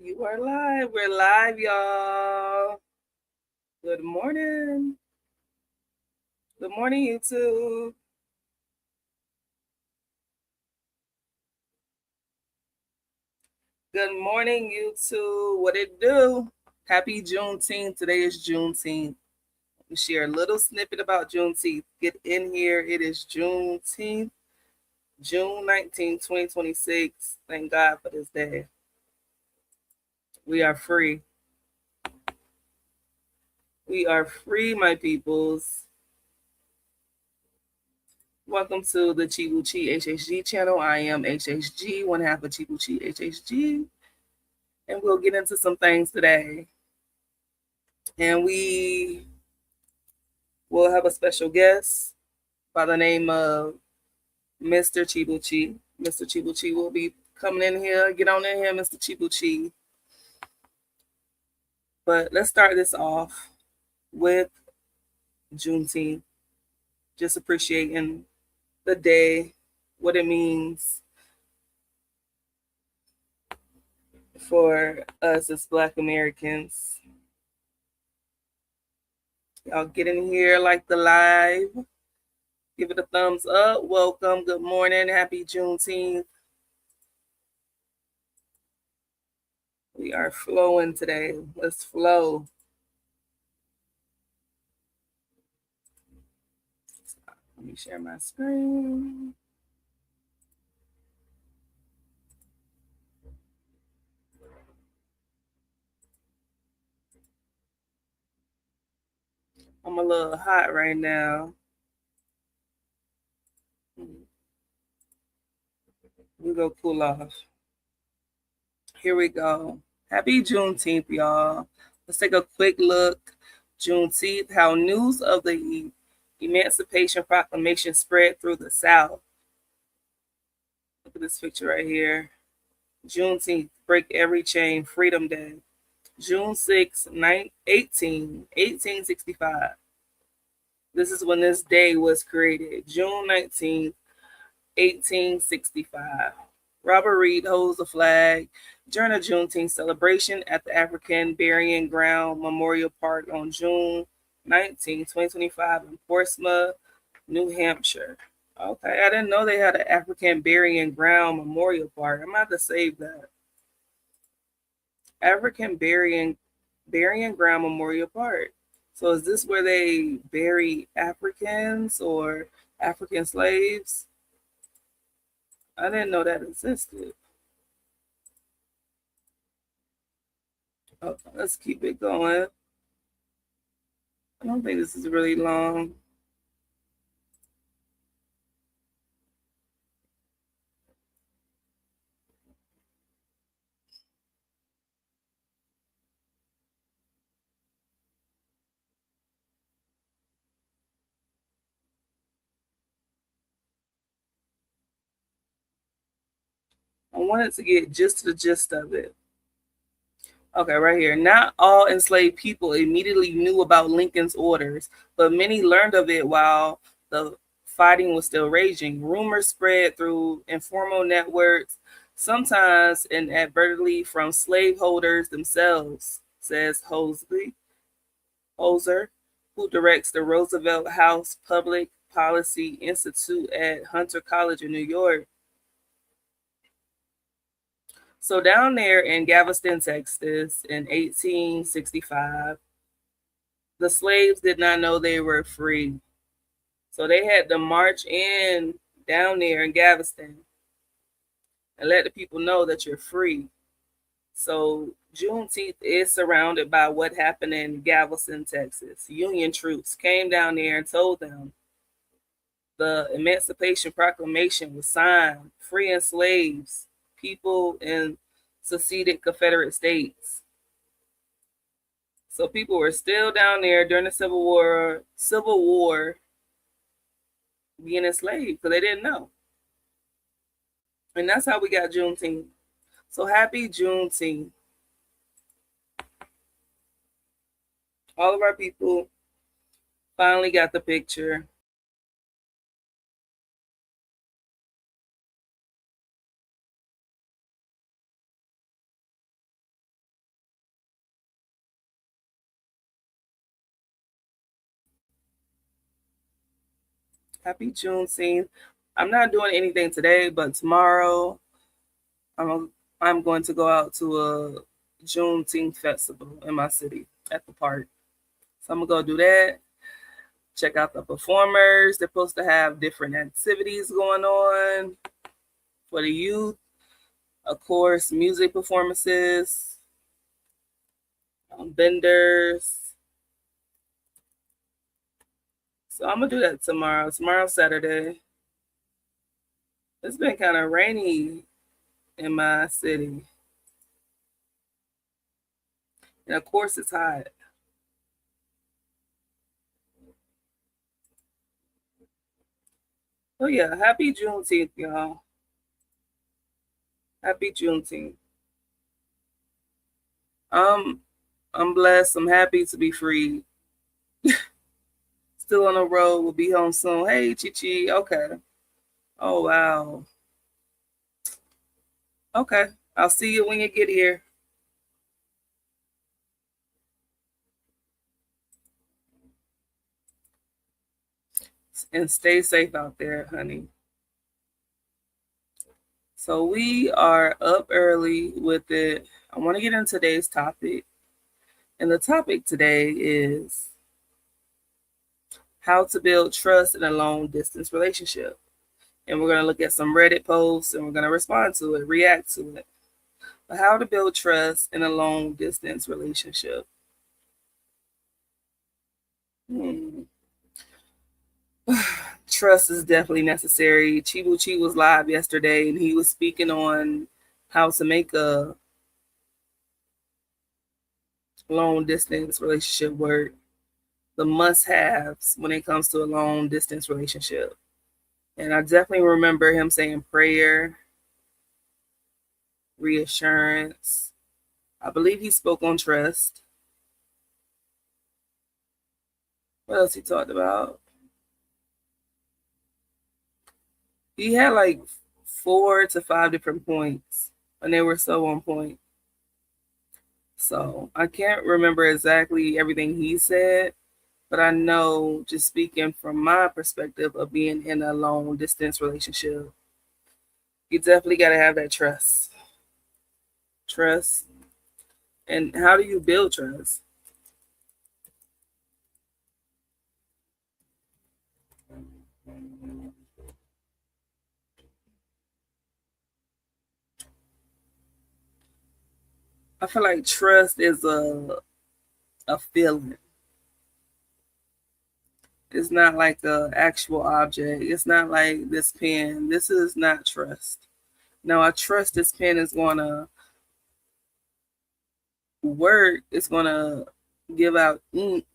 You are live. We're live, y'all. Good morning. Good morning, YouTube. Good morning, YouTube. What it do? Happy Juneteenth. Today is Juneteenth. We share a little snippet about Juneteenth. Get in here. It is Juneteenth, June 19th, 2026. Thank God for this day. We are free. We are free, my peoples. Welcome to the ChibuchiHHG channel. I am HHG, one half of ChibuchiHHG, and we'll get into some things today. And we will have a special guest by the name of Mr. Chibuchi. Mr. Chibuchi will be coming in here. Get on in here, Mr. Chibuchi. But let's start this off with Juneteenth. Just appreciating the day, what it means for us as Black Americans. Y'all get in here, like the live. Give it a thumbs up. Welcome. Good morning. Happy Juneteenth. We are flowing today. Let's flow. Let me share my screen. I'm a little hot right now. We go cool off. Here we go. Happy Juneteenth, y'all. Let's take a quick look. Juneteenth, how news of the Emancipation Proclamation spread through the South. Look at this picture right here. Juneteenth, break every chain, Freedom Day. June 6, 1865. This is when this day was created. June 19th, 1865. Robert Reed holds the flag during a Juneteenth celebration at the African Burying Ground Memorial Park on June 19, 2025 in Portsmouth, New Hampshire. Okay, I didn't know they had an African Burying Ground Memorial Park. I'm about to save that. African Burying Ground Memorial Park. So is this where they bury Africans or African slaves? I didn't know that existed. Oh, let's keep it going. I don't think this is really long. I wanted to get just the gist of it. Okay, right here. Not all enslaved people immediately knew about Lincoln's orders, but many learned of it while the fighting was still raging. Rumors spread through informal networks, sometimes inadvertently from slaveholders themselves, says Hoser, who directs the Roosevelt House Public Policy Institute at Hunter College in New York. So down there in Galveston, Texas in 1865, the slaves did not know they were free. So they had to march in down there in Galveston and let the people know that you're free. So Juneteenth is surrounded by what happened in Galveston, Texas. Union troops came down there and told them the Emancipation Proclamation was signed, freeing slaves, people in seceded Confederate states. So people were still down there during the Civil War being enslaved because they didn't know. And that's how we got Juneteenth. So happy Juneteenth. All of our people finally got the picture. Happy Juneteenth. I'm not doing anything today, but tomorrow I'm going to go out to a Juneteenth festival in my city at the park. So I'm gonna go do that. Check out the performers. They're supposed to have different activities going on for the youth. Of course, music performances, vendors. So I'm gonna do that tomorrow. Tomorrow's Saturday. It's been kind of rainy in my city. And of course it's hot. Oh yeah, happy Juneteenth, y'all. Happy Juneteenth. Um, I'm blessed. I'm happy to be free. Still on the road. We'll be home soon. Hey, Chichi. Okay. Oh wow. Okay. I'll see you when you get here. And stay safe out there, honey. So we are up early with it. I want to get into today's topic. And the topic today is how to build trust in a long distance relationship. And we're going to look at some Reddit posts and we're going to respond to it, react to it. But how to build trust in a long distance relationship. Hmm. Trust is definitely necessary. Chibuchi was live yesterday and he was speaking on how to make a long distance relationship work, the must haves when it comes to a long distance relationship. And I definitely remember him saying prayer, reassurance. I believe he spoke on trust. What else he talked about? He had like 4 to 5 different points, and they were so on point. So I can't remember exactly everything he said, but I know just speaking from my perspective of being in a long distance relationship, you definitely got to have that trust. Trust. And how do you build trust? I feel like trust is a feeling. It's not like a actual object. It's not like this pen. This is not trust. Now I trust this pen is gonna work. It's gonna give out ink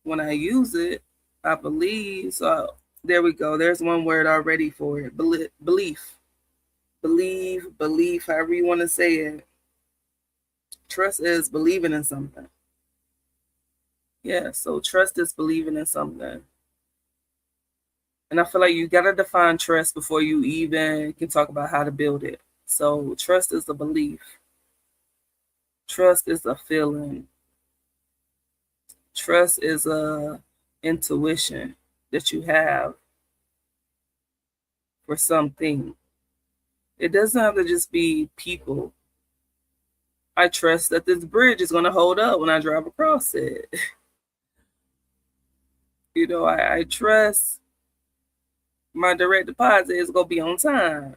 when I use it. I believe. So there we go. There's one word already for it. Belief. Belief, however you want to say it. Trust is believing in something. Yeah, so trust is believing in something. And I feel like you got to define trust before you even can talk about how to build it. So trust is a belief. Trust is a feeling. Trust is a intuition that you have for something. It doesn't have to just be people. I trust that this bridge is going to hold up when I drive across it. I trust my direct deposit is going to be on time.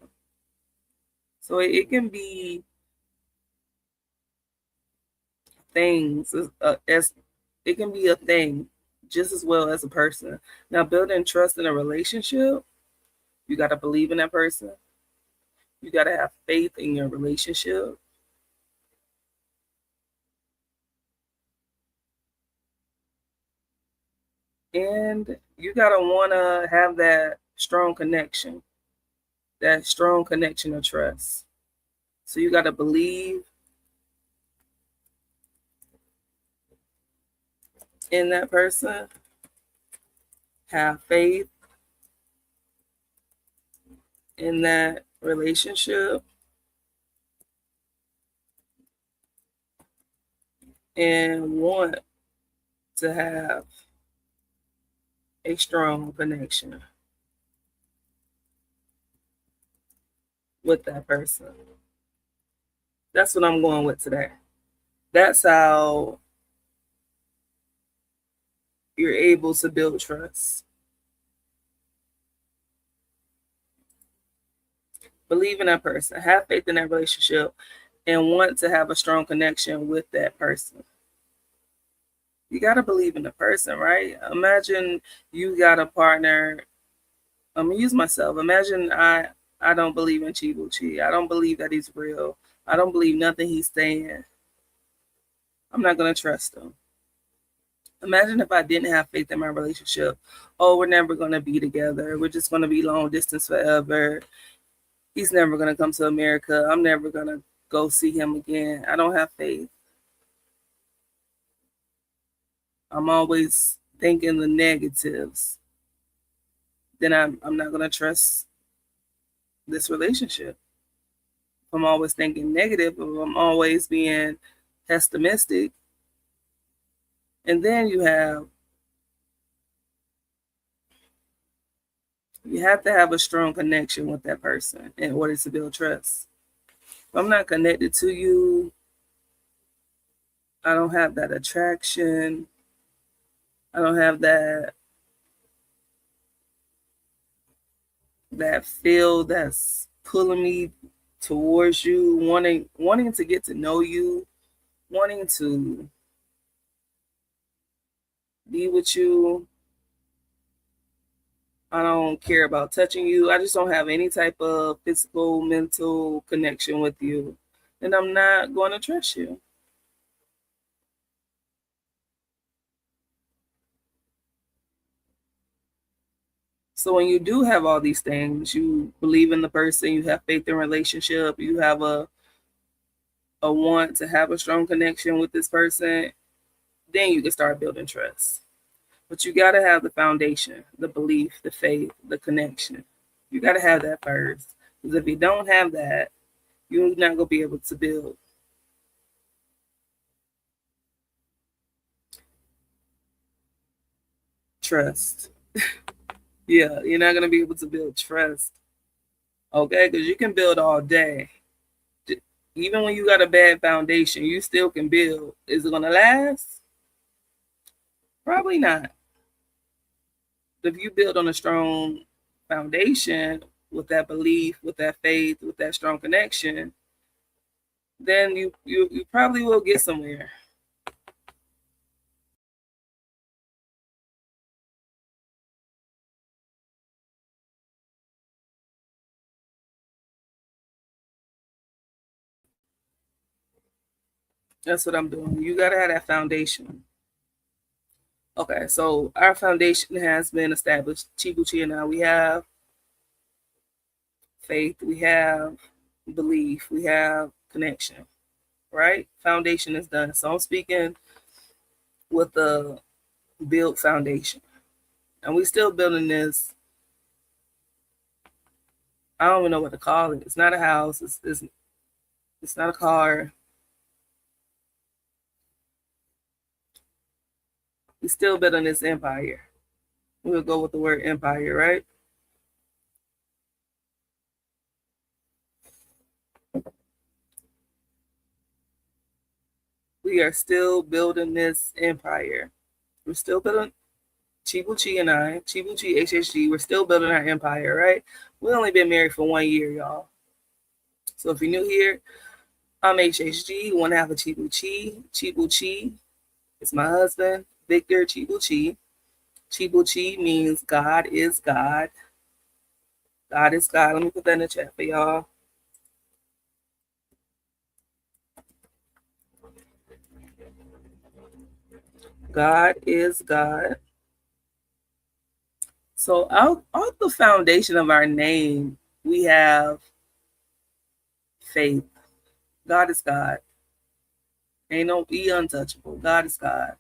So it can be things as it can be a thing just as well as a person. Now, building trust in a relationship, you got to believe in that person. You got to have faith in your relationship. And you got to want to have that strong connection of trust. So you got to believe in that person, have faith in that relationship, and want to have a strong connection. with that person. That's what I'm going with today. That's how you're able to build trust. Believe in that person, have faith in that relationship, and want to have a strong connection with that person. You got to believe in the person, right? Imagine you got a partner. I'm gonna use myself. Imagine I don't believe in Chibuchi. I don't believe that he's real. I don't believe nothing he's saying. I'm not gonna trust him. Imagine if I didn't have faith in my relationship. Oh, we're never gonna be together. We're just gonna be long distance forever. He's never gonna come to America. I'm never gonna go see him again. I don't have faith. I'm always thinking the negatives. Then I'm not gonna trust this relationship. If I'm always thinking negative, if I'm always being pessimistic, and then you have to have a strong connection with that person in order to build trust. If I'm not connected to you, I don't have that attraction. I don't have that feel that's pulling me towards you, wanting to get to know you, wanting to be with you. I don't care about touching you. I just don't have any type of physical, mental connection with you. And I'm not going to trust you. So when you do have all these things, you believe in the person, you have faith in relationship, you have a want to have a strong connection with this person, then you can start building trust. But you got to have the foundation, the belief, the faith, the connection. You got to have that first. Because if you don't have that, you're not going to be able to build trust. Yeah, you're not going to be able to build trust. Okay, because you can build all day. Even when you got a bad foundation, you still can build. Is it going to last? Probably not. If you build on a strong foundation with that belief, with that faith, with that strong connection, then you probably will get somewhere. That's what I'm doing. You got to have that foundation. Okay, so our foundation has been established. Chibuchi and I, we have faith, we have belief, we have connection, right? Foundation is done. So I'm speaking with the build foundation. And we still building this. I don't even know what to call it. It's not a house. It's not a car. We still building this empire. We'll go with the word empire, right? We are still building this empire. We're still building Chibuchi and I, ChibuchiHHG, we're still building our empire, right? We only been married for 1 year, y'all. So if you're new here, I'm HHG, one half of Chibuchi. Chibuchi is my husband, Victor Chibuchi. Chibuchi means God is God. God is God. Let me put that in the chat for y'all. God is God. So out the foundation of our name, we have faith. God is God. Ain't no E untouchable. God is God.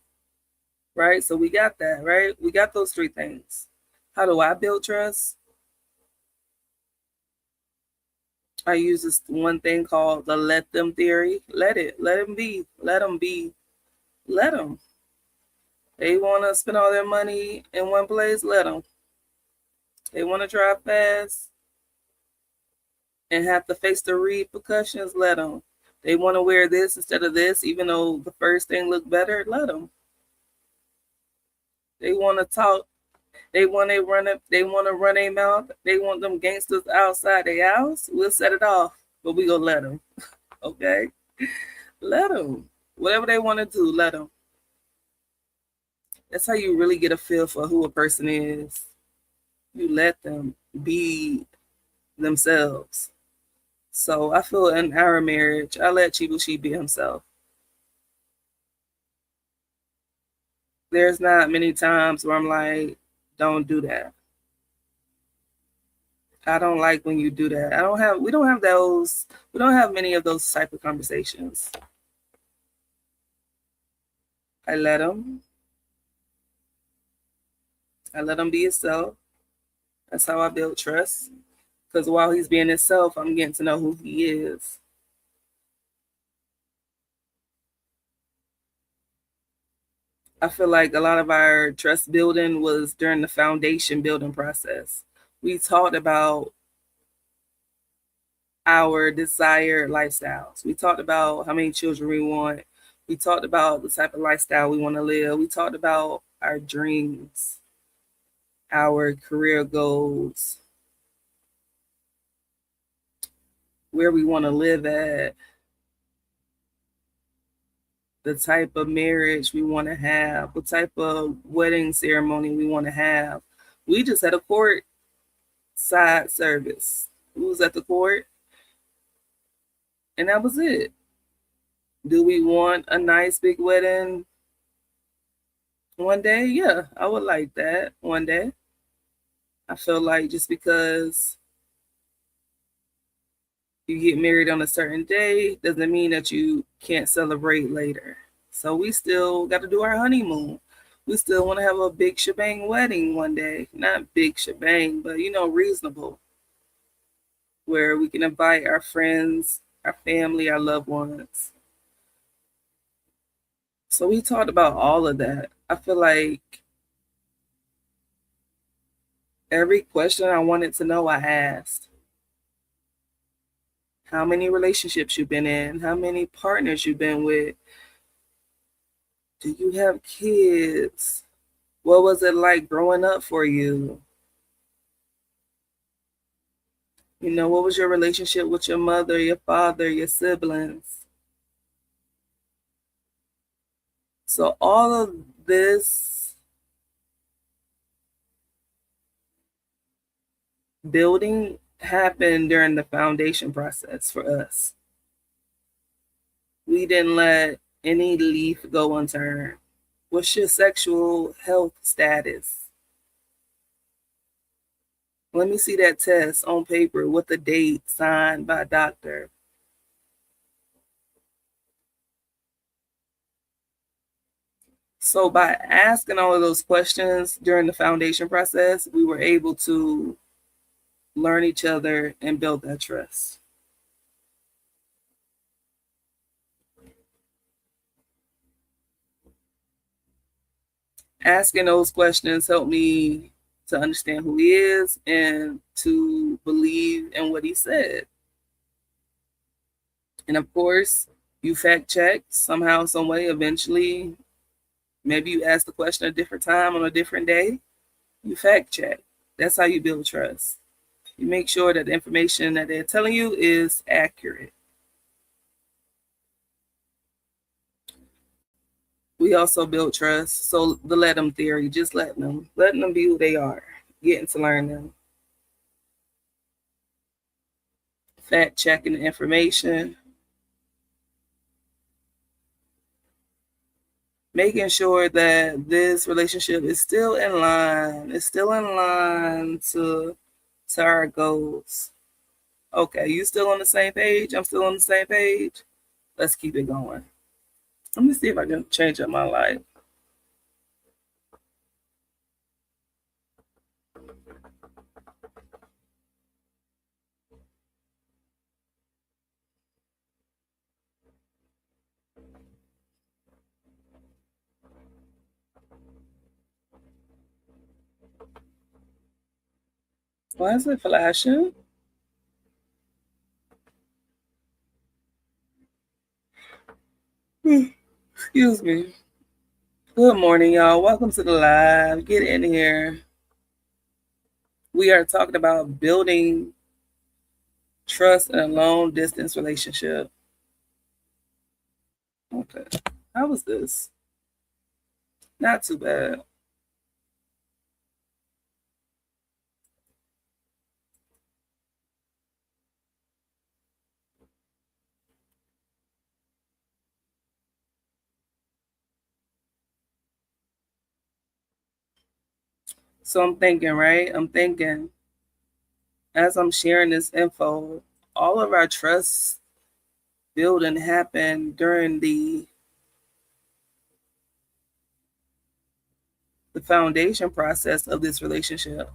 Right? So we got that, right? We got those three things. How do I build trust? I use this one thing called the let them theory. Let them be, let them be, let them. They want to spend all their money in one place, let them. They want to drive fast, and have to face the repercussions, let them. They want to wear this instead of this, even though the first thing looked better, let them. They want to talk. They want to run it. They want to run their mouth. They want them gangsters outside their house. We'll set it off, but we gonna let them. Okay, let them. Whatever they want to do, let them. That's how you really get a feel for who a person is. You let them be themselves. So I feel in our marriage, I let Chibuchi be himself. There's not many times where I'm like, don't do that. I don't like when you do that. We don't have many of those type of conversations. I let him. I let him be himself. That's how I build trust. Because while he's being himself, I'm getting to know who he is. I feel like a lot of our trust building was during the foundation building process. We talked about our desired lifestyles. We talked about how many children we want. We talked about the type of lifestyle we want to live. We talked about our dreams, our career goals, where we want to live at, the type of marriage we want to have, what type of wedding ceremony we want to have. We just had a court side service. We was at the court, and that was it. Do we want a nice big wedding one day? Yeah, I would like that one day. I feel like just because you get married on a certain day doesn't mean that you can't celebrate later. So we still got to do our honeymoon. We still want to have a big shebang wedding one day. Not big shebang, but reasonable, where we can invite our friends, our family, our loved ones. So we talked about all of that. I feel like every question I wanted to know, I asked. How many relationships you've been in? How many partners you've been with? Do you have kids? What was it like growing up for you? What was your relationship with your mother, your father, your siblings? So all of this building happened during the foundation process for us. We didn't let any leaf go unturned. What's your sexual health status? Let me see that test on paper with a date signed by a doctor. So by asking all of those questions during the foundation process, we were able to learn each other and build that trust. Asking those questions helped me to understand who he is and to believe in what he said. And of course, you fact check somehow, some way, eventually. Maybe you ask the question a different time on a different day. You fact check. That's how you build trust. You make sure that the information that they're telling you is accurate. We also build trust. So the let them theory, just letting them be who they are, getting to learn them. Fact checking the information, making sure that this relationship is still in line. It's still in line to our goals. Okay, you still on the same page? I'm still on the same page. Let's keep it going. Let me see if I can change up my life. Why is it flashing? Excuse me. Good morning, y'all. Welcome to the live. Get in here. We are talking about building trust in a long distance relationship. Okay. How was this? Not too bad. So I'm thinking, right? I'm thinking as I'm sharing this info, all of our trust building happened during the foundation process of this relationship.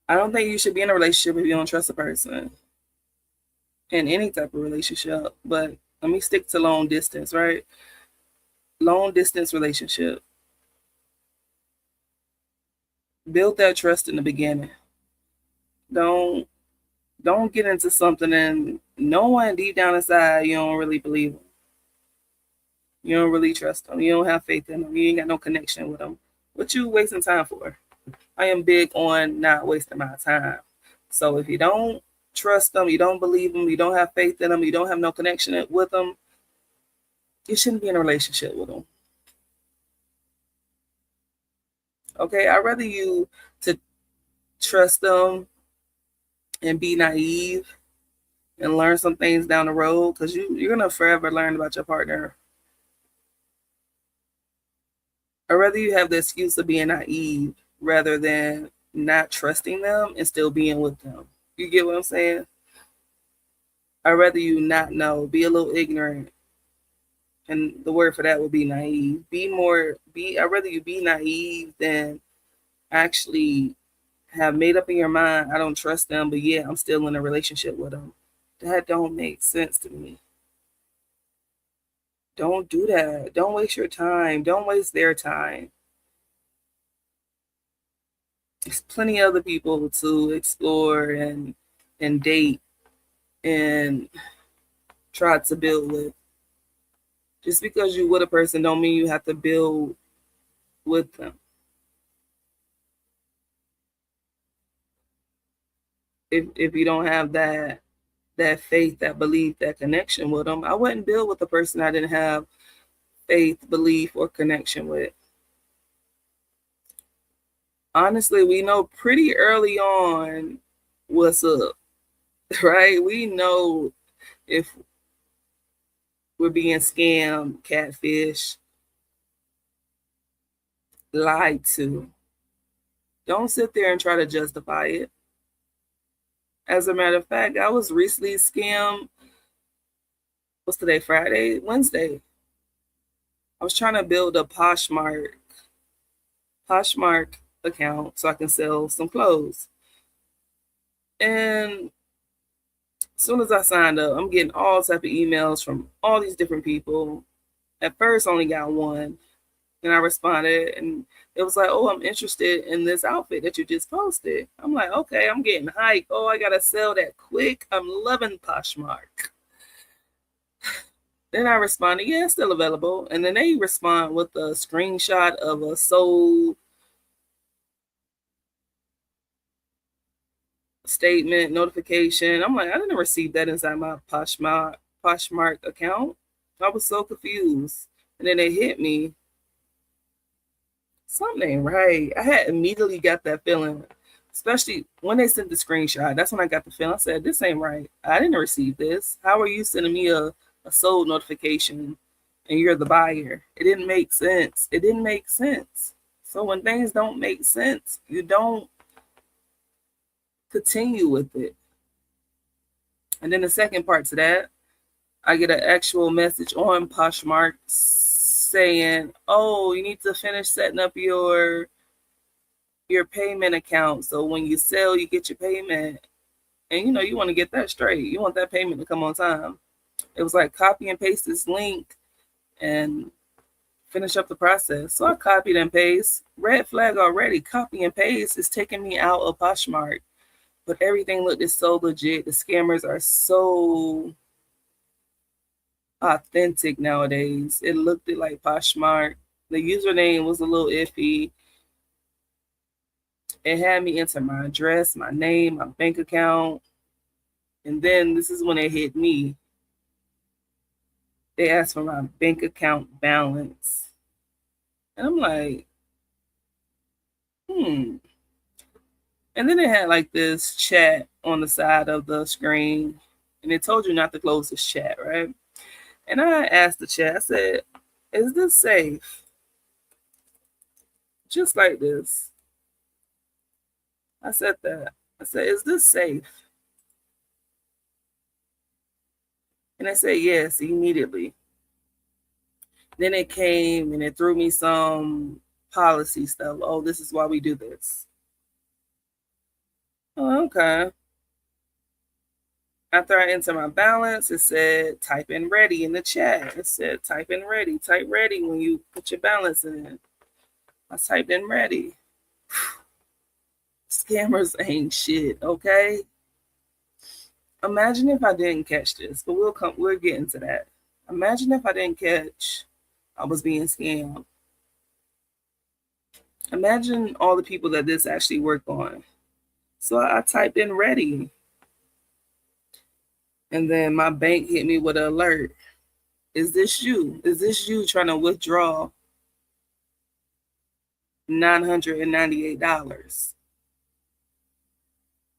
I don't think you should be in a relationship if you don't trust a person in any type of relationship. But let me stick to long distance, right? Long distance relationship. Build that trust in the beginning. Don't don't get into something and no one deep down inside you don't really believe them. You don't really trust them. You don't have faith in them. You ain't got no connection with them. What you wasting time for? I am big on not wasting my time. So if you don't trust them, you don't believe them, you don't have faith in them, you don't have no connection with them, you shouldn't be in a relationship with them. Okay, I'd rather you to trust them and be naive and learn some things down the road because you're gonna forever learn about your partner. I'd rather you have the excuse of being naive rather than not trusting them and still being with them. You get what I'm saying? I'd rather you not know, be a little ignorant. And the word for that would be naive. I'd rather you be naive than actually have made up in your mind, I don't trust them, but yeah, I'm still in a relationship with them. That don't make sense to me. Don't do that. Don't waste your time. Don't waste their time. There's plenty of other people to explore and date and try to build with. Just because you with a person don't mean you have to build with them. If you don't have that faith, that belief, that connection with them, I wouldn't build with a person I didn't have faith, belief, or connection with. Honestly, we know pretty early on what's up, right? We know if we're being scammed, catfish, lied to. Don't sit there and try to justify it. As a matter of fact, I was recently scammed. What's today? Friday? Wednesday. I was trying to build a Poshmark account so I can sell some clothes. And as soon as I signed up, I'm getting all type of emails from all these different people. At first, I only got one, and I responded, and it was like, "Oh, I'm interested in this outfit that you just posted." I'm like, "Okay, I'm getting hyped. Oh, I gotta sell that quick. I'm loving Poshmark." Then I responded, "Yeah, it's still available." And then they respond with a screenshot of a sold statement notification. I'm like, I didn't receive that inside my Poshmark account. I was so confused. And then they hit me. Something ain't right. I had immediately got that feeling, especially when they sent the screenshot. That's when I got the feeling. I said, this ain't right. I didn't receive this. How are you sending me a sold notification and you're the buyer? It didn't make sense. It didn't make sense. So when things don't make sense, you don't continue with it. And then the second part to that, I get an actual message on Poshmark saying, "Oh, you need to finish setting up your payment account. So when you sell, you get your payment." And you want to get that straight. You want that payment to come on time. It was like copy and paste this link and finish up the process. So I copied and paste. Red flag already. Copy and paste is taking me out of Poshmark. But everything looked is so legit. The scammers are so authentic nowadays. It looked like Poshmark. The username was a little iffy. It had me enter my address, my name, my bank account. And then this is when it hit me. They asked for my bank account balance. And I'm like, hmm. And then it had like this chat on the side of the screen. And it told you not to close this chat, right? And I asked the chat, I said, is this safe? Just like this. I said that. I said, is this safe? And they said, yes, immediately. Then it came and it threw me some policy stuff. Oh, this is why we do this. Oh, okay. After I enter my balance, it said type in ready in the chat. It said type in ready, type ready when you put your balance in. I typed in ready. Scammers ain't shit, okay? Imagine if I didn't catch this, but we'll get into that. Imagine if I didn't catch I was being scammed. Imagine all the people that this actually worked on. So I typed in ready. And then my bank hit me with an alert. Is this you? Is this you trying to withdraw $998?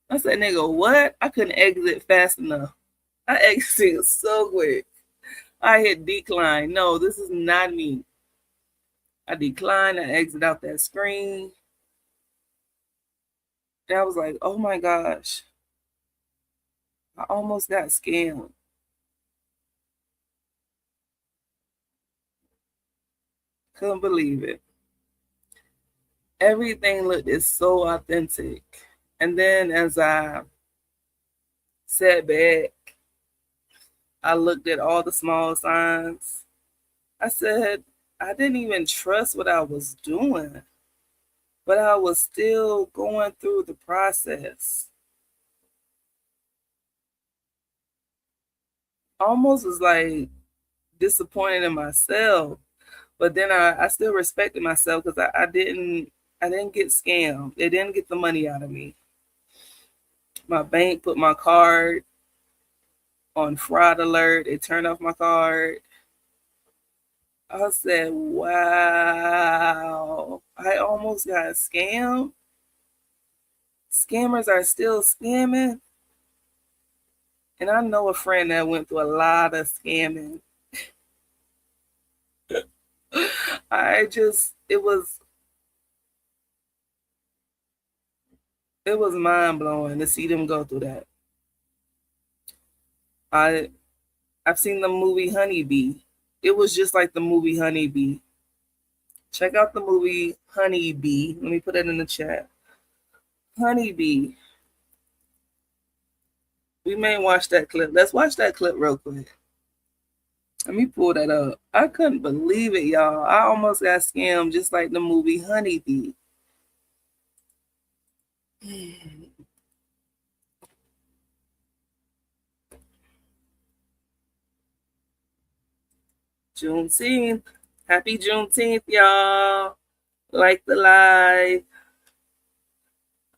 I said, nigga, what? I couldn't exit fast enough. I exited so quick. I hit decline. No, this is not me. I declined. I exit out that screen. And I was like, oh my gosh. I almost got scammed. Couldn't believe it. Everything looked so authentic. And then as I sat back, I looked at all the small signs. I said, I didn't even trust what I was doing, but I was still going through the process. Almost was like disappointed in myself, but then I still respected myself because I didn't get scammed. They didn't get the money out of me. My bank put my card on fraud alert. It turned off my card. I said, wow, I almost got scammed. Scammers are still scamming. And I know a friend that went through a lot of scamming. It was mind blowing to see them go through that. I I've seen the movie Honeybee. It was just like the movie Honeybee. Check out the movie Honeybee. Let me put it in the chat. Honeybee. We may watch that clip. Let's watch that clip real quick. Let me pull that up. I couldn't believe it, y'all. I almost got scammed just like the movie Honeybee. Juneteenth. Happy Juneteenth, y'all. Like the live.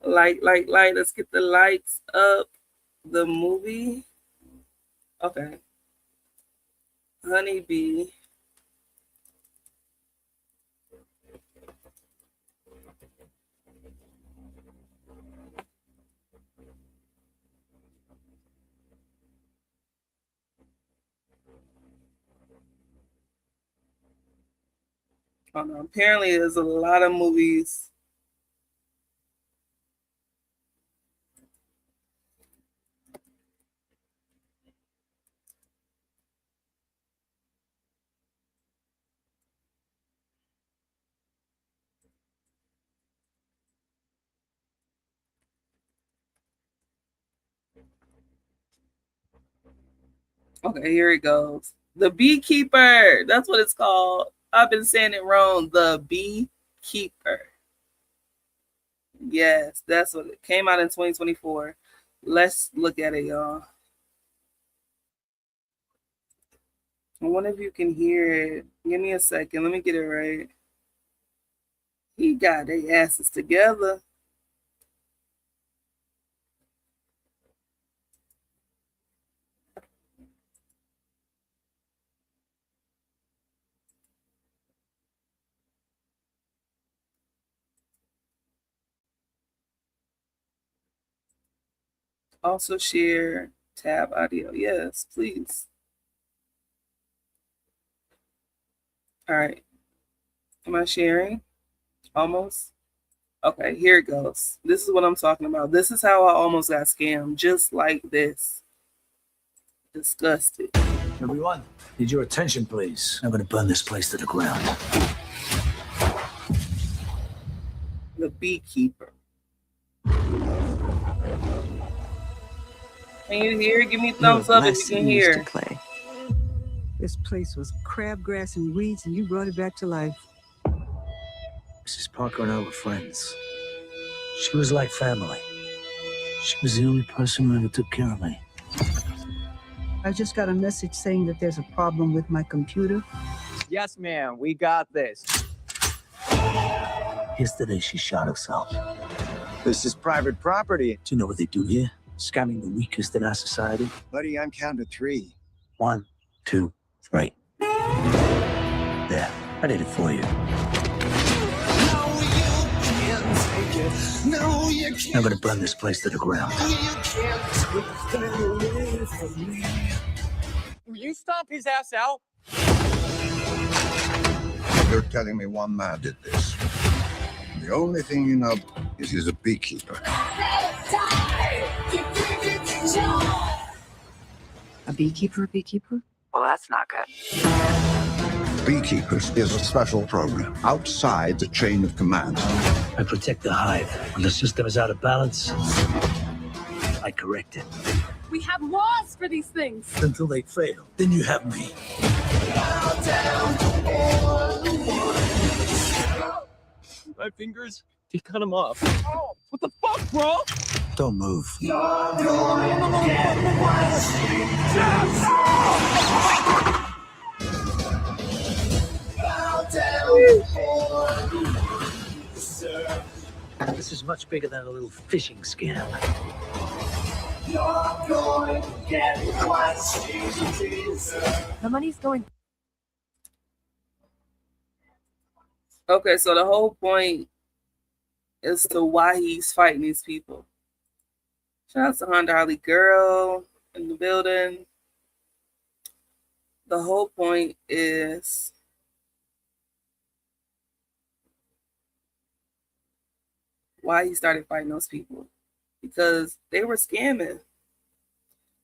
Like. Let's get the likes up. The movie. Okay. Honeybee. Apparently, there's a lot of movies. Okay, here it goes. The Beekeeper. That's what it's called. I've been saying it wrong. The Beekeeper. Yes, that's what it came out in 2024. Let's look at it, y'all. I wonder if you can hear it. Give me a second. Let me get it right. He got their asses together. Also share tab audio. Yes, please. All right. Am I sharing? Almost? Okay, here it goes. This is what I'm talking about. This is how I almost got scammed, just like this. Disgusted. Everyone, need your attention, please. I'm gonna burn this place to the ground. The beekeeper. Can you hear? Give me a thumbs up if you can hear. Clay. This place was crabgrass and weeds, and you brought it back to life. Mrs. Parker and I were friends. She was like family. She was the only person who ever took care of me. I just got a message saying that there's a problem with my computer. Yes, ma'am. We got this. Yesterday, she shot herself. This is private property. Do you know what they do here? Scamming the weakest in our society. Buddy, I'm counting to 3. 1, 2, 3. There, I did it for you. I'm gonna burn this place to the ground. Will you stomp his ass out? You're telling me one man did this. The only thing you know is he's a beekeeper. A beekeeper? Well, that's not good. Beekeepers is a special program outside the chain of command. I protect the hive. When the system is out of balance, I correct it. We have laws for these things. Until they fail, then you have me. My fingers? He cut him off. Oh, what the fuck, bro? Don't move. This is much bigger than a little phishing scam. The money's going. Okay, so the whole point is to why he's fighting these people. Shout out to Honda Harley Girl in the building. The whole point is why he started fighting those people. Because they were scamming.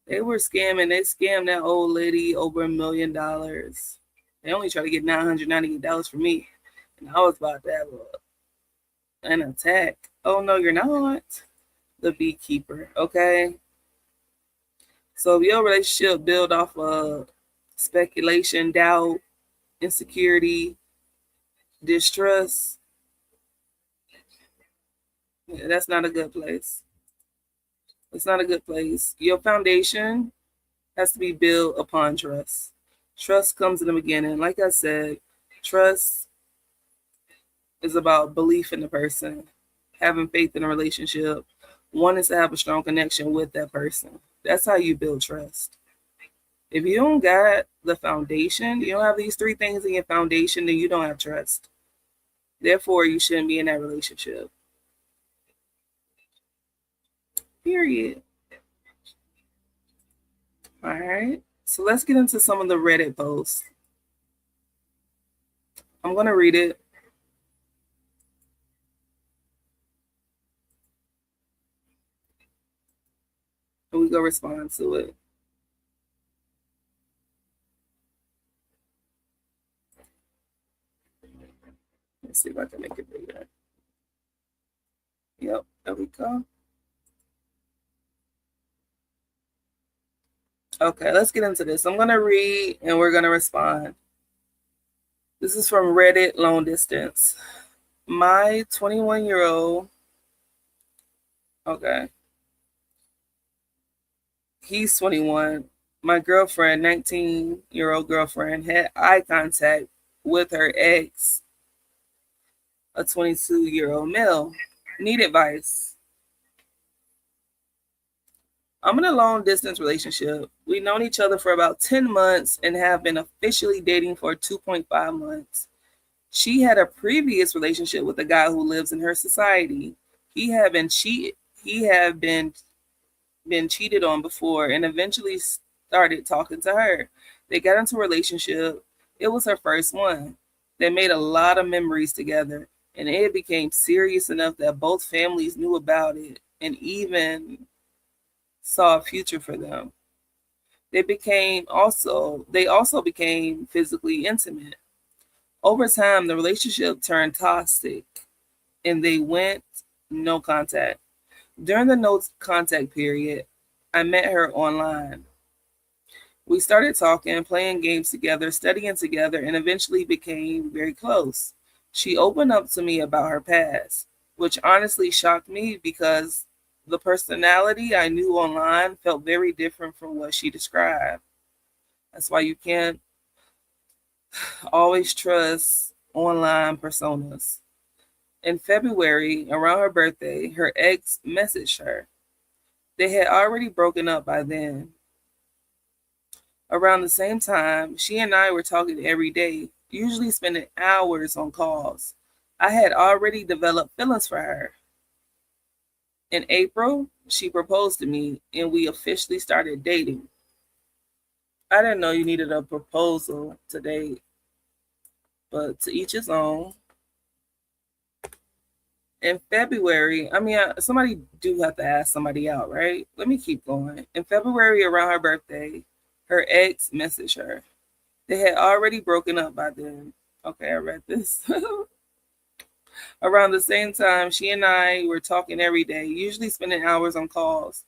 They scammed that old lady over $1 million. They only tried to get $998 from me. And I was about to have an attack. Oh, no, you're not. The beekeeper, okay? So if your relationship build off of speculation, doubt, insecurity, distrust, that's not a good place. It's not a good place. Your foundation has to be built upon trust. Trust comes in the beginning. Like I said, trust is about belief in the person, having faith in a relationship, wanting to have a strong connection with that person. That's how you build trust. If you don't got the foundation, you don't have these 3 things in your foundation, then you don't have trust. Therefore, you shouldn't be in that relationship. Period. All right. So let's get into some of the Reddit posts. I'm going to read it. And we go respond to it. Let's see if I can make it bigger. Yep, there we go. Okay, let's get into this. I'm going to read and we're going to respond. This is from Reddit Long Distance. My 21-year-old, okay, he's 21. My girlfriend, 19-year-old girlfriend, had eye contact with her ex, a 22-year-old male. Need advice. I'm in a long distance relationship. We've known each other for about 10 months and have been officially dating for 2.5 months. She had a previous relationship with a guy who lives in her society. He had been cheated. He had been cheated on before and eventually started talking to her. They got into a relationship. It was her first one. They made a lot of memories together, and it became serious enough that both families knew about it and even saw a future for them. They also became physically intimate. Over time, the relationship turned toxic and they went no contact. During the no contact period, I met her online. We started talking, playing games together, studying together, and eventually became very close. She opened up to me about her past, which honestly shocked me because the personality I knew online felt very different from what she described. That's why you can't always trust online personas. In February, around her birthday, her ex messaged her. They had already broken up by then. Around the same time, she and I were talking every day, usually spending hours on calls. I had already developed feelings for her. In April, she proposed to me and we officially started dating. I didn't know you needed a proposal to date, but to each his own. In February, somebody do have to ask somebody out, right? Let me keep going. In February, around her birthday, her ex messaged her. They had already broken up by then. Okay, I read this. Around the same time, she and I were talking every day, usually spending hours on calls.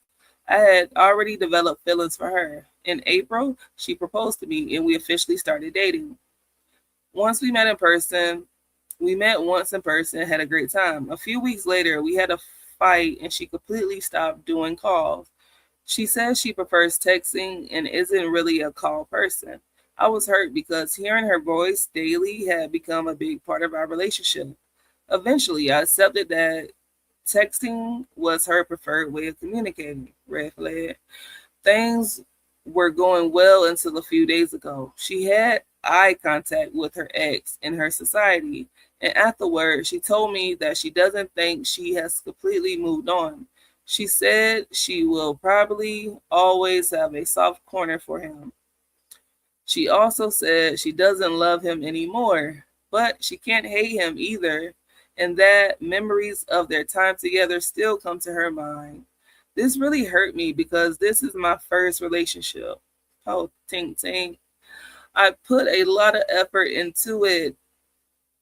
I had already developed feelings for her. In April, she proposed to me and we officially started dating. Once we met in person, we met once in person, had a great time. A few weeks later, we had a fight and she completely stopped doing calls. She says she prefers texting and isn't really a call person. I was hurt because hearing her voice daily had become a big part of our relationship. Eventually, I accepted that texting was her preferred way of communicating. Red flag. Things were going well until a few days ago. She had eye contact with her ex in her society, and afterward, she told me that she doesn't think she has completely moved on. She said she will probably always have a soft corner for him. She also said she doesn't love him anymore, but she can't hate him either, and that memories of their time together still come to her mind. This really hurt me because this is my first relationship. Oh, tink tink. I put a lot of effort into it.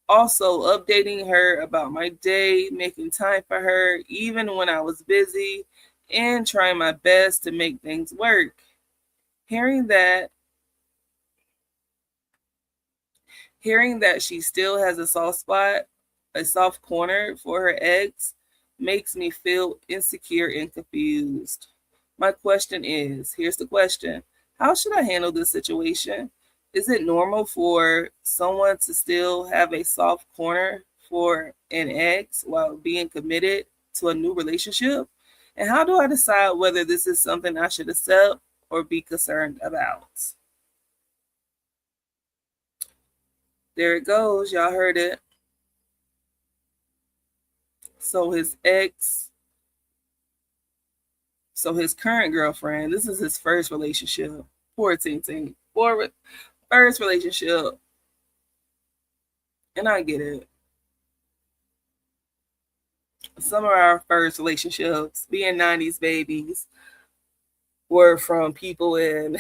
Also, updating her about my day, making time for her, even when I was busy, and trying my best to make things work. Hearing that Hearing that she still has a soft spot, a soft corner for her ex, makes me feel insecure and confused. My question is, here's the question. How should I handle this situation? Is it normal for someone to still have a soft corner for an ex while being committed to a new relationship? And how do I decide whether this is something I should accept or be concerned about? There it goes. Y'all heard it. So his ex, so his current girlfriend, this is his first relationship. Poor Ting Ting. First relationship. And I get it. Some of our first relationships, being 90s babies, were from people in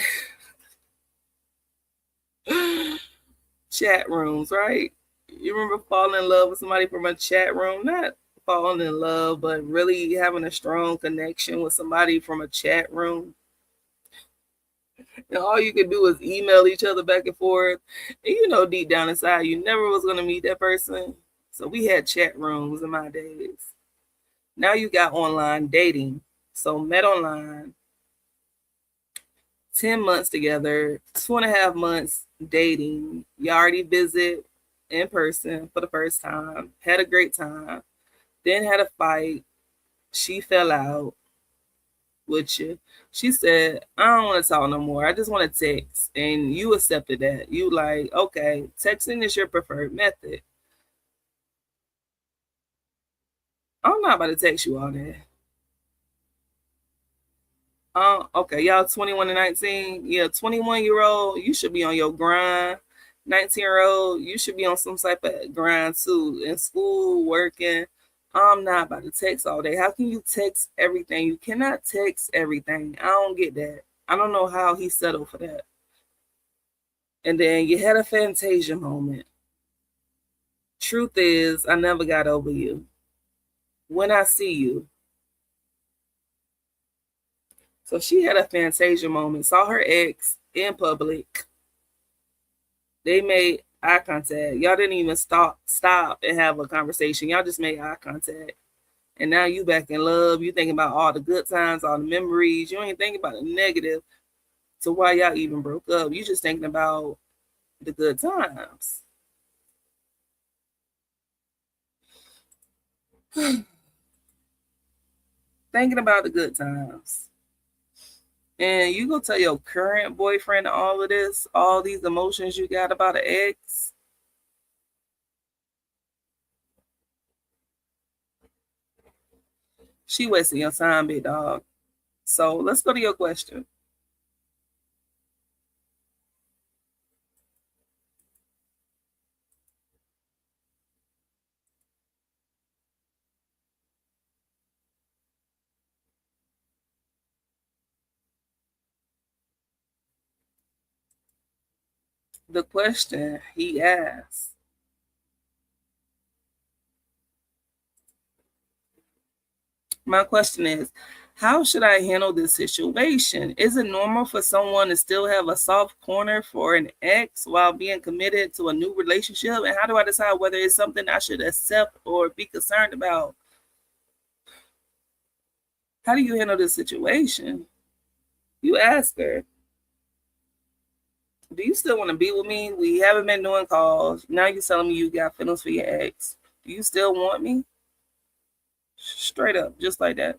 chat rooms, right? You remember falling in love with somebody from a chat room? Not falling in love, but really having a strong connection with somebody from a chat room. And all you could do is email each other back and forth. And you know, deep down inside, you never was going to meet that person. So we had chat rooms in my days. Now you got online dating. So met online. 10 months together, 2.5 months dating. You already visit in person for the first time, had a great time, then had a fight. She fell out with you. She said, I don't want to talk no more. I just want to text. And you accepted that. You like, okay, texting is your preferred method. I'm not about to text you all that. Okay, y'all 21 to 19. Yeah, 21-year-old, you should be on your grind. 19-year-old, you should be on some type of grind too. In school, working. I'm not about to text all day. How can you text everything? You cannot text everything. I don't get that. I don't know how he settled for that. And then you had a Fantasia moment. Truth is, I never got over you. When I see you. So she had a Fantasia moment, saw her ex in public. They made eye contact. Y'all didn't even stop and have a conversation. Y'all just made eye contact. And now you back in love. You thinking about all the good times, all the memories. You ain't thinking about the negative to why y'all even broke up. You just thinking about the good times. Thinking about the good times. And you go tell your current boyfriend all of this, all these emotions you got about an ex. She wasting your time, big dog. So let's go to your question. The question he asked. My question is, how should I handle this situation? Is it normal for someone to still have a soft corner for an ex while being committed to a new relationship? And how do I decide whether it's something I should accept or be concerned about? How do you handle this situation? You ask her, do you still want to be with me? We haven't been doing calls. Now you're telling me you got feelings for your ex. Do you still want me? Straight up, just like that.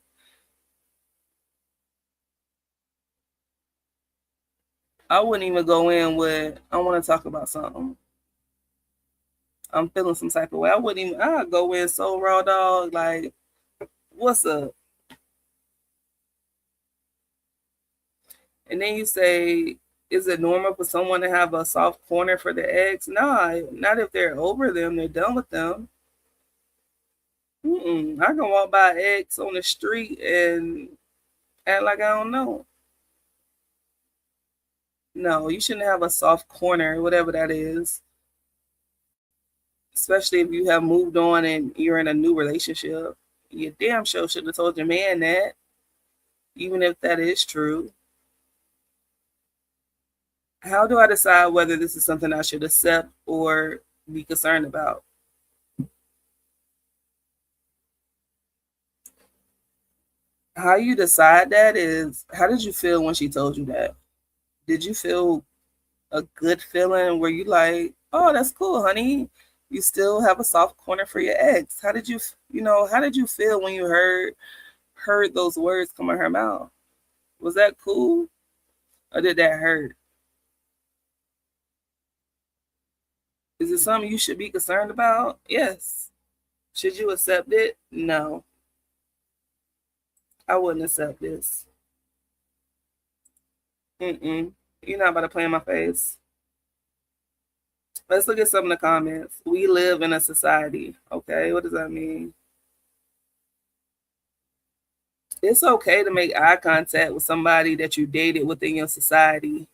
I wouldn't even go in with, I want to talk about something. I'm feeling some type of way. I wouldn't even, I'd go in so raw dog, like, what's up? And then you say, is it normal for someone to have a soft corner for their ex? Nah, not if they're over them, they're done with them. I can walk by ex on the street and act like I don't know. No, you shouldn't have a soft corner, whatever that is. Especially if you have moved on and you're in a new relationship. You damn sure should have told your man that, even if that is true. How do I decide whether this is something I should accept or be concerned about? How you decide that is, how did you feel when she told you that? Did you feel a good feeling where you like, oh, that's cool, honey? You still have a soft corner for your ex. How did how did you feel when you heard those words come out her mouth? Was that cool? Or did that hurt? Is it something you should be concerned about? Yes. Should you accept it? No. I wouldn't accept this. You're not about to play in my face. Let's look at some of the comments. We live in a society. Okay, what does that mean? It's okay to make eye contact with somebody that you dated within your society.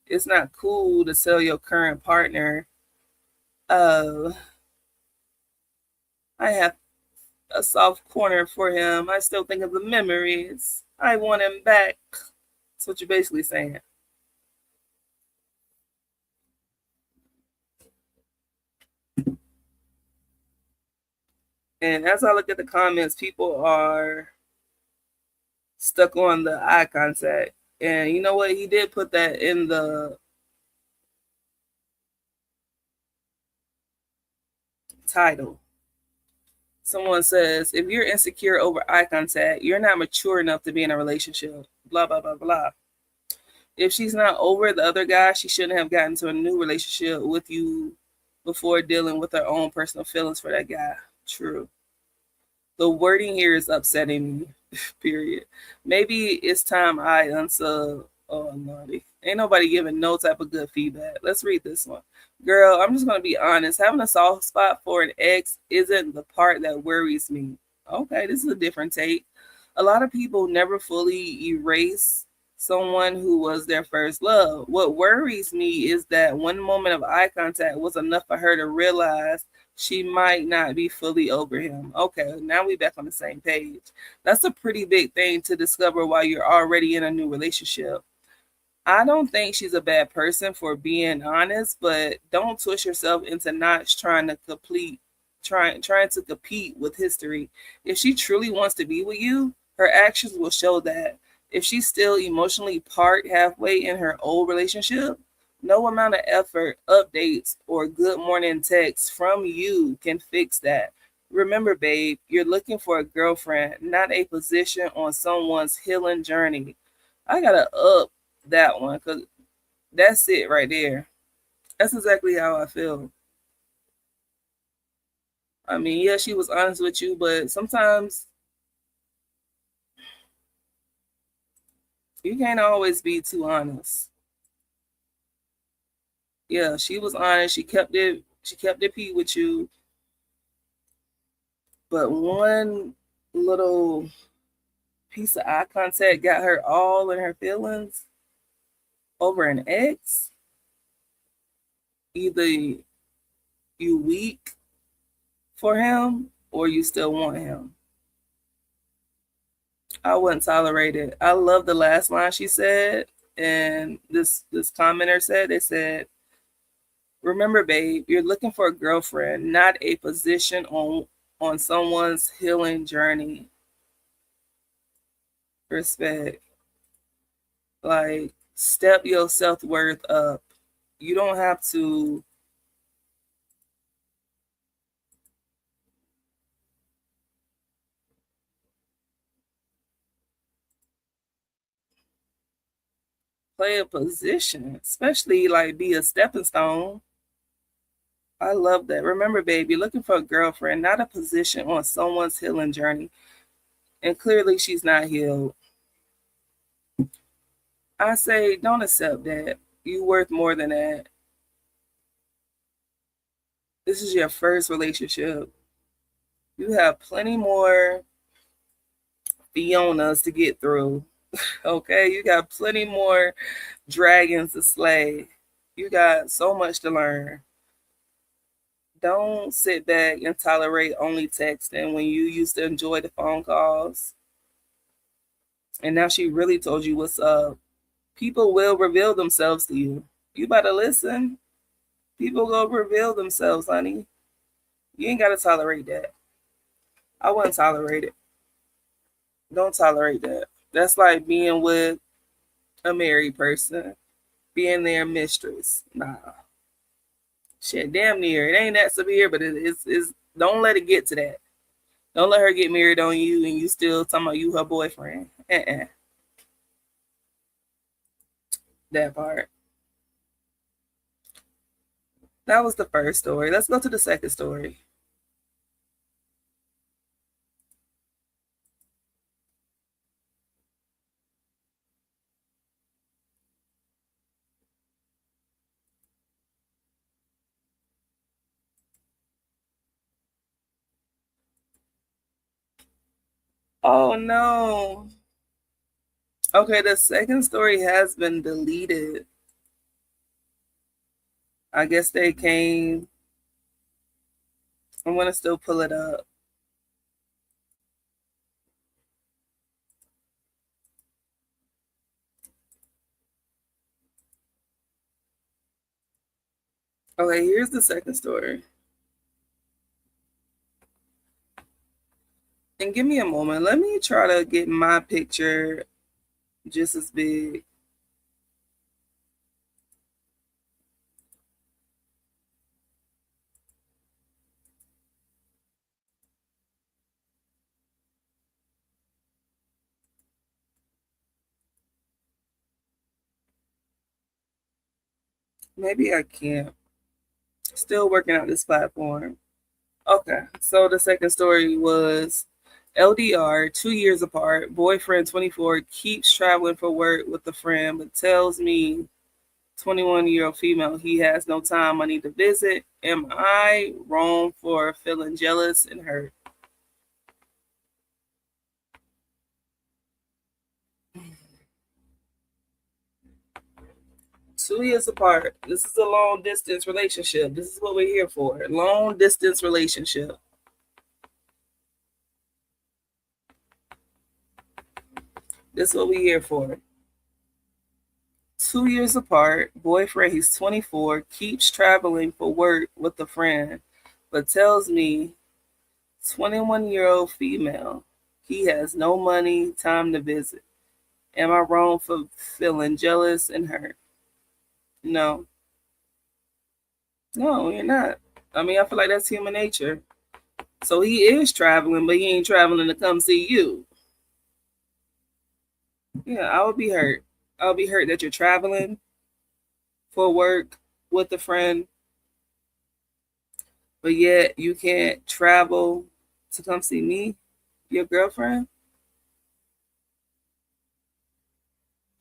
It's not cool to tell your current partner, I have a soft corner for him. I still think of the memories. I want him back. That's what you're basically saying. And as I look at the comments, people are stuck on the eye contact. And you know what? He did put that in the title. Someone says, if you're insecure over eye contact, you're not mature enough to be in a relationship. Blah, blah, blah, blah. If she's not over the other guy, she shouldn't have gotten to a new relationship with you before dealing with her own personal feelings for that guy. True. The wording here is upsetting me. Period. Maybe it's time I unsub. Oh, naughty. Ain't nobody giving no type of good feedback. Let's read this one. Girl, I'm just going to be honest. Having a soft spot for an ex isn't the part that worries me. Okay, this is a different take. A lot of people never fully erase someone who was their first love. What worries me is that one moment of eye contact was enough for her to realize she might not be fully over him. Okay, now we back on the same page. That's a pretty big thing to discover while you're already in a new relationship. I don't think she's a bad person for being honest, but don't twist yourself into not trying to trying to compete with history. If she truly wants to be with you, her actions will show that. If she's still emotionally part halfway in her old relationship, no amount of effort, updates, or good morning texts from you can fix that. Remember, babe, you're looking for a girlfriend, not a position on someone's healing journey. I gotta up that one because that's it right there. That's exactly how I feel. I mean, yeah, she was honest with you, but sometimes you can't always be too honest. Yeah, she was honest. She kept it P with you. But one little piece of eye contact got her all in her feelings over an ex. Either you weak for him or you still want him. I wouldn't tolerate it. I love the last line she said, and this commenter said, they said, remember, babe, you're looking for a girlfriend, not a position on someone's healing journey. Respect. Like, step your self-worth up. You don't have to play a position, especially like be a stepping stone. I love that. Remember, babe, you're looking for a girlfriend, not a position on someone's healing journey. And clearly she's not healed. I say don't accept that. You worth more than that. This is your first relationship. You have plenty more Fionas to get through. Okay, you got plenty more dragons to slay. You got so much to learn. Don't sit back and tolerate only texting when you used to enjoy the phone calls. And now she really told you what's up. People will reveal themselves to you. You better listen. People go reveal themselves, honey. You ain't gotta tolerate that. I wouldn't tolerate it. Don't tolerate that. That's like being with a married person, being their mistress. Nah. Shit, damn near. It ain't that severe, but it's don't let it get to that. Don't let her get married on you and you still talking about you her boyfriend. That part. That was the first story. Let's go to the second story. Oh no. Okay, the second story has been deleted. I guess they came. I'm gonna still pull it up. Okay, here's the second story. And give me a moment. Let me try to get my picture just as big. Maybe I can't. Still working out this platform. Okay, so the second story was LDR, 2 years apart. Boyfriend 24 keeps traveling for work with a friend, but tells me 21-year-old female he has no time, money to visit. Am I wrong for feeling jealous and hurt? Two years apart. This is a long distance relationship. This is what we're here for. Long distance relationship. This is what we're here for. 2 years apart. Boyfriend, he's 24, keeps traveling for work with a friend, but tells me 21-year-old female he has no money, time to visit. Am I wrong for feeling jealous and hurt? No. No, you're not. I mean, I feel like that's human nature. So he is traveling, but he ain't traveling to come see you. Yeah, I would be hurt. I would be hurt that you're traveling for work with a friend, but yet you can't travel to come see me, your girlfriend.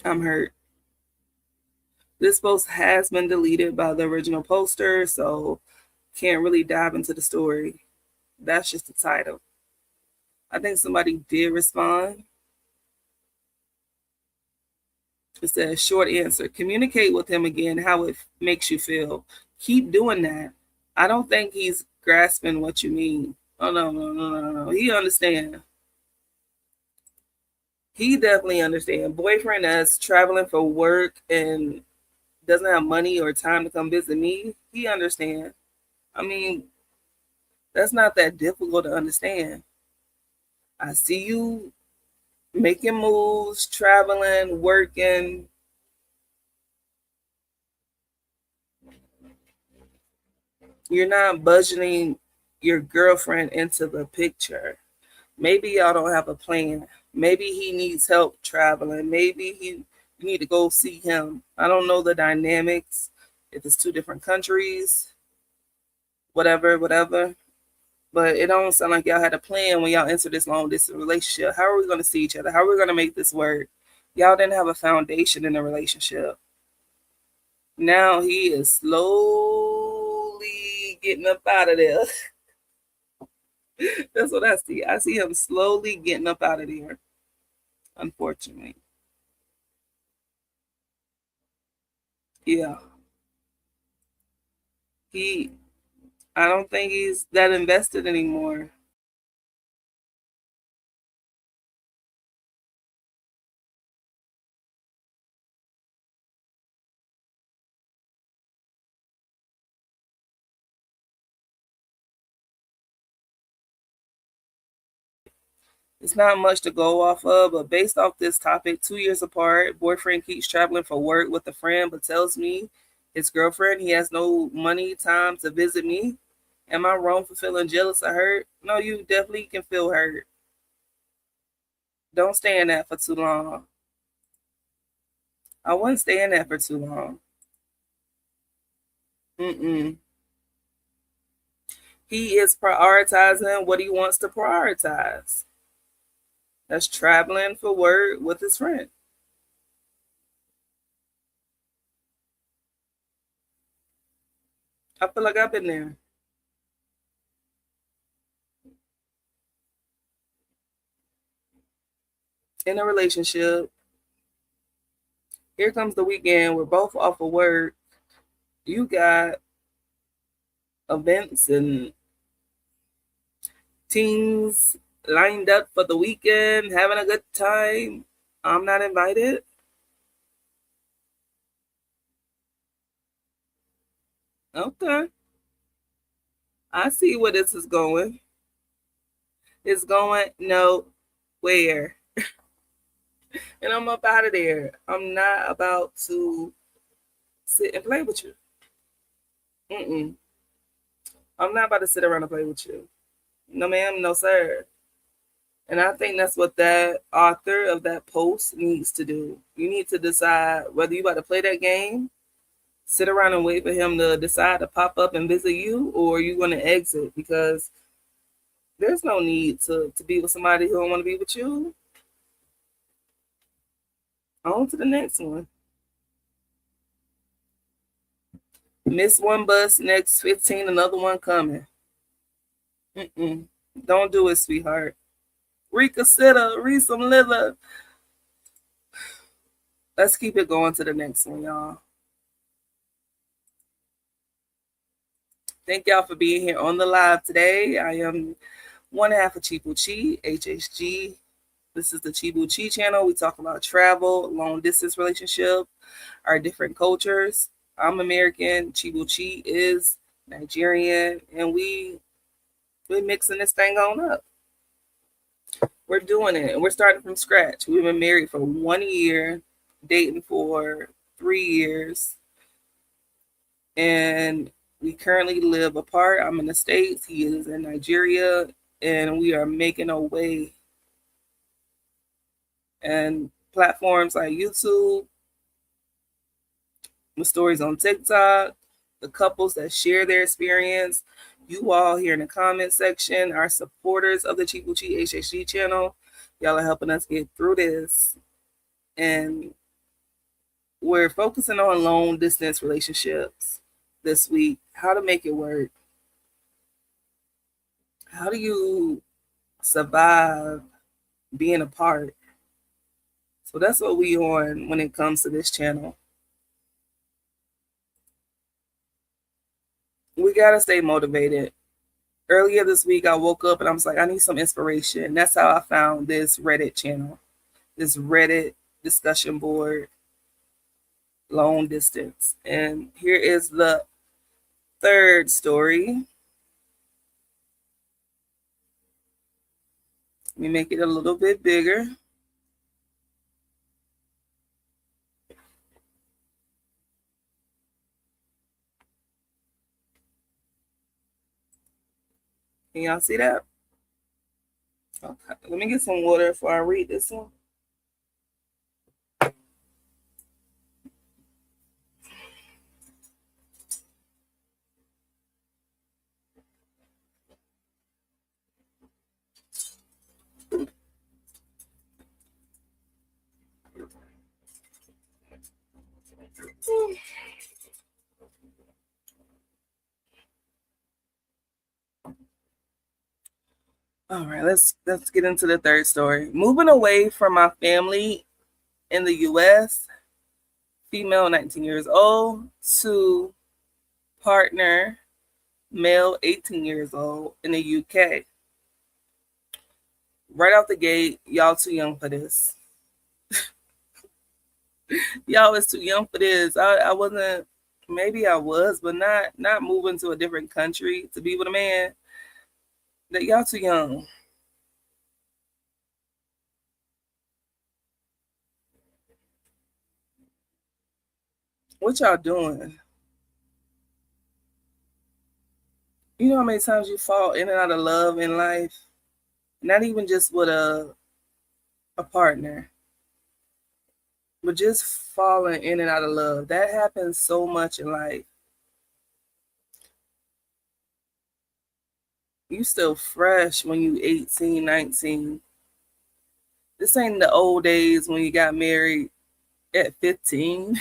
I'm hurt. This post has been deleted by the original poster, so can't really dive into the story. That's just the title. I think somebody did respond. It says, short answer. Communicate with him again how it makes you feel. Keep doing that. I don't think he's grasping what you mean. Oh, no. He understands. He definitely understands. Boyfriend that's traveling for work and doesn't have money or time to come visit me, he understands. I mean, that's not that difficult to understand. I see you making moves, traveling, working. You're not budgeting your girlfriend into the picture. Maybe y'all don't have a plan. Maybe he needs help traveling. Maybe you need to go see him. I don't know the dynamics. If it's two different countries, whatever. But it don't sound like y'all had a plan when y'all entered this long distance relationship. How are we going to see each other? How are we going to make this work? Y'all didn't have a foundation in the relationship. Now he is slowly getting up out of there. That's what I see. I see him slowly getting up out of there, unfortunately. Yeah. I don't think he's that invested anymore. It's not much to go off of, but based off this topic, 2 years apart, boyfriend keeps traveling for work with a friend, but tells me his girlfriend he has no money, time to visit me. Am I wrong for feeling jealous or hurt? No, you definitely can feel hurt. Don't stay in that for too long. I wouldn't stay in that for too long. Mm-mm. He is prioritizing what he wants to prioritize. That's traveling for work with his friend. I feel like I've been there. In a relationship. Here comes the weekend. We're both off of work. You got events and teams lined up for the weekend, having a good time. I'm not invited. Okay. I see where this is going. It's going nowhere. And I'm up out of there. I'm not about to sit and play with you. Mm-mm. I'm not about to sit around and play with you. No, ma'am, no, sir. And I think that's what that author of that post needs to do. You need to decide whether you about to play that game sit around and wait for him to decide to pop up and visit you, or are you going to exit? Because there's no need to be with somebody who don't want to be with you. On to the next one. Miss one bus, next 15, another one coming. Don't do it, sweetheart. Reconsider, read some liver. Let's keep it going to the next one, y'all. Thank y'all for being here on the live today. I am one half of ChibuchiHHG. This is the Chibuchi channel. We talk about travel, long distance relationship, our different cultures. I'm American. Chibuchi is Nigerian, and we're mixing this thing on up. We're doing it, and we're starting from scratch. We've been married for 1 year, dating for 3 years, and we currently live apart. I'm in the States. He is in Nigeria, and we are making our way. And platforms like YouTube, with stories on TikTok, the couples that share their experience, you all here in the comment section, our supporters of the ChibuchiHHG channel, y'all are helping us get through this. And we're focusing on long distance relationships this week, how to make it work. How do you survive being apart? So that's what we on when it comes to this channel. We got to stay motivated. Earlier this week, I woke up and I was like, I need some inspiration. That's how I found this Reddit channel, this Reddit discussion board, long distance. And here is the third story. Let me make it a little bit bigger. Can y'all see that? Okay, let me get some water before I read this one. All right, let's get into the third story. Moving away from my family in the U.S., female 19 years old, to partner, male 18 years old in the UK. Right off the gate, y'all too young for this. Y'all was too young for this. I wasn't, maybe I was, but not moving to a different country to be with a man. That y'all too young. What y'all doing? You know how many times you fall in and out of love in life? Not even just with a partner, but just falling in and out of love. That happens so much in life. You still fresh when you 18, 19. This ain't the old days when you got married at 15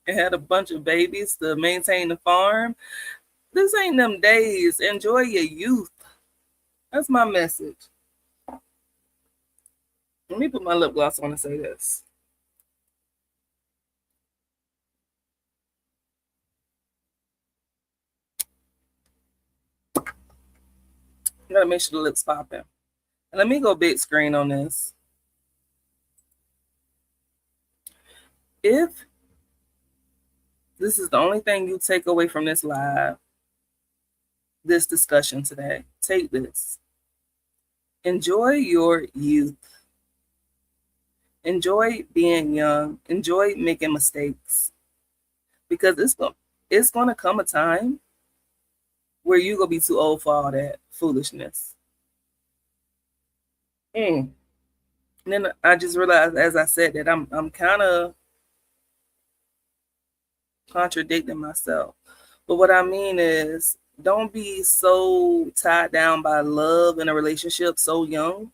and had a bunch of babies to maintain the farm. This ain't them days. Enjoy your youth. That's my message. Let me put my lip gloss on and say this. You gotta make sure the lips popping. And let me go big screen on this. If this is the only thing you take away from this live, this discussion today, take this. Enjoy your youth. Enjoy being young. Enjoy making mistakes. Because it's gonna come a time where you're gonna be too old for all that foolishness. And then I just realized, as I said, that I'm kind of contradicting myself. But what I mean is, don't be so tied down by love in a relationship so young.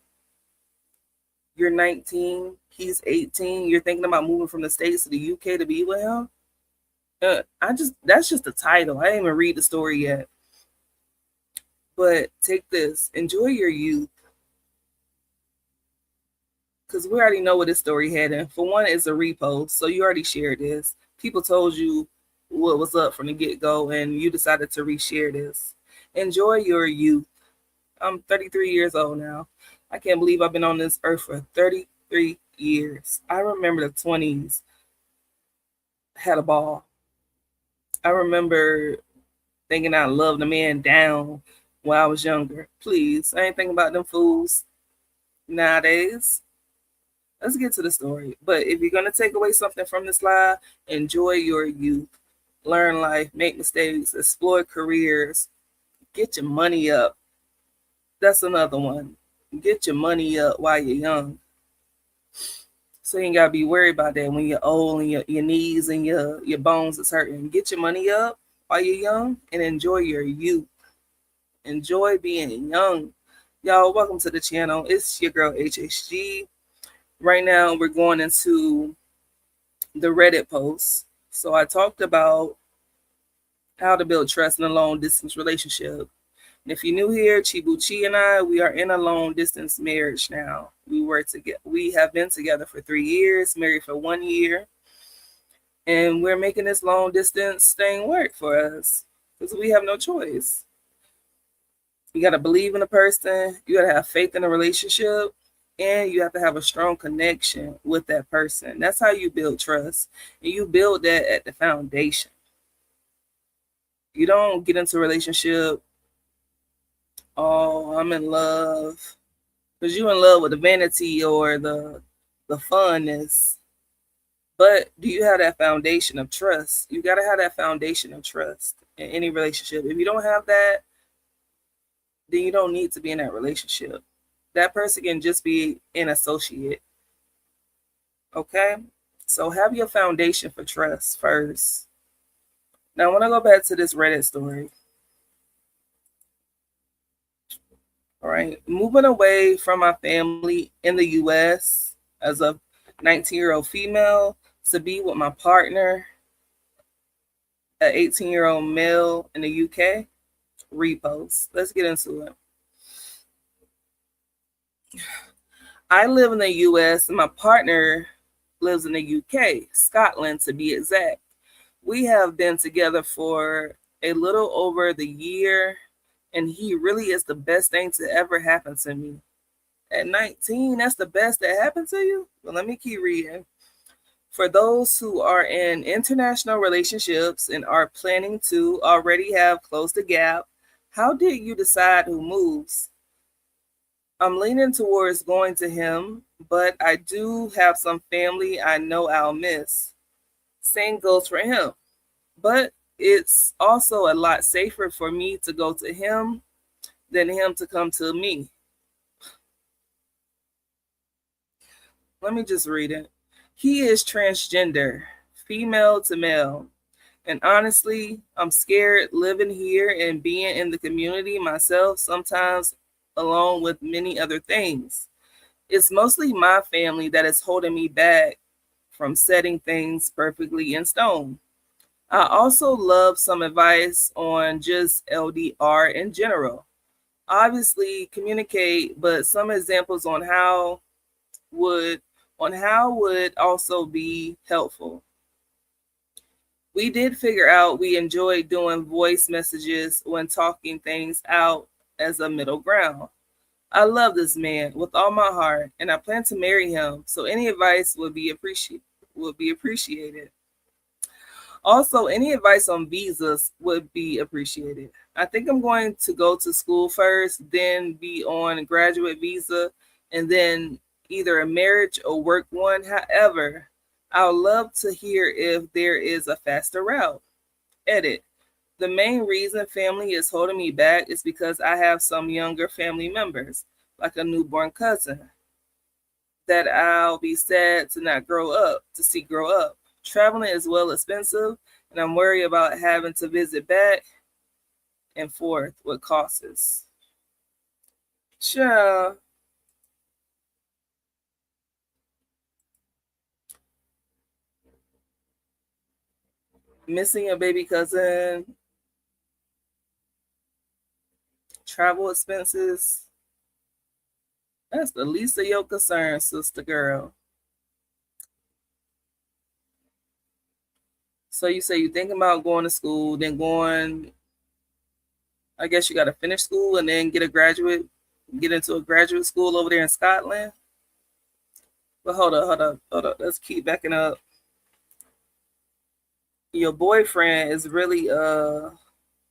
You're 19, he's 18, you're thinking about moving from the States to the UK to be with him. That's just the title. I didn't even read the story yet. But take this, enjoy your youth. Because we already know what this story had. And for one, it's a repost. So you already shared this. People told you what was up from the get-go, and you decided to reshare this. Enjoy your youth. I'm 33 years old now. I can't believe I've been on this earth for 33 years. I remember the 20s. Had a ball. I remember thinking I loved a man down when I was younger. Please, I ain't thinking about them fools nowadays. Let's get to the story. But if you're going to take away something from this live, enjoy your youth. Learn life, make mistakes, explore careers, get your money up. That's another one. Get your money up while you're young. So you ain't got to be worried about that when you're old and your knees and your bones is hurting. Get your money up while you're young and enjoy your youth. Enjoy being young. Y'all, welcome to the channel. It's your girl, HHG. Right now, we're going into the Reddit post. So I talked about how to build trust in a long distance relationship. And if you're new here, Chibuchi and I, we are in a long distance marriage now. We have been together for 3 years, married for 1 year. And we're making this long distance thing work for us because we have no choice. You got to believe in a person. You got to have faith in a relationship. And you have to have a strong connection with that person. That's how you build trust. And you build that at the foundation. You don't get into a relationship, oh, I'm in love. Because you're in love with the vanity or the funness. But do you have that foundation of trust? You got to have that foundation of trust in any relationship. If you don't have that, then you don't need to be in that relationship. That person can just be an associate. Okay? So have your foundation for trust first. Now, I want to go back to this Reddit story. All right. Moving away from my family in the U.S. as a 19-year-old female to be with my partner, an 18-year-old male in the U.K. Repost. Let's get into it. I live in the U.S. and my partner lives in the U.K., Scotland to be exact. We have been together for a little over the year, and he really is the best thing to ever happen to me. At 19, that's the best that happened to you? Well, let me keep reading. For those who are in international relationships and are planning to already have closed the gap, how did you decide who moves? I'm leaning towards going to him, but I do have some family I know I'll miss. Same goes for him. But it's also a lot safer for me to go to him than him to come to me. Let me just read it. He is transgender, female to male. And honestly, I'm scared living here and being in the community myself sometimes, along with many other things. It's mostly my family that is holding me back from setting things perfectly in stone. I also love some advice on just LDR in general. Obviously, communicate, but some examples on how would also be helpful. We did figure out we enjoyed doing voice messages when talking things out as a middle ground. I love this man with all my heart, and I plan to marry him, so any advice would be appreciated. Also, any advice on visas would be appreciated. I think I'm going to go to school first, then be on a graduate visa, and then either a marriage or work one. However, I would love to hear if there is a faster route. Edit. The main reason family is holding me back is because I have some younger family members, like a newborn cousin, that I'll be sad to not grow up, to see grow up. Traveling is well expensive, and I'm worried about having to visit back and forth with costs. Sure. Missing a baby cousin, travel expenses. That's the least of your concern, sister girl. So you say you thinking about going to school, then going, I guess you got to finish school and then get into a graduate school over there in Scotland. But hold up. Let's keep backing up. Your boyfriend is really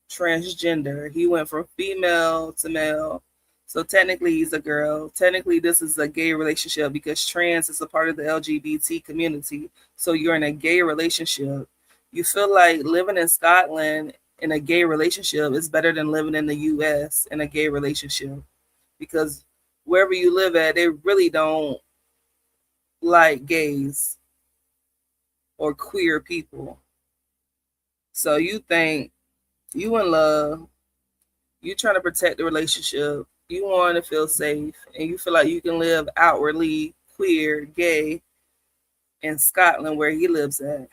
transgender. He went from female to male. So technically he's a girl. Technically this is a gay relationship because trans is a part of the LGBT community. So you're in a gay relationship. You feel like living in Scotland in a gay relationship is better than living in the US in a gay relationship. Because wherever you live at, they really don't like gays or queer people. So you think you in love, you trying to protect the relationship, you want to feel safe, and you feel like you can live outwardly queer, gay in Scotland where he lives at.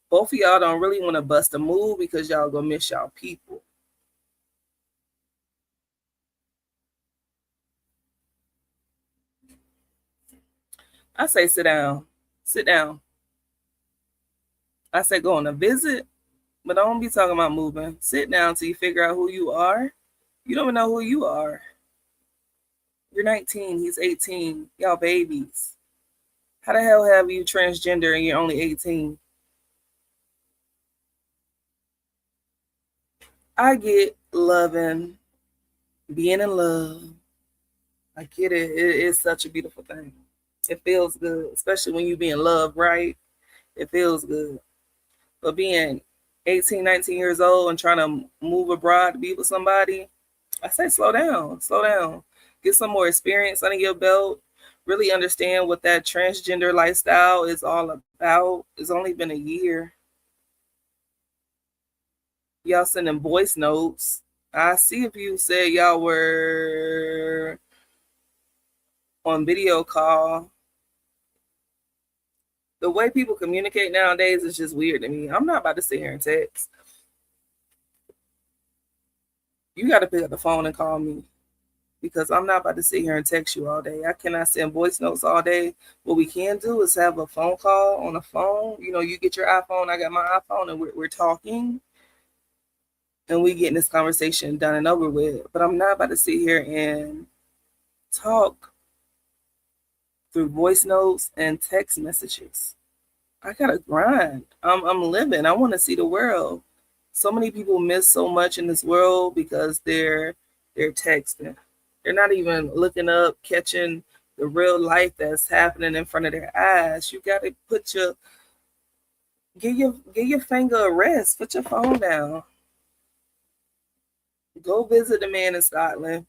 Both of y'all don't really want to bust a move because y'all gonna miss y'all people. I say sit down. Sit down. I say go on a visit, but don't be talking about moving. Sit down till you figure out who you are. You don't even know who you are. You're 19, he's 18. Y'all babies. How the hell have you transgender and you're only 18? I get loving, being in love. I get it. It is such a beautiful thing. It feels good, especially when you be in love, right? It feels good. But being 18, 19 years old and trying to move abroad to be with somebody, I say slow down, slow down. Get some more experience under your belt. Really understand what that transgender lifestyle is all about. It's only been a year. Y'all sending voice notes. I see if you said y'all were on video call. The way people communicate nowadays is just weird to me. I'm not about to sit here and text. You got to pick up the phone and call me because I'm not about to sit here and text you all day. I cannot send voice notes all day. What we can do is have a phone call on the phone. You know, you get your iPhone, I got my iPhone, and we're talking. And we getting this conversation done and over with. But I'm not about to sit here and talk through voice notes and text messages. I gotta grind. I'm living. I want to see the world. So many people miss so much in this world because they're texting. They're not even looking up, catching the real life that's happening in front of their eyes. You gotta give your finger a rest. Put your phone down. Go visit the man in Scotland.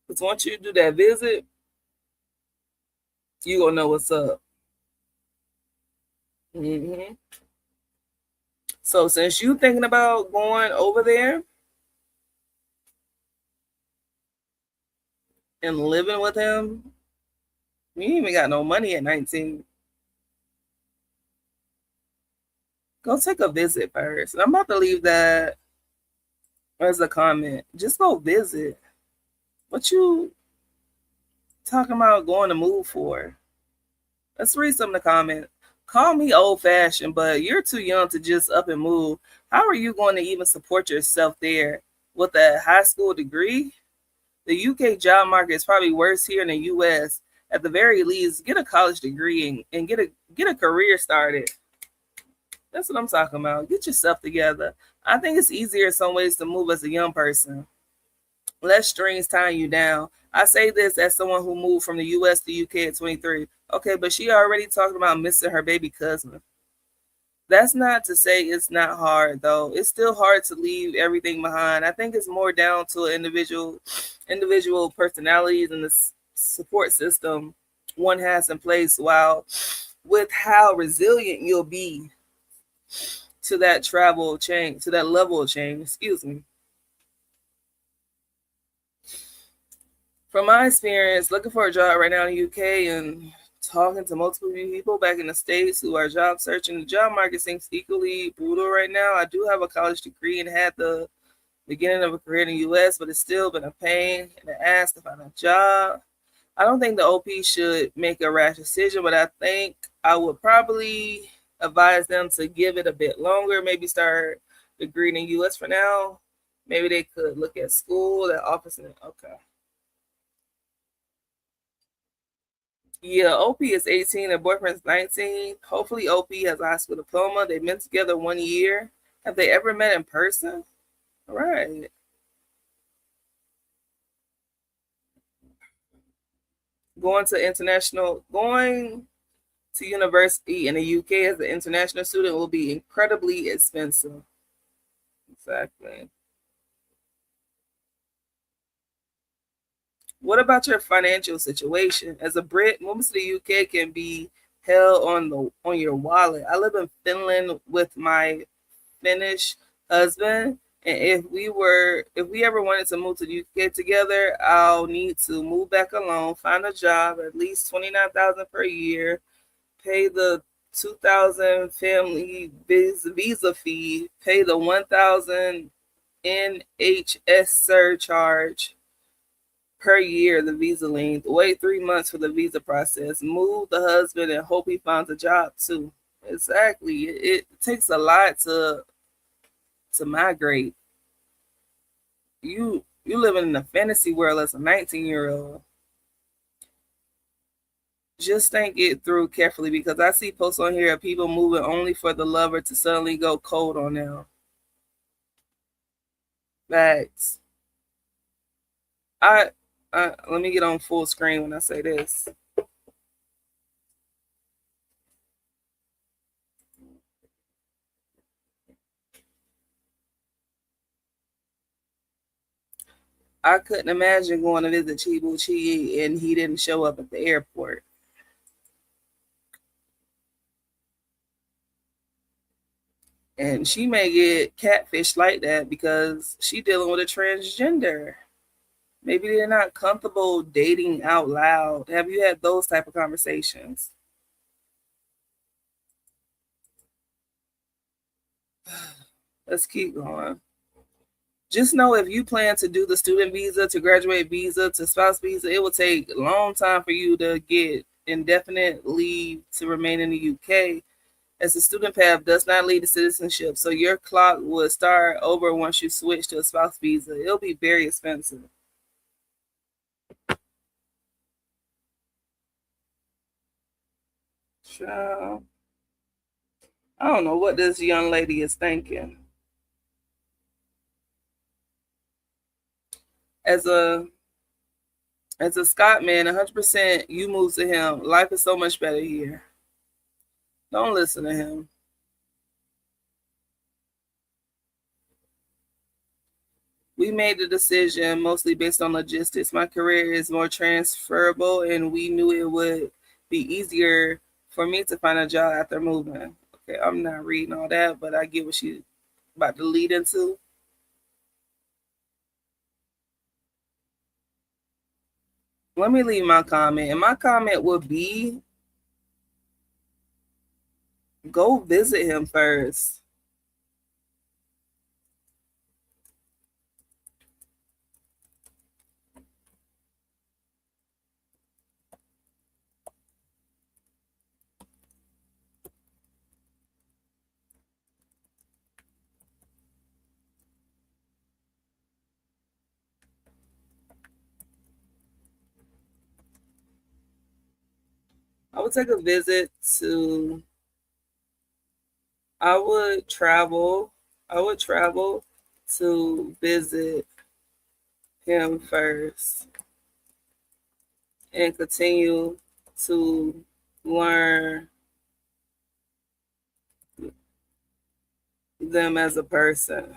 Because once you do that visit, you gonna know what's up. So since you thinking about going over there and living with him, you ain't even got no money at 19. Go take a visit first. And I'm about to leave that as a comment. Just go visit. What you talking about going to move for? Let's read some of the comments. Call me old fashioned, but you're too young to just up and move. How are you going to even support yourself there with a high school degree? The UK job market is probably worse here in the US. At the very least, get a college degree and get a career started. That's what I'm talking about. Get yourself together. I think it's easier in some ways to move as a young person. Less strings tying you down. I say this as someone who moved from the US to UK at 23. Okay, but she already talked about missing her baby cousin. That's not to say it's not hard, though. It's still hard to leave everything behind. I think it's more down to individual personalities and support system one has in place, while with how resilient you'll be to that travel change, to that level of change, excuse me. From my experience, looking for a job right now in the UK and talking to multiple people back in the States who are job searching, the job market seems equally brutal right now. I do have a college degree and had the beginning of a career in the US, but it's still been a pain in the ass to find a job. I don't think the OP should make a rash decision, but I think I would probably advise them to give it a bit longer, maybe start degree in the US for now. Maybe they could look at school, that office. Okay. Yeah, OP is 18 and boyfriend's 19. Hopefully OP has a high school diploma. They've been together 1 year. Have they ever met in person? All right. Going to university in the UK as an international student will be incredibly expensive. Exactly. What about your financial situation? As a Brit, moving to the UK can be hell on your wallet. I live in Finland with my Finnish husband, and if we ever wanted to move to the UK together, I'll need to move back alone, find a job at least 29,000 per year, pay the 2,000 family visa fee, pay the 1,000 NHS surcharge per year, the visa length, wait 3 months for the visa process, move the husband and hope he finds a job too. Exactly. It takes a lot to migrate. You living in a fantasy world as a 19-year-old. Just think it through carefully, because I see posts on here of people moving only for the lover to suddenly go cold on them. Facts. I, let me get on full screen when I say this. I couldn't imagine going to visit Chibuchi and he didn't show up at the airport. And she may get catfish like that because she dealing with a transgender. Maybe they're not comfortable dating out loud. Have you had those type of conversations? Let's keep going. Just know if you plan to do the student visa, to graduate visa, to spouse visa, it will take a long time for you to get indefinite leave to remain in the UK, as the student path does not lead to citizenship. So your clock will start over once you switch to a spouse visa. It'll be very expensive. Child. I don't know what this young lady is thinking. As a Scot man, 100% you move to him. Life is so much better here. Don't listen to him. We made the decision mostly based on logistics. My career is more transferable, and we knew it would be easier for me to find a job after moving. Okay, I'm not reading all that, but I get what she's about to lead into. Let me leave my comment. And my comment would be, go visit him first. I would take a visit to, I would travel to visit him first and continue to learn them as a person.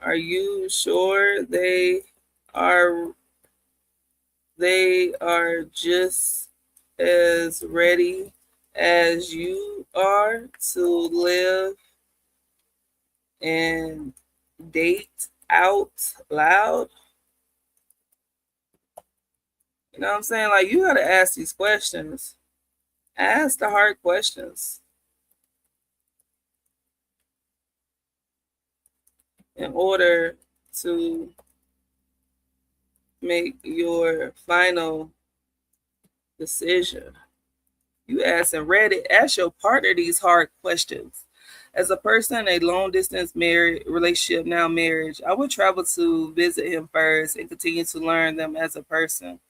Are you sure are they are just as ready as you are to live and date out loud? You know what I'm saying? Like, you got to ask these questions. Ask the hard questions in order to make your final decision. You ask and Reddit, ask your partner these hard questions. As a person, a long distance marriage relationship, now marriage, I would travel to visit him first and continue to learn them as a person.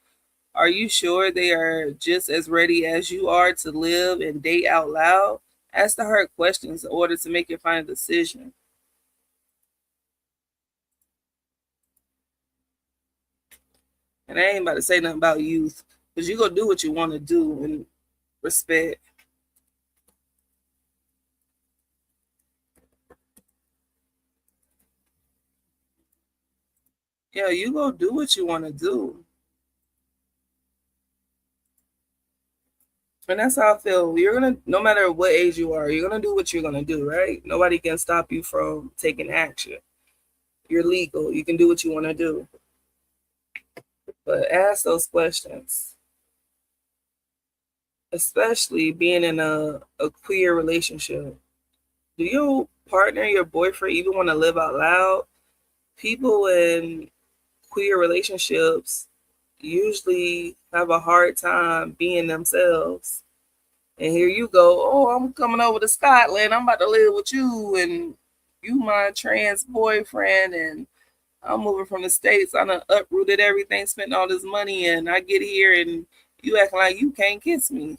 Are you sure they are just as ready as you are to live and date out loud? Ask the hard questions in order to make your final decision. And I ain't about to say nothing about youth, because you go do what you want to do and respect. Yeah, you go do what you want to do. And that's how I feel. You're gonna, no matter what age you are, you're gonna do what you're gonna do, right? Nobody can stop you from taking action. You're legal. You can do what you want to do. But ask those questions, especially being in a queer relationship. Do your partner, your boyfriend, even want to live out loud? People in queer relationships usually have a hard time being themselves. And here you go, oh, I'm coming over to Scotland. I'm about to live with you, and you my trans boyfriend, and I'm moving from the States. I done uprooted everything, spent all this money, and I get here and you acting like you can't kiss me.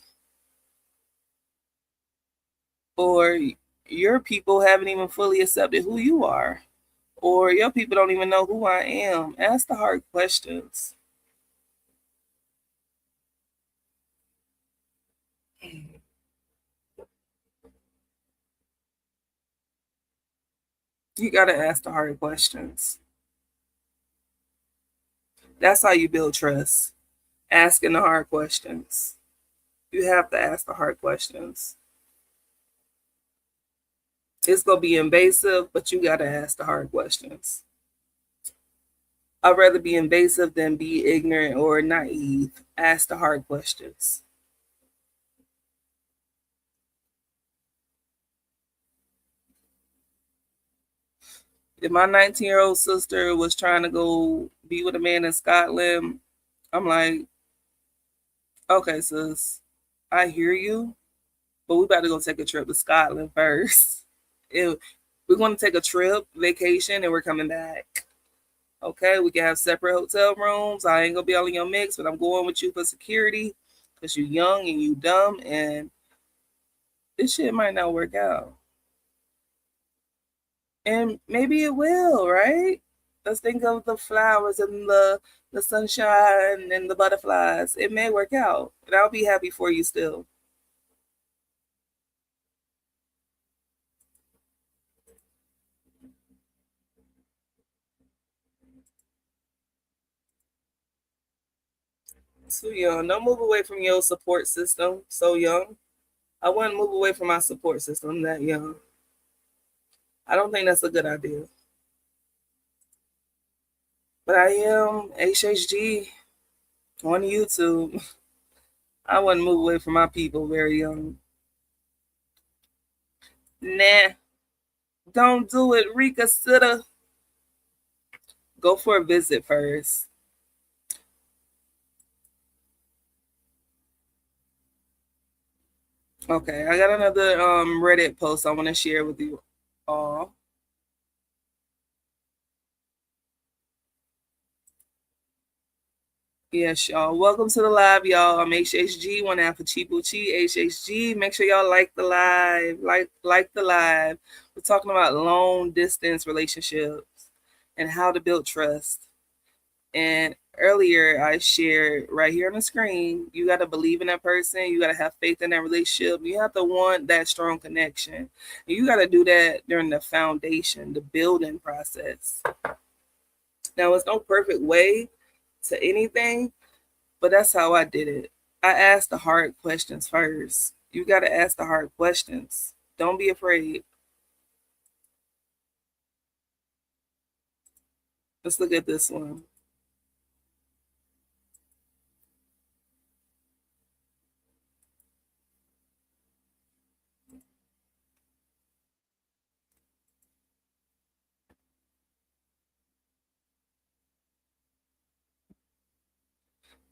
Or your people haven't even fully accepted who you are. Or your people don't even know who I am. Ask the hard questions. You got to ask the hard questions. That's how you build trust. Asking the hard questions. You have to ask the hard questions. It's going to be invasive, but you got to ask the hard questions. I'd rather be invasive than be ignorant or naive. Ask the hard questions. If my 19-year-old sister was trying to go be with a man in Scotland, I'm like, okay, sis, I hear you, but we about to go take a trip to Scotland first. We're going to take a trip, vacation, and we're coming back. Okay, we can have separate hotel rooms. I ain't gonna be all in your mix, but I'm going with you for security because you young and you dumb, and this shit might not work out. And maybe it will, right? Let's think of the flowers and the sunshine and the butterflies. It may work out, and I'll be happy for you still. Too young. Don't move away from your support system. So young. I wouldn't move away from my support system that young. I don't think that's a good idea. But I am HHG on YouTube. I wouldn't move away from my people very young. Nah, don't do it. Reconsider. Go for a visit first. Okay, I got another Reddit post I want to share with you all. Yes, y'all. Welcome to the live, y'all. I'm HHG, one half of ChibuchiHHG. Make sure y'all like the live. Like the live. We're talking about long distance relationships and how to build trust. And earlier I shared right here on the screen, you got to believe in that person. You got to have faith in that relationship. You have to want that strong connection. And you got to do that during the foundation, the building process. Now, it's no perfect way to anything, but that's how I did it. I asked the hard questions first. You got to ask the hard questions. Don't be afraid. Let's look at this one.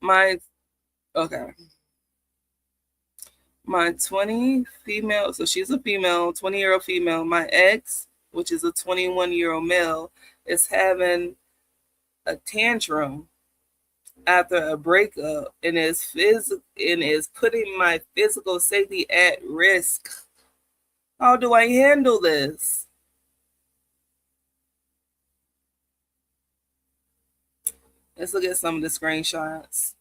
My okay. My 20 female, so she's a female, 20-year-old female. My ex, which is a 21-year-old male, is having a tantrum after a breakup and is putting my physical safety at risk. How do I handle this? Let's look at some of the screenshots.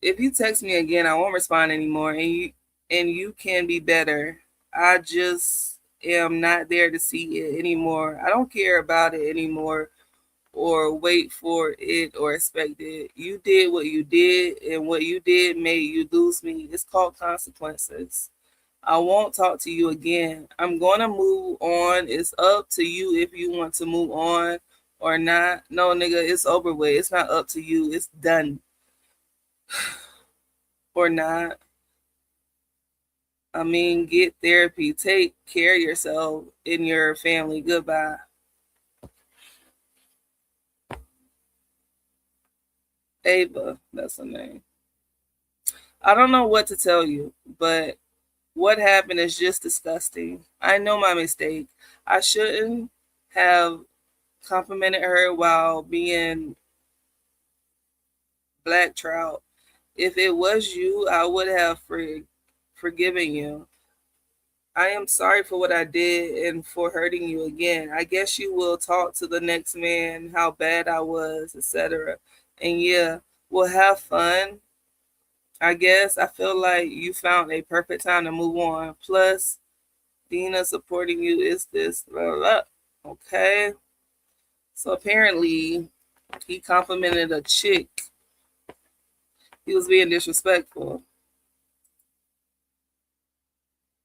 If you text me again, I won't respond anymore, and you can be better. I just am not there to see it anymore. I don't care about it anymore or wait for it or expect it. You did what you did, and what you did made you lose me. It's called consequences. I won't talk to you again. I'm going to move on. It's up to you if you want to move on or not. No, nigga, it's over with. It's not up to you. It's done. Or not. I mean, get therapy. Take care of yourself and your family. Goodbye. Ava, that's her name. I don't know what to tell you, but what happened is just disgusting. I know my mistake. I shouldn't have complimented her while being black trout. If it was you, I would have forgiven you. I am sorry for what I did and for hurting you again. I guess you will talk to the next man how bad I was, etc. And yeah, we'll have fun. I guess I feel like you found a perfect time to move on. Plus, Dina supporting you is this. Blah, blah. Okay. So apparently, he complimented a chick. He was being disrespectful.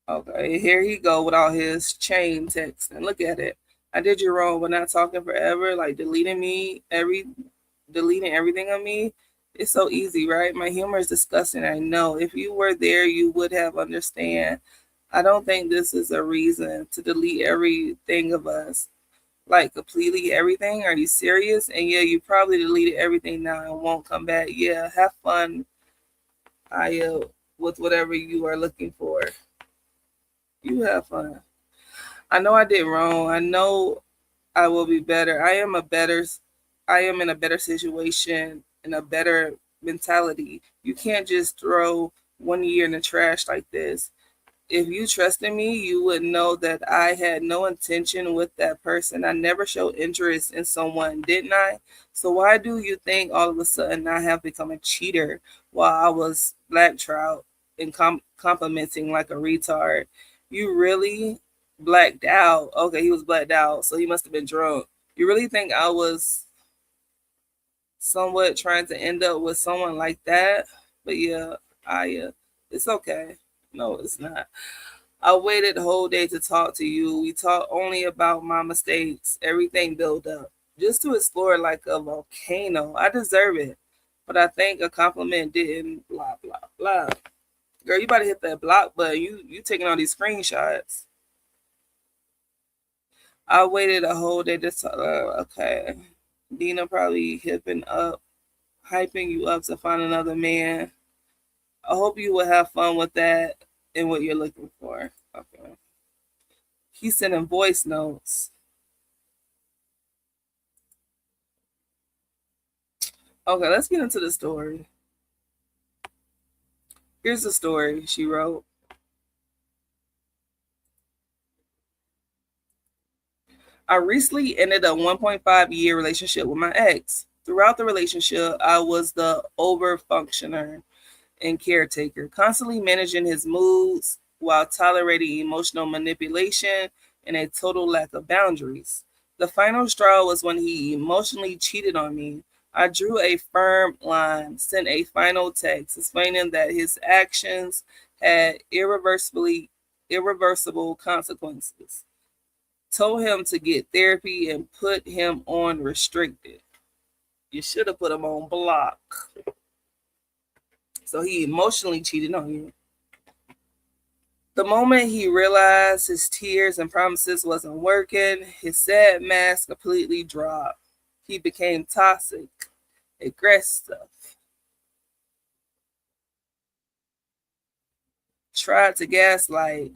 Okay, here he go with all his chain text. And look at it. I did you wrong. We're not talking forever. Like deleting everything of me. It's so easy, right? My humor is disgusting. I know. If you were there, you would have understand. I don't think this is a reason to delete everything of us. Like completely everything. Are you serious? And yeah, you probably deleted everything now and won't come back. Yeah, have fun. With whatever you are looking for. You have fun. I know I did wrong. I know I will be better. I am in a better situation, in a better mentality. You can't just throw 1 year in the trash like this. If you trusted me, you would know that I had no intention with that person. I never showed interest in someone, didn't I? So why do you think all of a sudden I have become a cheater while I was black trout and complimenting like a retard? You really blacked out. Okay, he was blacked out, so he must have been drunk. You really think I was somewhat trying to end up with someone like that? But yeah, it's okay. No, it's not. I waited the whole day to talk to you. We talked only about my mistakes, everything built up, just to explore like a volcano. I deserve it, but I think a compliment didn't. Blah blah blah. Girl, you better hit that block button. You taking all these screenshots. I waited a whole day to talk. Okay, Dina probably hyping you up to find another man. I hope you will have fun with that and what you're looking for. Okay. He's sending voice notes. Okay, let's get into the story. Here's the story she wrote. I recently ended a 1.5-year relationship with my ex. Throughout the relationship, I was the over functioner and caretaker, constantly managing his moods while tolerating emotional manipulation and a total lack of boundaries. The final straw was when he emotionally cheated on me. I drew a firm line, sent a final text explaining that his actions had irreversible consequences. Told him to get therapy and put him on restricted. You should have put him on block. So he emotionally cheated on you. The moment he realized his tears and promises wasn't working, his sad mask completely dropped. He became toxic, aggressive, tried to gaslight,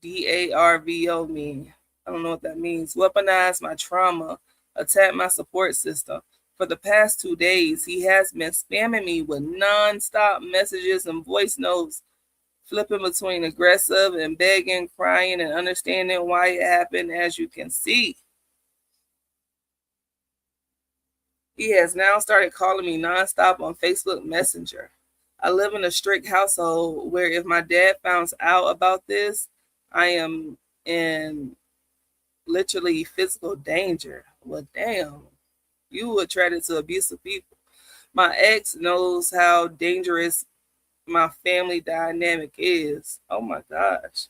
DARVO me. I don't know what that means. Weaponized my trauma, attacked my support system. For the past 2 days, he has been spamming me with non-stop messages and voice notes, flipping between aggressive and begging, crying, and understanding why it happened, as you can see. He has now started calling me nonstop on Facebook Messenger. I live in a strict household where if my dad finds out about this, I am in literally physical danger. Well, damn, you attracted to abusive people. My ex knows how dangerous my family dynamic is. Oh my gosh.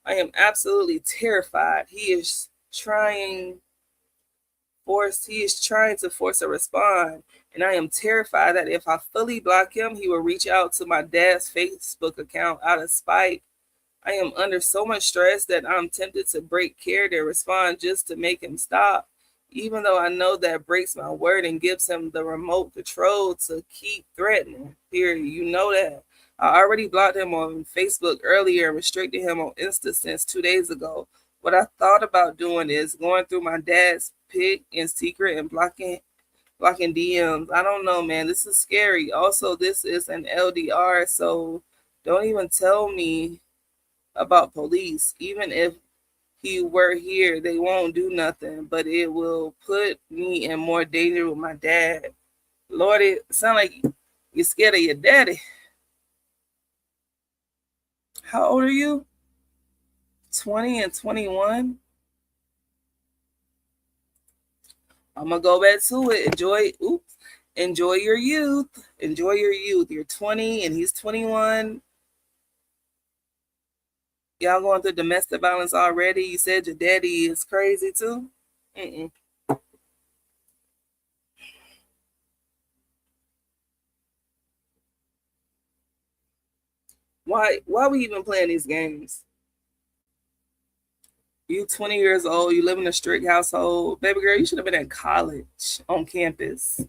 I am absolutely terrified. He is trying to force a response. And I am terrified that if I fully block him, he will reach out to my dad's Facebook account out of spite. I am under so much stress that I'm tempted to break character and respond just to make him stop, even though I know that breaks my word and gives him the remote control to keep threatening. Period. You know that. I already blocked him on Facebook earlier and restricted him on Insta since 2 days ago. What I thought about doing is going through my dad's pic in secret and blocking DMs. I don't know, man. This is scary. Also, this is an LDR, so don't even tell me about police. Even if he were here, they won't do nothing, but it will put me in more danger with my dad. Lord, it sound like you're scared of your daddy. How old are you? 20 and 21? I'm gonna go back to it. Enjoy your youth. Enjoy your youth. You're 20 and he's 21. Y'all going through domestic violence already. You said your daddy is crazy too. Mm-mm. Why we even playing these games? You 20 years old, you live in a strict household. Baby girl, you should have been in college on campus.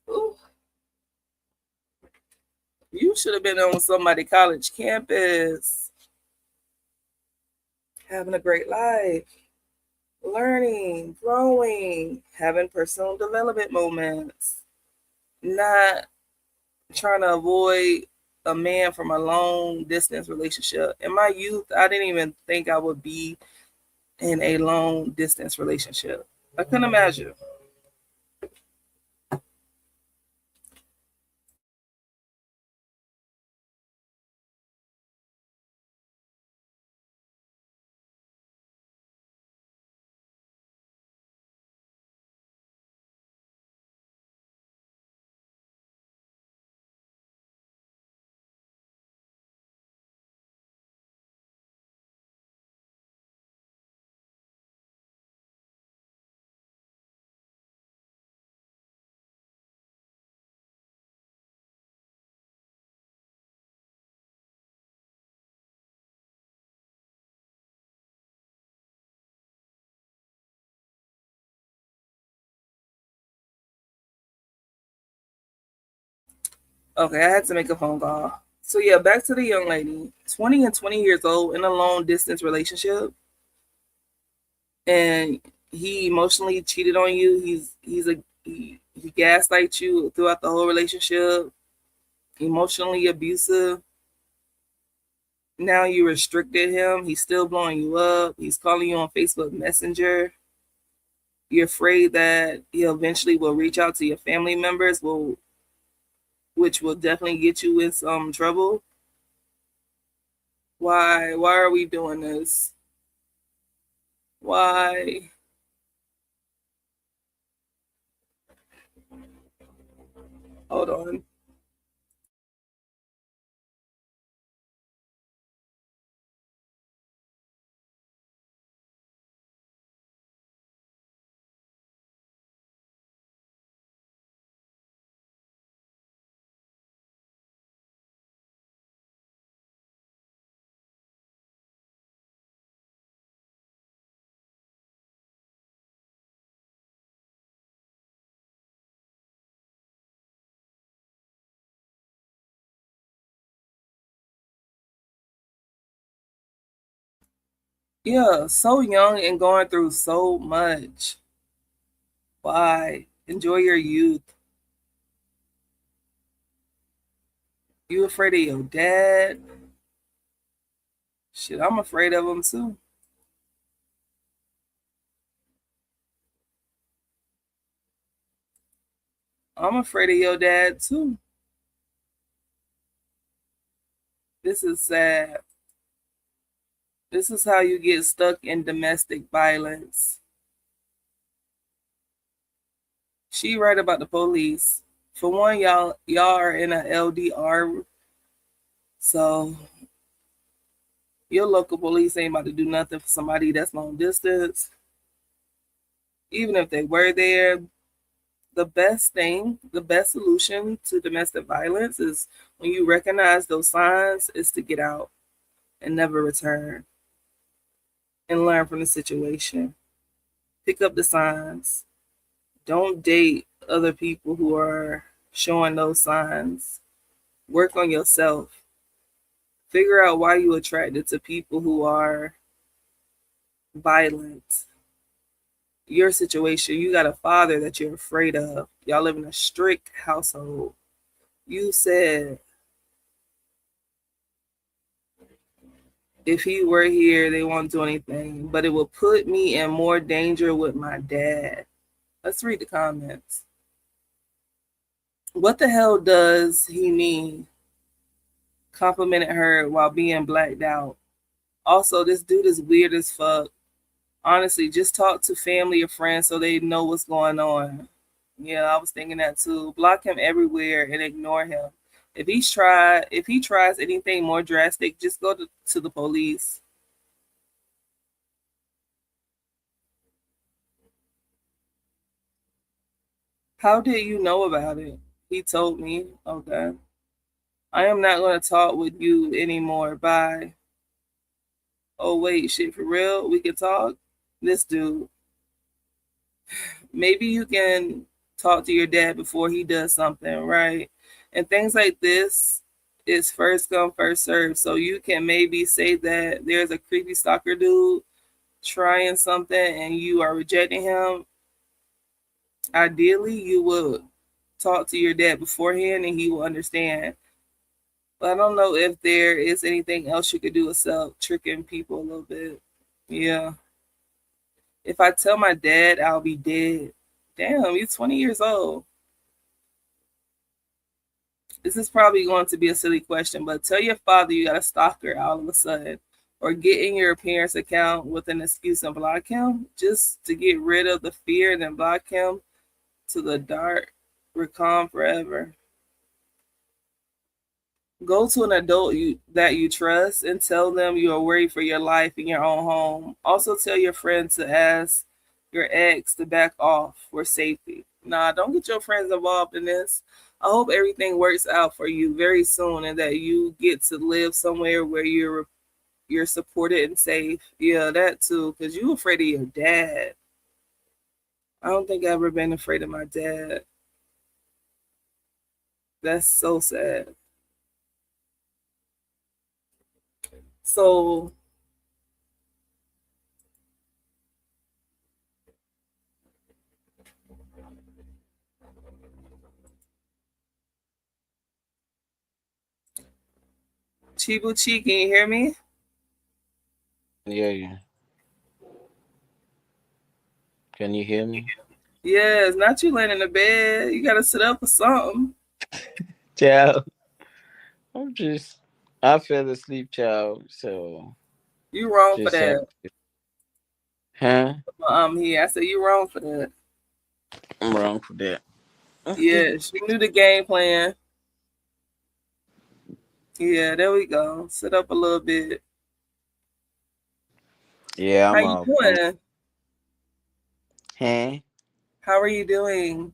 Ooh, you should have been on somebody college campus, having a great life, learning, growing, having personal development moments, not trying to avoid a man from a long distance relationship. In my youth, I didn't even think I would be in a long distance relationship. I couldn't imagine. Okay, I had to make a phone call. So yeah, back to the young lady, 20 and 20 years old in a long distance relationship, and he emotionally cheated on you. He gaslights you throughout the whole relationship, emotionally abusive. Now you restricted him. He's still blowing you up. He's calling you on Facebook Messenger. You're afraid that he eventually will reach out to your family members, which will definitely get you in some trouble. Why? Why are we doing this? Why? Hold on. Yeah, so young and going through so much. Why? Enjoy your youth. You afraid of your dad? Shit, I'm afraid of him too. I'm afraid of your dad too. This is sad. This is how you get stuck in domestic violence. She right about the police. For one, y'all are in a LDR, so your local police ain't about to do nothing for somebody that's long distance. Even if they were there, the best thing, the best solution to domestic violence is when you recognize those signs is to get out and never return and learn from the situation. Pick up the signs. Don't date other people who are showing those signs. Work on yourself. Figure out why you're attracted to people who are violent. Your situation, you got a father that you're afraid of. Y'all live in a strict household. You said if he were here, they won't do anything, but it will put me in more danger with my dad. Let's read the comments. What the hell does he mean? Complimented her while being blacked out. Also, this dude is weird as fuck. Honestly, just talk to family or friends so they know what's going on. Yeah, I was thinking that too. Block him everywhere and ignore him. If he tries anything more drastic, just go to the police. How did you know about it? He told me. Okay. I am not going to talk with you anymore. Bye. Oh, wait, shit, for real? We can talk? This dude. Maybe you can talk to your dad before he does something, right? And things like this is first come, first serve. So you can maybe say that there's a creepy stalker dude trying something and you are rejecting him. Ideally, you would talk to your dad beforehand and he will understand. But I don't know if there is anything else you could do except tricking people a little bit. Yeah. If I tell my dad, I'll be dead. Damn, you're 20 years old. This is probably going to be a silly question, but tell your father you got a stalker all of a sudden. Or get in your parents' account with an excuse and block him just to get rid of the fear and then block him to the dark, recalm forever. Go to an adult that you trust and tell them you are worried for your life in your own home. Also, tell your friend to ask your ex to back off for safety. Nah, don't get your friends involved in this. I hope everything works out for you very soon and that you get to live somewhere where you're supported and safe. Yeah, that too, because you afraid of your dad. I don't think I've ever been afraid of my dad. That's so sad. So Chibuchi, can you hear me? Yeah, yeah. Can you hear me? Yes, not you laying in the bed. You gotta sit up or something. Child, I'm just, I fell asleep, child. So You wrong for just have, that. huh? I'm here. I said you wrong for that. I'm wrong for that. Yes, you knew the game plan. Yeah, there we go. Sit up a little bit. Yeah, How I'm you up. doing? Huh? How are you doing?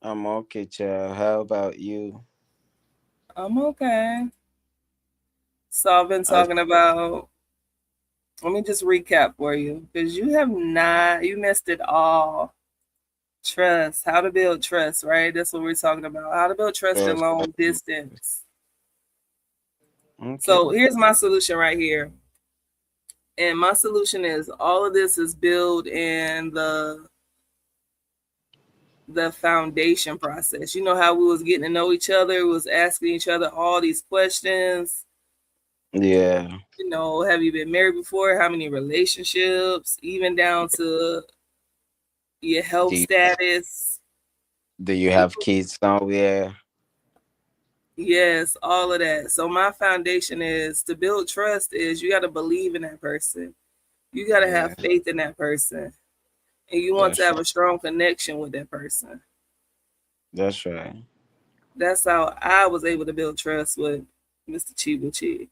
I'm okay, child. How about you? I'm okay. So I've been I, talking about. Let me just recap for you because you have not. You missed it all. Trust. How to build trust. Right. That's what we're talking about. How to build trust in yes, long distance. okay. So here's my solution right here. And my solution is all of this is built in the foundation process. You know how we was getting to know each other, we was asking each other all these questions. Yeah. You know, have you been married before? How many relationships? Even down to your Do health you, status. do you have kids somewhere? Yes, all of that. So my foundation is to build trust is you got to believe in that person. You got to have Yeah, faith in that person. And you want to that's have right. a strong connection with that person. That's right. That's how I was able to build trust with Mr. Chibuchi.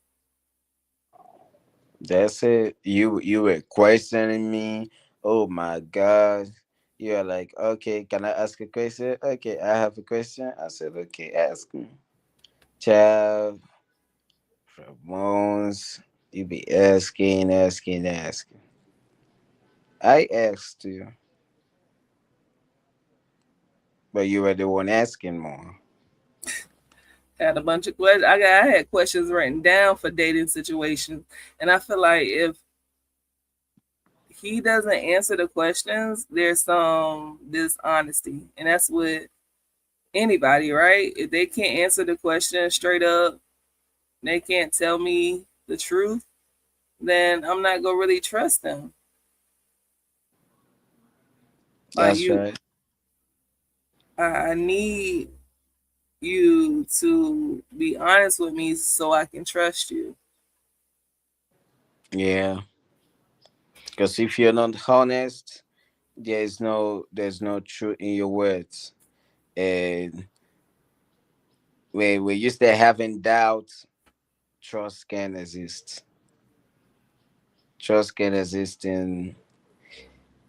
That's it. You were questioning me. Oh my God. You're like, okay, can I ask a question? Okay, I have a question. I said, okay, ask me. Child, for months, you be asking, asking, asking. I asked you, but you were the one asking more. Had a bunch of questions. I had questions written down for dating situations, and I feel like if he doesn't answer the questions, there's some dishonesty, and that's with anybody, right? If they can't answer the question straight up, they can't tell me the truth, then I'm not gonna really trust them. Like That's you, right. I need you to be honest with me so I can trust you. Yeah. Because if you're not honest, there's no truth in your words. And when you start having doubts, trust can exist. Trust can exist in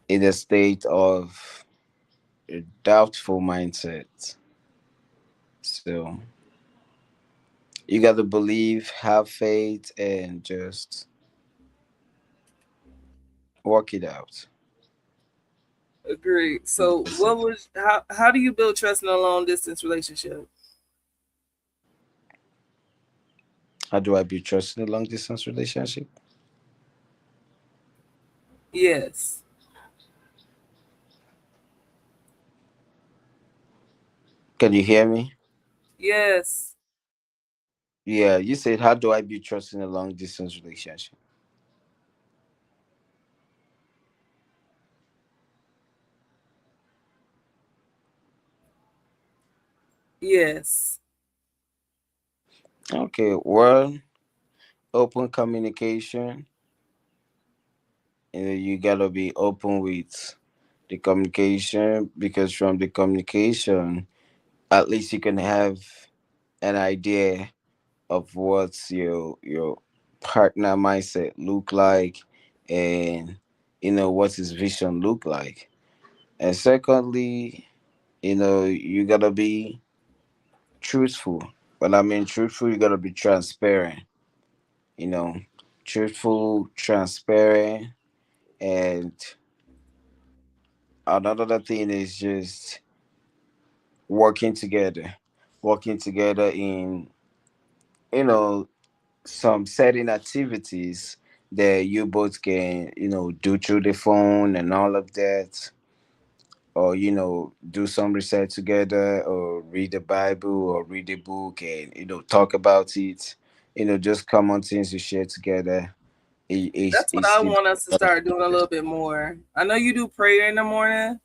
a state of a doubtful mindset. So you got to believe, have faith, and just work it out. Agreed. So, That's what it. was how do you build trust in a long distance relationship? How do I be trusting a long distance relationship? Yes. Can you hear me? Yes. Yeah, you said, how do I be trusting a long distance relationship? Yes. Okay, well, open communication. You gotta be open with the communication because from the communication, at least you can have an idea of what's your partner mindset look like, and what his vision look like. And secondly, you gotta be truthful. When I mean truthful, you gotta be transparent. You know, truthful, transparent, and another thing is just working together, working together in you know some certain activities that you both can do through the phone and all of that, or do some research together, or read the Bible, or read a book and talk about it. just common things you share together. That's what I want us to start doing a little bit more. I know you do prayer in the morning,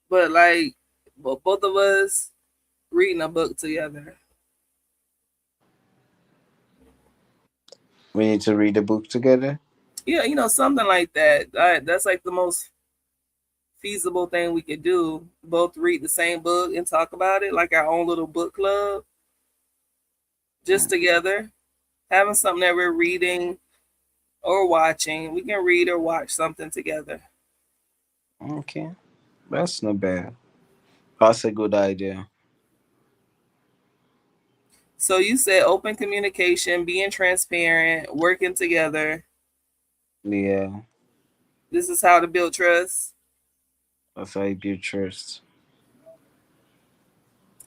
but like, both of us reading a book together. We need to read a book together. Yeah, something like that. That's like the most feasible thing we could do. Both read the same book and talk about it, like our own little book club, just together, having something that we're reading or watching. We can read or watch something together. Okay, that's not bad. That's a good idea. So you said open communication, being transparent, working together. Yeah, This is how to build trust. that's how you build trust.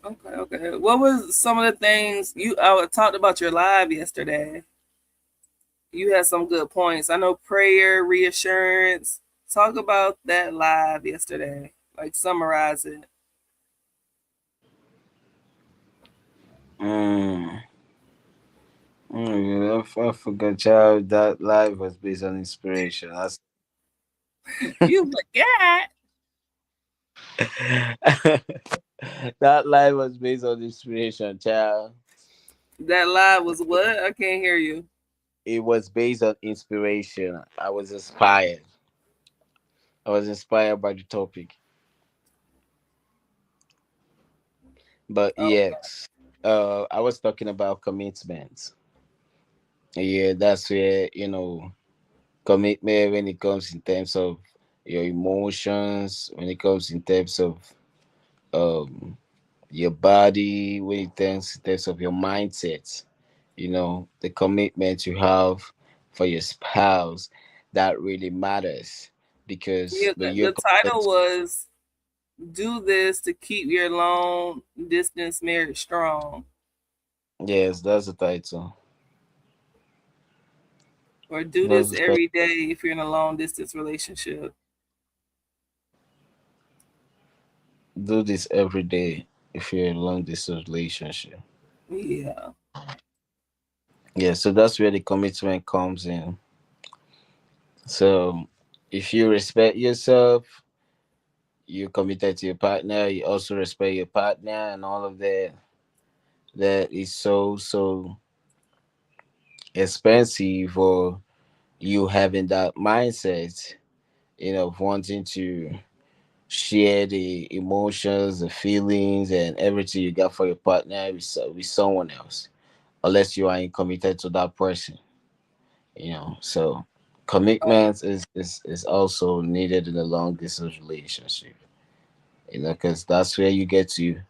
Okay, okay. What was some of the things I talked about your live yesterday? You had some good points. I know prayer, reassurance. Talk about that live yesterday. Like summarize it. Mm. I forgot, child. That live was based on inspiration. That's You forgot. that live was based on inspiration, child. That live was what? I can't hear you. It was based on inspiration. I was inspired. I was inspired by the topic. But Oh, yes, I was talking about commitment. Yeah, that's where commitment when it comes in terms of your emotions, when it comes in terms of um your body, when it comes in terms of your mindset. The commitment you have for your spouse, that really matters because yeah. when you're The committed, title was "Do This to Keep Your Long Distance Marriage Strong," yes, that's the title. or "Do That's This the title. Every Day If You're in a Long Distance Relationship." Do this every day if you're in a long distance relationship. Yeah. Yeah, so that's where the commitment comes in. So if you respect yourself, you committed to your partner, you also respect your partner and all of that. That is so expensive for you having that mindset, of wanting to share the emotions, the feelings, and everything you got for your partner with someone else, unless you are committed to that person. So commitment is also needed in a long distance relationship. Because that's where you get to,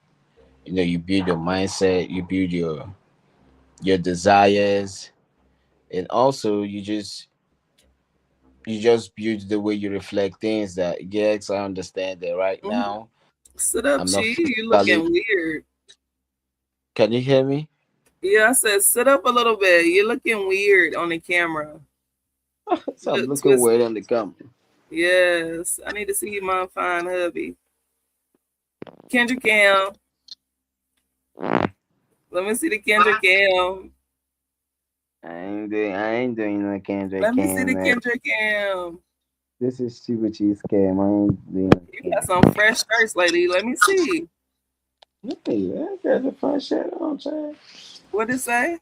you build your mindset, you build your desires, and also you just build the way you reflect things. That yes, I understand that right Mhm. now Sit up, I'm not Chi. You physically. looking weird. Can you hear me? Yeah, I said sit up a little bit. You're looking weird on the camera. So You I'm look looking weird twisted. on the camera. Yes. I need to see my fine hubby. Kendra Cam. Let me see the Kendra Cam. I ain't doing no Kendrick Let me see the Cam. Kendra Cam. This is ChibuchiHHG scam. I ain't doing no You got Cam. some fresh skirts lady. Let me see. Hey, I got the front shirt on, child. What it say?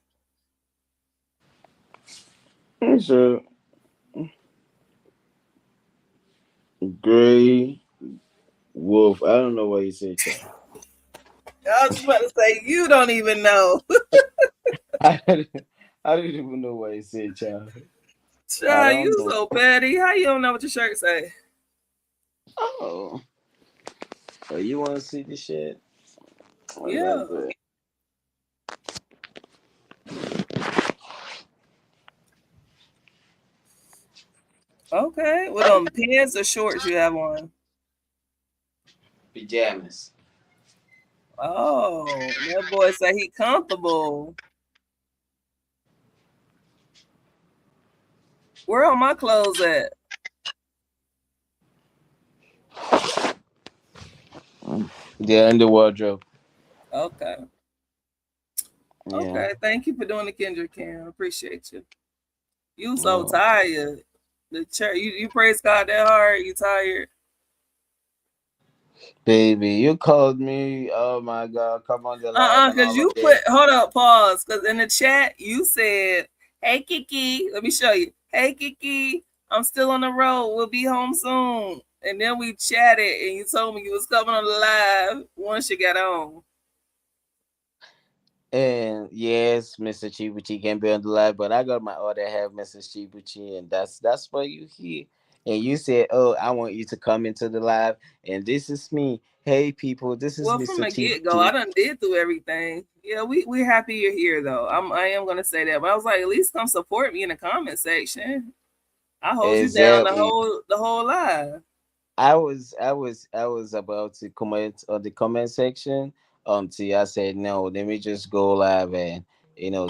So gray wolf. I don't know what you say, child. I was just about to say you don't even know. I don't even know what you say, child. I Child, don't you know. so petty. How you don't know what your shirt say? Oh, oh, you want to see the shit? What did I Yeah. do? Okay. With them pants or shorts you have on? Pajamas. Oh, that boy say he comfortable. Where are my clothes at? They're in the wardrobe. Okay. Yeah. Okay, thank you for doing the Kendrick Cam. Appreciate you. You so Oh, tired. The church, you praise God that hard. You tired? baby, you called me. Oh my God, come on the live and Cause all of you put that. hold up, pause. Cause in the chat you said, "Hey Kiki, let me show you. Hey Kiki, I'm still on the road. We'll be home soon." And then we chatted, and you told me you was coming on the live once you got on. And yes, Mr. Chibuchi can be on the live, but I got my other half, Mrs. Chibuchi, and that's why you here. And you said, "Oh, I want you to come into the live." And this is me. Hey, people, this is Well, from Mr. the get go, I Chibuchi. done did through everything. Yeah, we happy you're here though. I am gonna say that, but I was like, at least come support me in the comment section. I hold you down Exactly. the whole live. I was about to comment on the comment section until I said no. Let me just go live and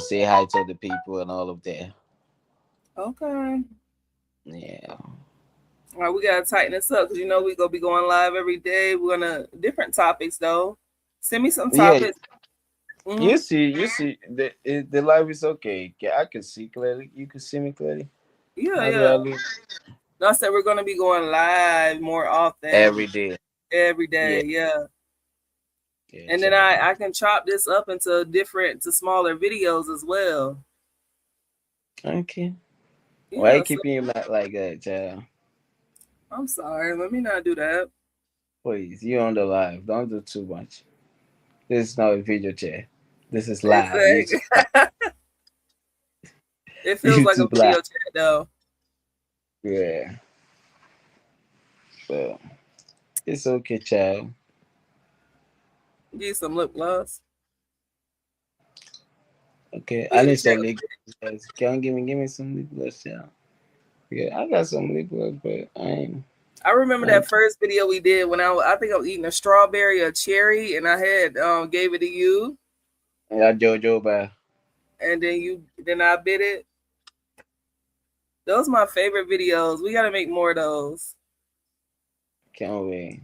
say hi to the people and all of that. Okay. Yeah. All right, we gotta tighten this up because you know we gonna be going live every day. We're gonna different topics though. Send me some Yeah. topics. You Mm-hmm. see, the live is okay. I can see clearly. You can see me clearly. Yeah, How do I yeah. look? No, I said we're gonna be going live more often Every day. every Yeah. day. Yeah, Yeah, and then child. I can chop this up into different to smaller videos as well. Okay. Why you Yeah. So keeping your mouth like that, child? I'm sorry. Let me not do that. Please, you on the live. Don't do too much. This is not a video chat. This is live. Exactly. It feels like a YouTube live. video chat though. Yeah. So it's okay, child. Give some lip gloss. Okay. Look I at the need chat. some lip gloss. Can you give me some lip gloss, child? Yeah, I got some lip gloss, but I ain't. I remember I that first video we did when I think I was eating a strawberry or cherry, and I had gave it to you, got JoJo, but and then I bit it. Those are my favorite videos. We got to make more of those. can't wait.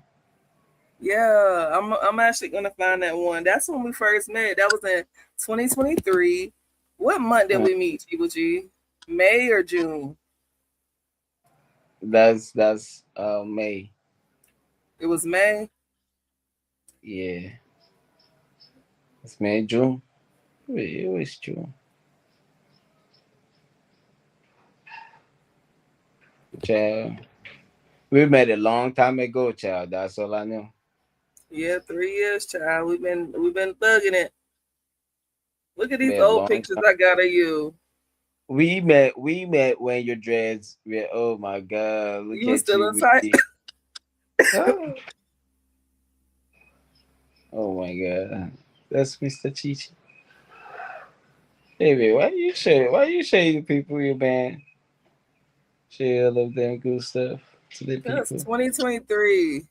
Yeah, I'm actually gonna find that one. That's when we first met. That was in 2023. What month did Mm, we meet, Chibuchi? May or June? that's May. It was May. Yeah, it's May, June. Wait, it was June. Child, we met a long time ago, child. That's all I know. Yeah, 3 years, child. We've been thugging it. Look at these Met a old long pictures time. I got of you. We met when your dreads were. Oh my God! Look You was at still you with inside. the. Oh, oh my God! That's Mr. Chichi. Baby, why you shade the people you been? Share all of them good stuff to the That's people. 2023.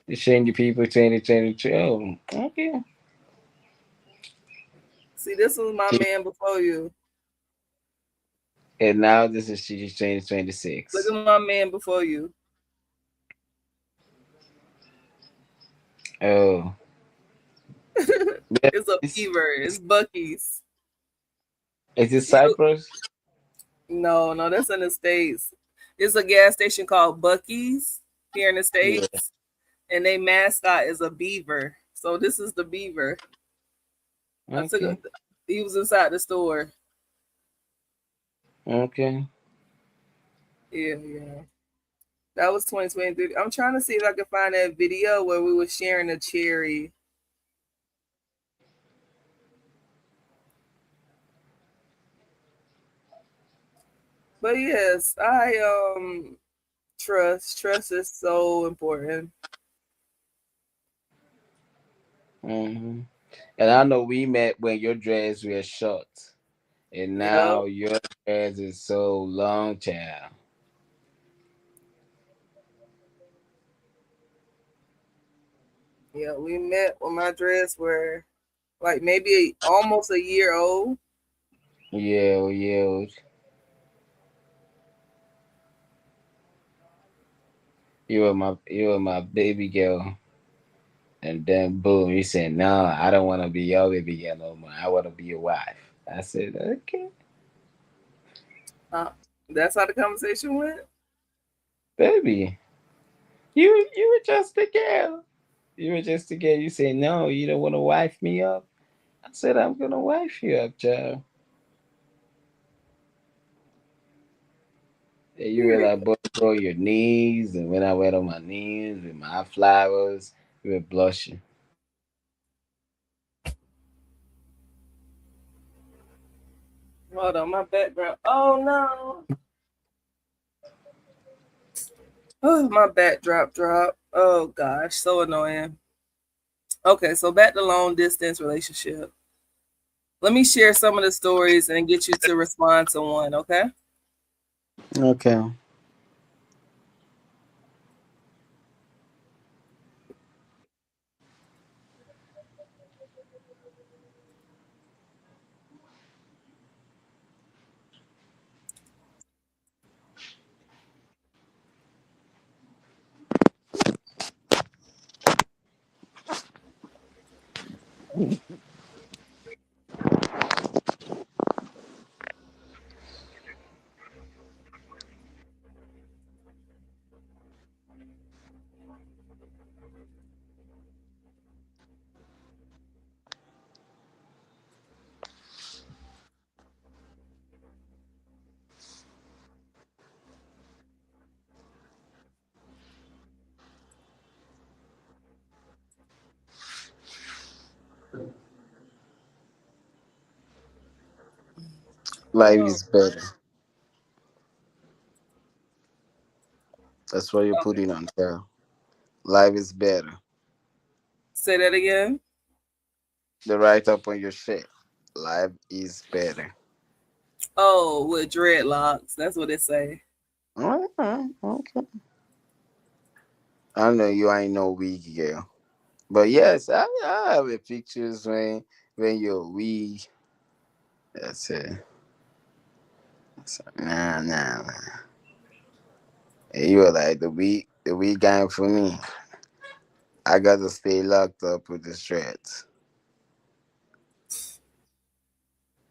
You shading the people 2022. Oh, okay. See, this was my man before you. And now this is Chichi Look 2026. at my man before you. Oh, yeah, It's a it's, beaver. It's Bucky's. is it You Cyprus? no, no, that's in the States. It's a gas station called Bucky's here in the Yeah. States, and their mascot is a beaver. So this is the beaver. I took a, Okay. he was inside the store. Okay. Yeah, yeah. That was 2023. I'm trying to see if I can find that video where we were sharing a cherry. But yes, I trust. Trust is so important. hmm And I know we met when your dreads were short, and Yep. now your dreads is so long, child. Yeah, we met when my dreads were like maybe almost a year old. Yeah, yeah. You were my baby girl. And then boom, you say, no, I don't want to be your baby girl no more. I want to be your wife. I said, okay, Uh, that's how the conversation went. baby, you were just a girl. You were just a girl. You say, no, you don't want to wife me up. I said, I'm gonna wife you up, child. And you were Period. like, boy, go your knees. And when I went on my knees with my flowers, you were blushing. Hold on, my background. Oh no. Oh, my backdrop drop. Oh gosh, so annoying. Okay, so back to long distance relationship. Let me share some of the stories and get you to respond to one, okay? Okay. Life Oh, is better. That's what you're okay. putting on there. Life is better. Say that again. The write up on your shit. Life is better. Oh, with dreadlocks. That's what it say. Okay. I know you ain't no weak girl. But yes, I have a pictures when you're weak. That's it. Nah. You were like the weak guy for me. I gotta stay locked up with the threats.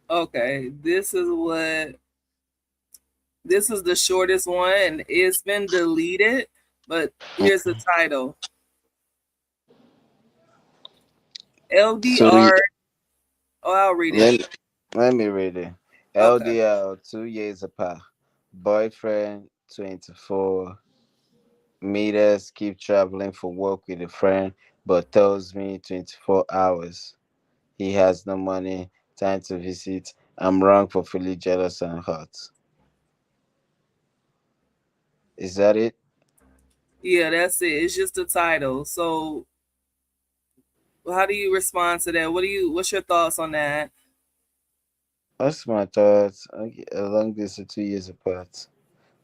Okay, this is the shortest one and it's been deleted, but here's the title. So LDR. Oh, I'll read it. let, let me read it. Okay. LDL 2 years apart. Boyfriend 24 meters, keep traveling for work with a friend, but tells me 24 hours. He has no money, time to visit. I'm wrong for feeling jealous and hurt. Is that it? Yeah, that's it. It's just the title. So how do you respond to that? What's your thoughts on that? What's my thoughts? Okay, along this 2 years apart.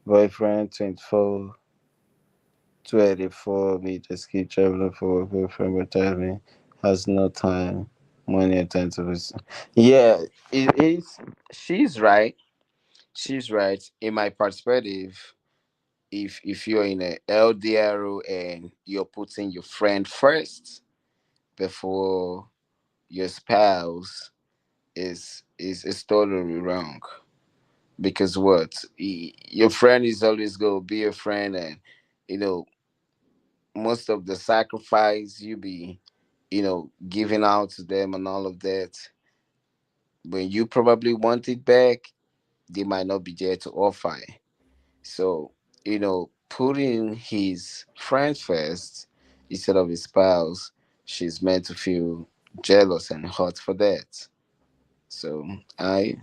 Boyfriend 24, 24 meters, keep traveling for work. Boyfriend but tells me has no time, money, or time to visit. Yeah, it is. She's right. She's right. In my perspective, if you're in a LDRO and you're putting your friend first before your spouse, is totally wrong. Because what, your friend is always going to be a friend, and you know most of the sacrifice you be giving out to them and all of that, when you probably want it back, they might not be there to offer it. So, putting his friend first instead of his spouse, she's meant to feel jealous and hurt for that. So I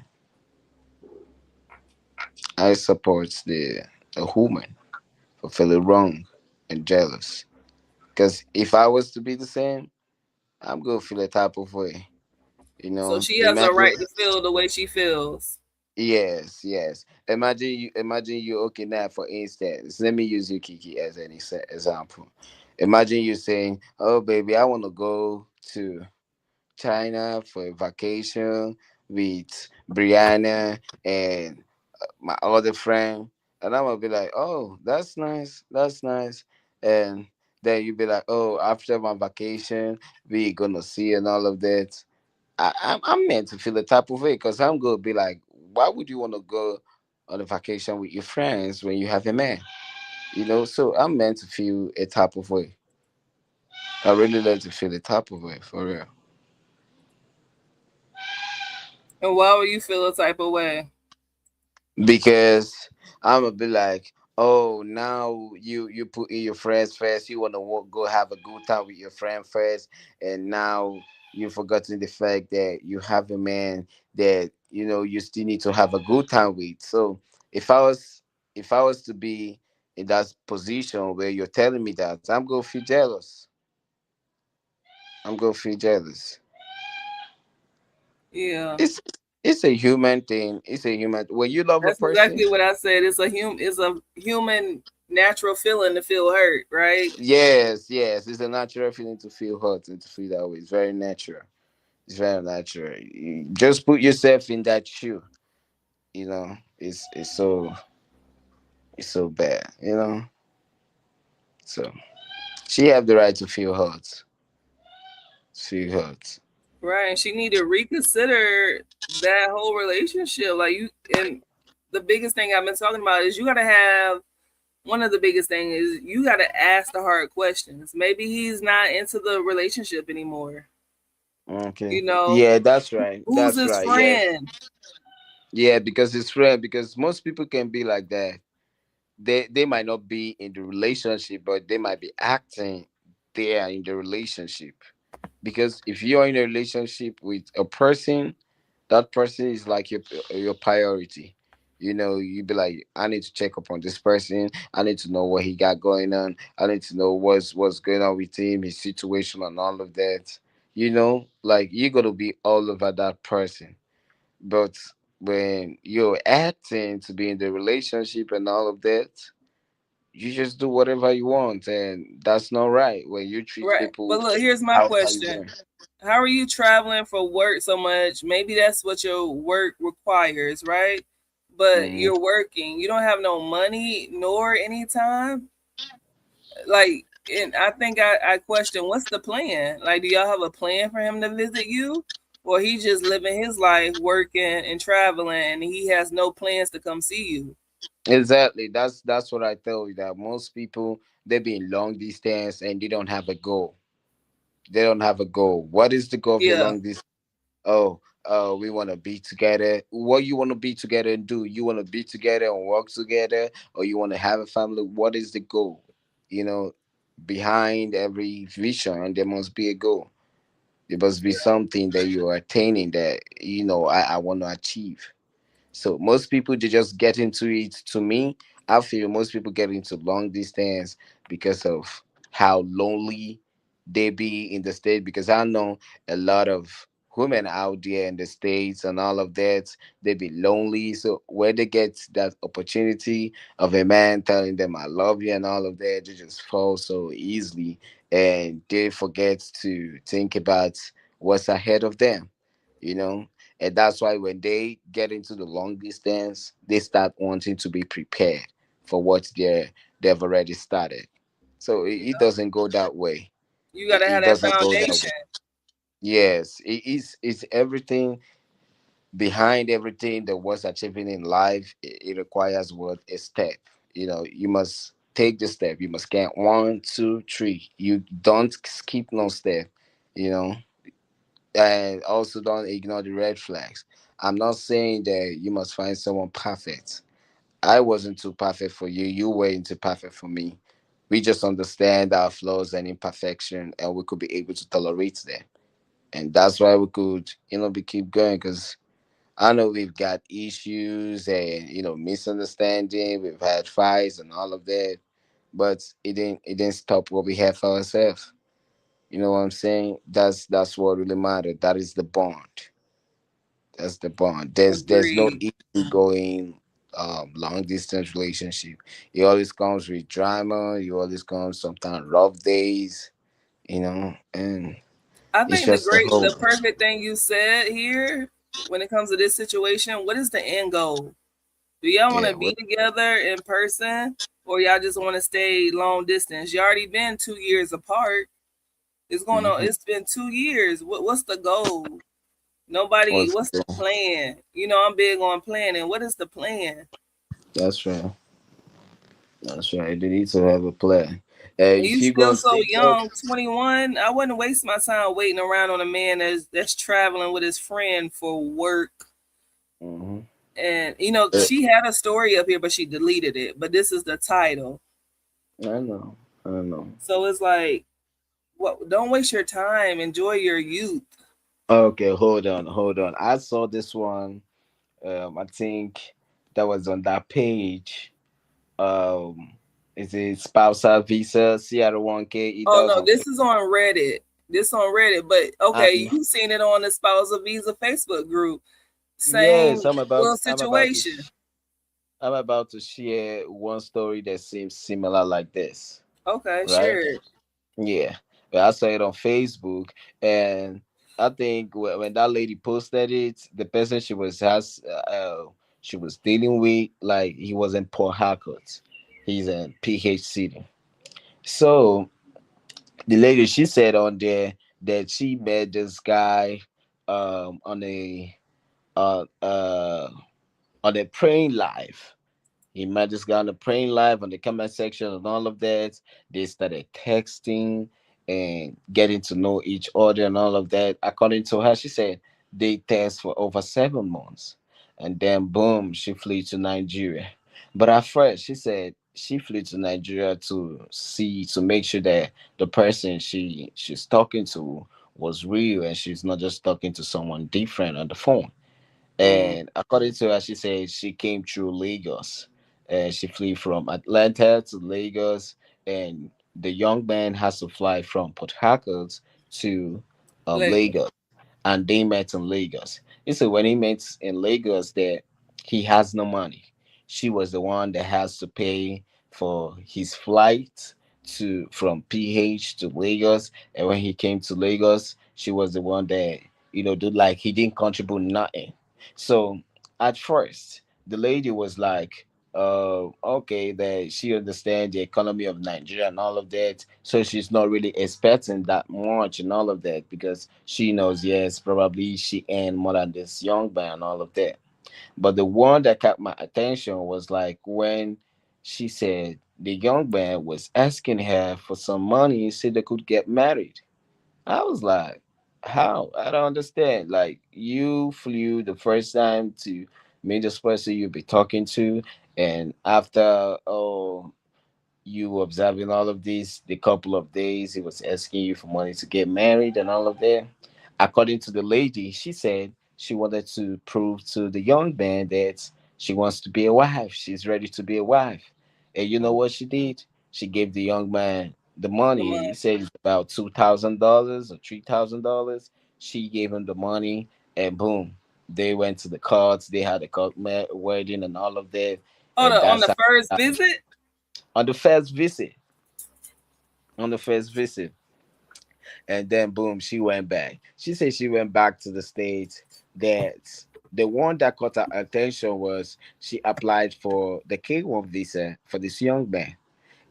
I support the a woman for feeling wrong and jealous. Because if I was to be the same, I'm gonna feel a type of way. So she has a Imagine. right to feel the way she feels. Yes. Imagine you. Okay, now for instance, let me use you, Kiki, as an example. Imagine you saying, "Oh, baby, I want to go to China for a vacation with Brianna and my other friend," and I'm gonna be like, "Oh, that's nice, and then you be like, oh, after my vacation, we gonna see and all of that. I'm meant to feel the type of way because I'm gonna be like, why would you want to go on a vacation with your friends when you have a man? So I'm meant to feel a type of way. I really like to feel a type of way for real. And why would you feel a type of way? Because I'm gonna be like, oh, now you put in your friends first. You wanna go have a good time with your friend first, and now you've forgotten the fact that you have a man that you still need to have a good time with. So if I was if I was to be in that position where you're telling me that, I'm gonna feel jealous. I'm gonna feel jealous. Yeah, It's a human thing. It's a human. When you love a that's person, exactly what I said. It's a human natural feeling to feel hurt, right? yes, yes, it's a natural feeling to feel hurt and to feel that way. It's very natural. It's very natural. You just put yourself in that shoe. It's so bad. So she have the right to feel hurt. Feel hurt. Right. And she need to reconsider that whole relationship. Like you, and the biggest thing I've been talking about is you gotta have one of the biggest things is you gotta ask the hard questions. Maybe he's not into the relationship anymore. Okay. You know, Yeah, that's right. who's That's his right. Yeah. friend? Yeah, because it's rare. Because most people can be like that. They might not be in the relationship, but they might be acting they are in the relationship. Because if you're in a relationship with a person, that person is like your priority. You be like, I need to check up on this person. I need to know what he got going on. I need to know what's going on with him, his situation, and all of that. Like you're gonna be all over that person. But when you're acting to be in the relationship and all of that, you just do whatever you want, and that's not right. When you treat Right. people But look, here's my how you question. want. How are you traveling for work so much? Maybe that's what your work requires, right? But Hmm. you're working. You don't have no money nor any time. Like, and I think I question what's the plan? Like, do y'all have a plan for him to visit you? Or he just living his life working and traveling and he has no plans to come see you? Exactly. That's what I tell you. That most people they be in long distance and they don't have a goal. They don't have a goal. What is the goal of your Yeah. long distance? Oh, we want to be together. What you want to be together and do? You want to be together and work together, or you want to have a family? What is the goal? You know, Behind every vision, there must be a goal. There must be something that you are attaining that I want to achieve. So most people they just get into it. To me, I feel most people get into long distance because of how lonely they be in the state. Because I know a lot of women out there in the states and all of that, they be lonely. So where they get that opportunity of a man telling them I love you and all of that, they just fall so easily, and they forget to think about what's ahead of them. You know, and that's why when they get into the long distance, they start wanting to be prepared for what they've already started. So it doesn't go that way. You It, gotta have it that doesn't go that foundation. way. Yes, it's everything. Behind everything that was achieving in life, it requires what a step. You must take the step. You must get 1, 2, 3. You don't skip no step. You know, and also don't ignore the red flags. I'm not saying that you must find someone perfect. I wasn't too perfect for you. You weren't too perfect for me. We just understand our flaws and imperfection, and we could be able to tolerate them. And that's why we could, be keep going. Because I know we've got issues and misunderstanding. We've had fights and all of that, but it didn't stop what we have for ourselves. You know what I'm saying? That's what really matters. That is the bond. That's the bond. There's no Agreed. easy going long distance relationship. It always comes with drama. It always comes sometimes rough days. And I it's think just a whole. the perfect thing you said here when it comes to this situation, what is the end goal? Do y'all want Yeah. to be together in person, or y'all just want to stay long distance? You already been 2 years apart. It's going on. Mm-hmm. It's been 2 years. What's the goal? Nobody. What's What's the plan? You know, I'm big on planning. What is the plan? That's right. That's right. They need to have a plan. And If you you go still on so TikTok, young, 21. I wouldn't waste my time waiting around on a man that's traveling with his friend for work. hmm And you know, I she had a story up here, but she deleted it. But this is the title. know. I know. So it's like, what? Don't waste your time. Enjoy your youth. Okay, hold on, hold on. I saw this one. I think that was on that page. Um, is it spousal visa? CR1K? It Oh does no, on this Facebook. is on Reddit. This on Reddit, but okay, And you seen it on the spousal visa Facebook group. Same yes, I'm about. little situation. I'm about to share one story that seems similar like this. Okay, Right? sure. Yeah, well, I saw it on Facebook, and I think when that lady posted it, the person she was dealing with, like, he was in Port Harcourt. He's in PH City. So the lady, she said on there that she met this guy on a uh uh on a praying live. He met this guy on the praying live on the comment section and all of that. They started texting and getting to know each other and all of that. According to her, she said they test for over 7 months. And then boom, she flew to Nigeria. But at first, she said she flew to Nigeria to make sure that the person she's talking to was real and she's not just talking to someone different on the phone. Mm, And according to her, she said she came through Lagos. She flew from Atlanta to Lagos, and the young man has to fly from Port Harcourt to Lagos. Lagos, and they met in Lagos. He said when he met in Lagos, that he has no money. She was the one that has to pay for his flight to from PH to Lagos, and when he came to Lagos, she was the one that did like he didn't contribute nothing. So at first, the lady was like, okay, that she understands the economy of Nigeria and all of that. So she's not really expecting that much and all of that because she knows, yes, probably she earned more than this young man and all of that. But the one that caught my attention was like when she said the young man was asking her for some money so they could get married. I was like, how? I don't understand. Like, you flew the first time to meet this person you'll be talking to, and after, you observing all of this, the couple of days he was asking you for money to get married and all of that. According to the lady, she said she wanted to prove to the young man that she wants to be a wife. She's ready to be a wife. And you know Mm, what she did? She gave the young man the the money. He money. said it's about $2,000 or $3,000. She gave him the money, and boom, they went to the cards. They had a wedding and all of that. And On that's the first how, visit. on the first visit on the first visit. And then boom, she went back. She said she went back to the States. That the one that caught her attention was she applied for the K1 visa for this young man.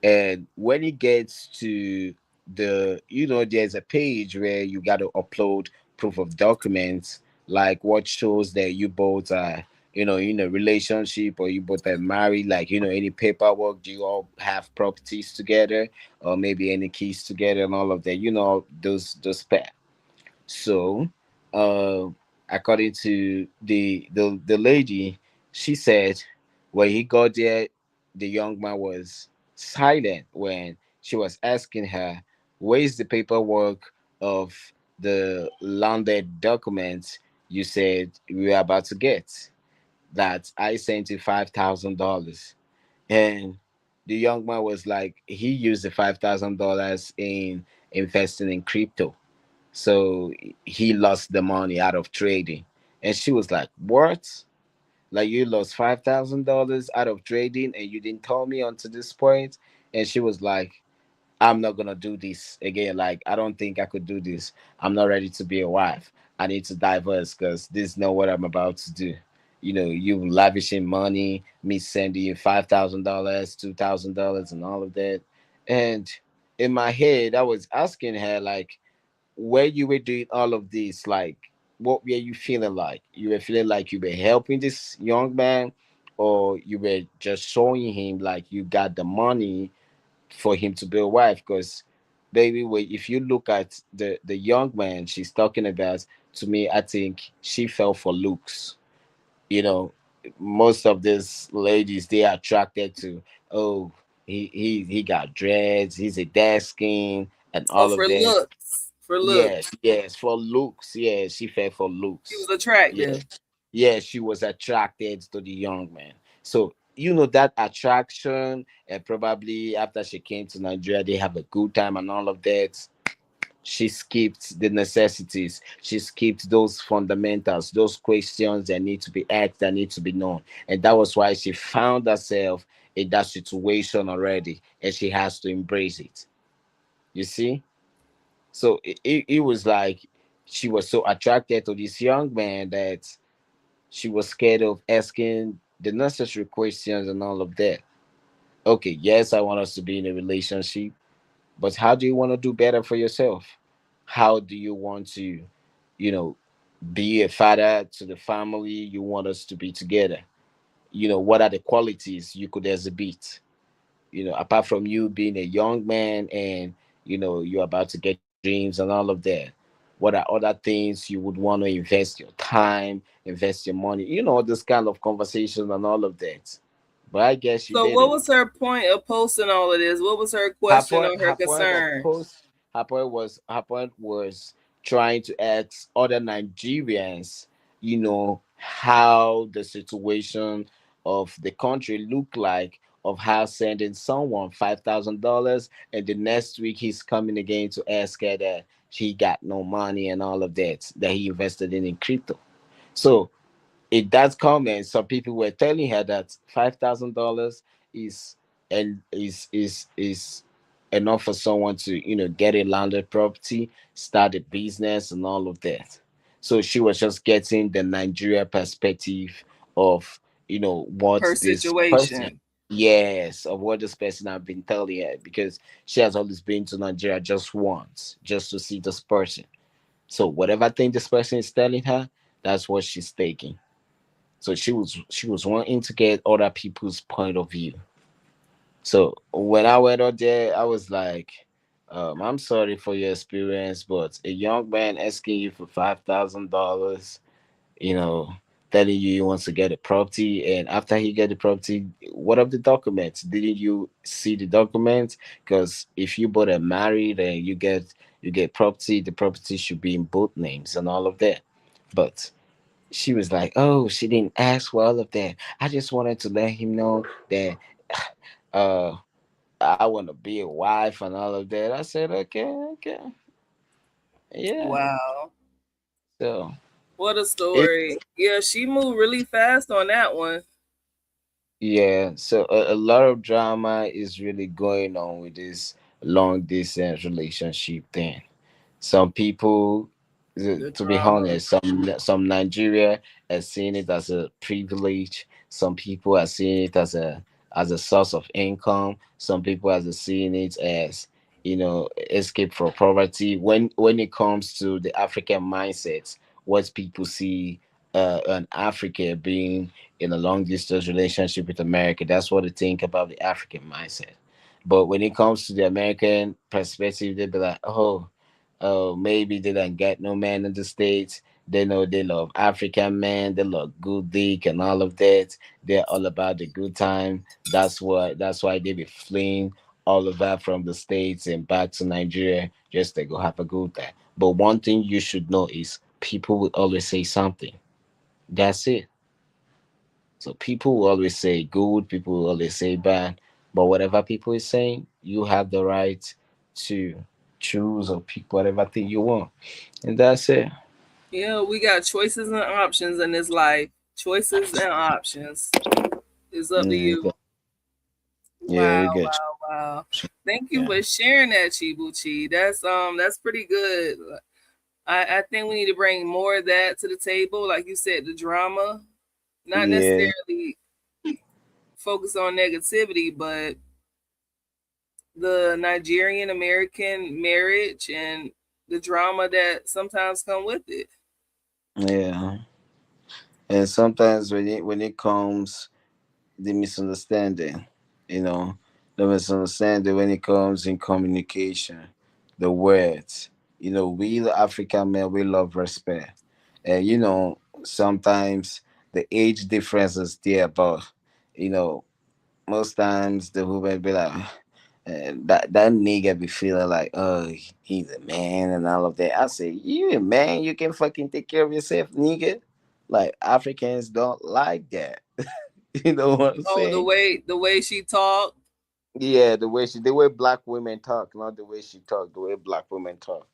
And when it gets to there's a page where you got to upload proof of documents, like what shows that you both are, in a relationship or you both are married, like, any paperwork, do you all have properties together or maybe any keys together and all of that, those pair. So, uh, according to the lady, she said when he got there, the young man was silent when she was asking her, "Where is the paperwork of the landed documents you said we were about to get? That I sent you $5,000." And the young man was like, he used the $5,000 in investing in crypto, so he lost the money out of trading. And she was like, what? Like, you lost $5,000 out of trading and you didn't tell me until this point? And she was like, I'm not gonna do this again. Like, I don't think I could do this. I'm not ready to be a wife. I need to divorce because this is not what I'm about to do. you lavishing money, me sending you $5,000, $2,000, and all of that. And in my head, I was asking her like, where you were doing all of this, like, what were you feeling like? You were feeling like you were helping this young man, or you were just showing him like you got the money for him to be a wife? Because baby, if you look at the young man she's talking about, to me, I think she fell for looks. you know Most of these ladies, they are attracted to, oh, he got dreads, he's a dark skin, and Oh, all for of that. looks. For Yes, looks. yes, for looks. Yes, she fell for She was looks. attractive. Yes, yes, she was attracted to the young man. So that attraction, and probably after she came to Nigeria, they have a good time and all of that. She skipped the necessities. She skipped those fundamentals, those questions that need to be asked, that need to be known. And that was why she found herself in that situation already, and she has to embrace it. You see? So it was like she was so attracted to this young man that she was scared of asking the necessary questions and all of that. Okay, yes, I want us to be in a relationship, but how do you want to do better for yourself? How do you want to, you know, be a father to the family you want us to be together? What are the qualities you could exhibit? Apart from you being a young man, and you're about to get your dreams and all of that, what are other things you would want to invest your time, invest your money, this kind of conversation and all of that. But I guess you So what didn't. was her point of posting all of this? What was her her question point or her her point of concern? post her point was trying to ask other Nigerians, how the situation of the country look like, of how sending someone $5,000, and the next week he's coming again to ask her that he got no money and all of that he invested in crypto. So in that comment, some people were telling her that $5,000 is and is enough for someone to get a landed property, start a business, and all of that. So she was just getting the Nigeria perspective of what Her this person, situation. yes, of what this person have been telling her, because she has always been to Nigeria just once, just to see this person. So whatever thing this person is telling her, that's what she's taking. So she was wanting to get other people's point of view. So when I went out there, I was like, I'm sorry for your experience, but a young man asking you for $5,000, you know, telling you he wants to get a property, and after he get the property, what of the documents? Didn't you see the documents? Because if you both are married and you get property, the property should be in both names and all of that. But she was like, "Oh, she didn't ask for all of that. I just wanted to let him know that uh I want to be a wife and all of that." I said, "Okay, okay, yeah." Wow. So What a it story. Yeah, she moved really fast on that one. yeah, so a lot of drama is really going on with this long distance relationship thing. Some people, The to be drama. honest, some Nigeria are seeing it as a privilege. Some people are seeing it as a source of income. Some people are seeing it as escape from poverty. When it comes to the African mindset, what people see an African being in a long distance relationship with America, that's what they think about the African mindset. But when it comes to the American perspective, they be like, oh, maybe they don't get no man in the States. They know they love African men, they love good dick and all of that. They're all about the good time. That's why they be fleeing all of that from the States and back to Nigeria just to go have a good time. But one thing you should know is people will always say something. That's it. So people will always say good, people will always say bad. But whatever people is saying, you have the right to choose or pick whatever thing you want. And that's it. Yeah, we got choices and options in this life. Choices and options. It's up to Mm, you. yeah, Wow, you get wow, wow. Thank you yeah. for sharing that, Chibuchi. That's pretty good. I think we need to bring more of that to the table. Like you said, the drama. not Yeah, necessarily focus on negativity, but the Nigerian American marriage and the drama that sometimes come with it. yeah. And sometimes when it comes the misunderstanding, you know, the misunderstanding when it comes in communication, the words. We the African men, we love respect, and sometimes the age difference is there, but you know most times the woman be like, that nigga be feeling like, oh, he's a man and all of that. I say, you a man, you can fucking take care of yourself, nigga. Like Africans don't like that. You know what I'm Oh, the saying? way the way she talked. Yeah, the way black women talk, not the way she talk, the way black women talk.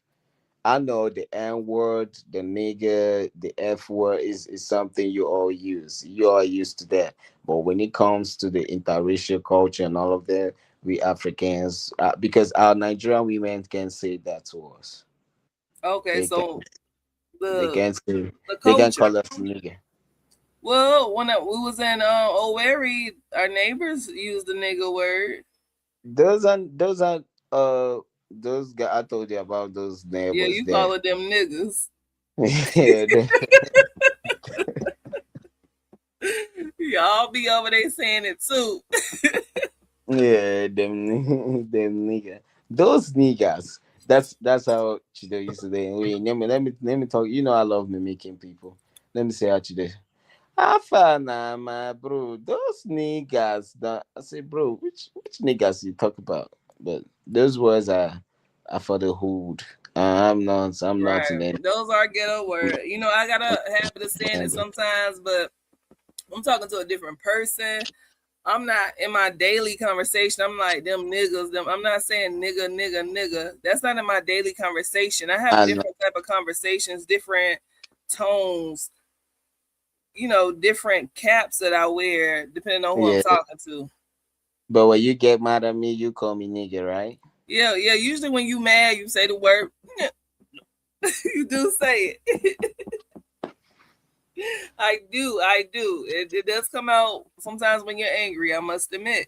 I know the N word, the nigga, the F word is something you all use. You are used to that. But when it comes to the interracial culture and all of that, we Africans, because our Nigerian women can say that to us. Okay, They can, so they the can say, the they can culture. call us nigga. Well, when we was in Owerri, our neighbors used the nigga word. Those are those guys I told you about, those Yeah, neighbors you there. call it them niggas. Yeah, Y'all be over there saying it too. yeah, them nigga. Those niggas. That's how Chido used to say. Wait, let me talk. I love mimicking people. Let me say how Chido. Afana, my bro. Those niggas. That I say, bro. Which niggas you talk about? But those words are for the hood. I'm not in Right. any. Those are ghetto word. I got a habit of saying it sometimes, but I'm talking to a different person. I'm not in my daily conversation. I'm like them niggas. Them. I'm not saying nigga, nigga, nigga. That's not in my daily conversation. I have I know. different type of conversations, different tones. Different caps that I wear depending on who I'm Yeah. talking to. But when you get mad at me, you call me nigga, right? Yeah, yeah. Usually when you mad, you say the word. You do say it. I do. It does come out sometimes when you're angry. I must admit,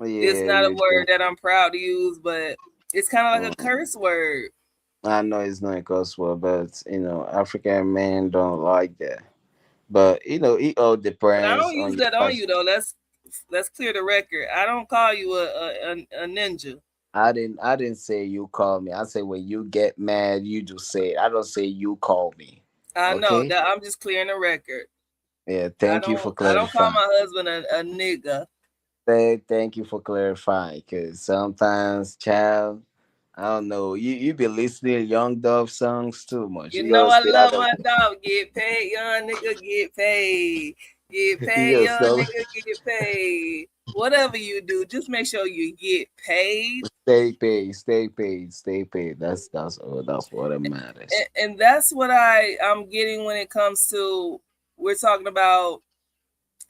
it's Yeah, not a you word do. that I'm proud to use, but it's kind of like a curse word. I know it's not a curse word, but African men don't like that. But it all But I depends don't on use your that on past. you though. Let's clear the record. I don't call you a ninja. I didn't say you call me. I say when you get mad, you just say it. I don't say you call me. I know Okay? that I'm just clearing the record. Yeah, I thank you for don't I don't call clarifying. my husband a nigga. Thank you for clarifying. Cause sometimes, child, I don't know. You be listening to Young Dove songs too much. You You know gonna I stay out love of my dog. Get paid, young nigga. Get paid. Get you paid, gonna young stop. nigga. Get paid. Whatever you do, just make sure you get paid. Stay paid, stay paid, stay paid. That's what it matters. And that's what I'm getting when it comes to we're talking about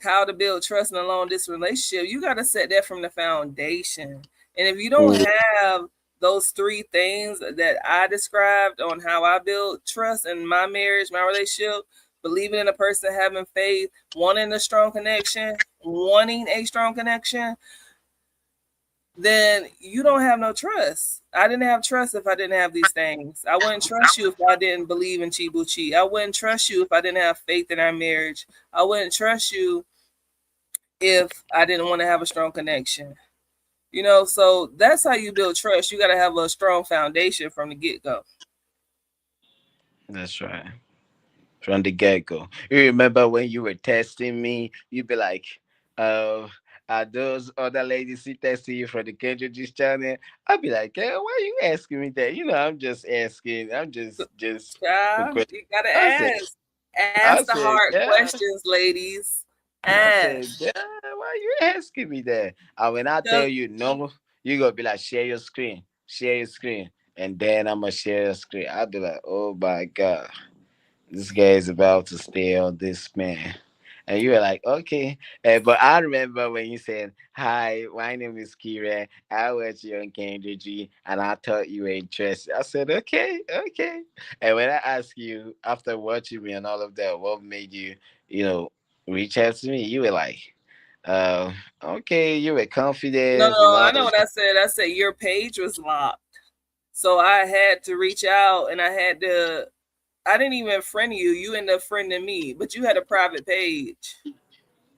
how to build trust in a long distance relationship. You got to set that from the foundation. And if you don't Mm, have those three things that I described on how I build trust in my marriage, my relationship, believing in a person, having faith, wanting a strong connection, then you don't have no trust. I didn't have trust if I didn't have these things. I wouldn't trust you if I didn't believe in Chibuchi. I wouldn't trust you if I didn't have faith in our marriage. I wouldn't trust you if I didn't want to have a strong connection. So that's how you build trust. You got to have a strong foundation from the get go. that's right. From the get go. You remember when you were testing me? You'd be like, uh, are those other ladies who testing you from the Kendrick channel? I'd be like, why are you asking me that? I'm just asking. I'm just for Yeah, question. you got to I said, ask. Ask I the said, hard yeah. questions, ladies. I said, Ask. yeah, why are you asking me that? And when I tell Because you no, you gonna be like, share your screen. And then I'm gonna share your screen. I'll be like, oh my God, this guy is about to stay on this man. And you were like, okay. But I remember when you said, hi, my name is Kira. I watch you on Kendrick G, and I thought you were interested. I said, okay, okay. And when I asked you after watching me and all of that, what made you, you know, reach out to me, you were like, okay, you were No, confident, no, I know what I said. I said your page was locked. So I had to reach out and I didn't even friend you. You ended up friending me, but you had a private page.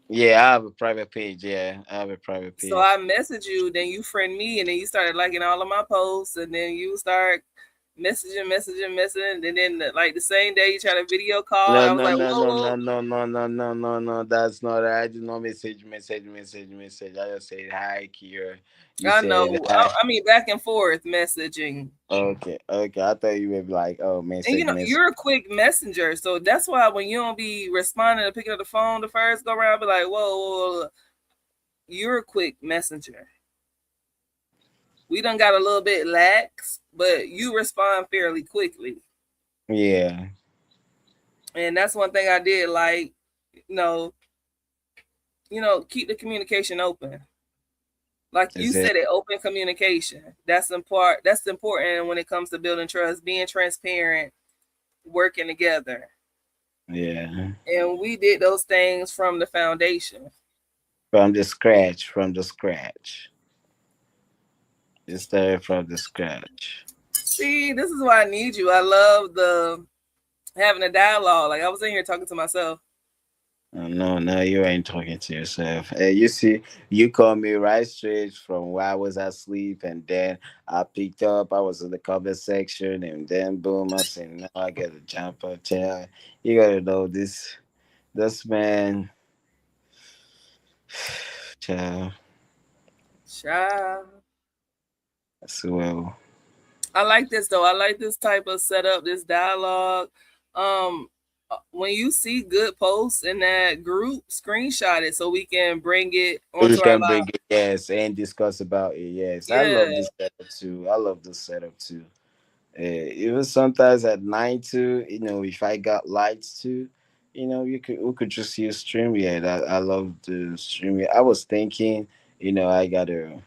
Yeah, I have a private page. Yeah, I have a private So I page. messaged you, then you friend me, and then you started liking all of my posts, and then you start messaging, and then like the same day you tried a video call. No, I was no, like, no, whoa, no, whoa. no, no, no, no, no, no, no. That's not. I did not message. I just said hi, Kira. You I said know. hi. I mean, back and forth messaging. Okay, okay. I thought you were like, oh, And message. you're a quick messenger, so that's why when you don't be responding to picking up the phone the first go around, be like, whoa, you're a quick messenger. We done got a little bit lax, but you respond fairly quickly. Yeah, And that's one thing I did like, you know, keep the communication open. Like you is it? said it, open communication. That's important when it comes to building trust, being transparent, working together. Yeah, And we did those things from the foundation. from the scratch, It started from the scratch. See, this is why I need you. I love the having a dialogue. Like I was in here talking to myself. No, no, you ain't talking to yourself. Hey, you see, you called me right straight from where I was asleep, and then I picked up. I was in the comment section, and then boom, I said, "No, I got to jump up, child. You gotta know this man, child, Child. as well." I like this though. I like this type of setup, this dialogue. When you see good posts in that group, screenshot it so we can bring it We onto our can bring live. it, yes, and discuss about it. Yes, I love Yeah, this setup too. I love this setup too. Even sometimes at night too, if I got lights too, we could just use StreamYard. I love the StreamYard. I was thinking, I gotta,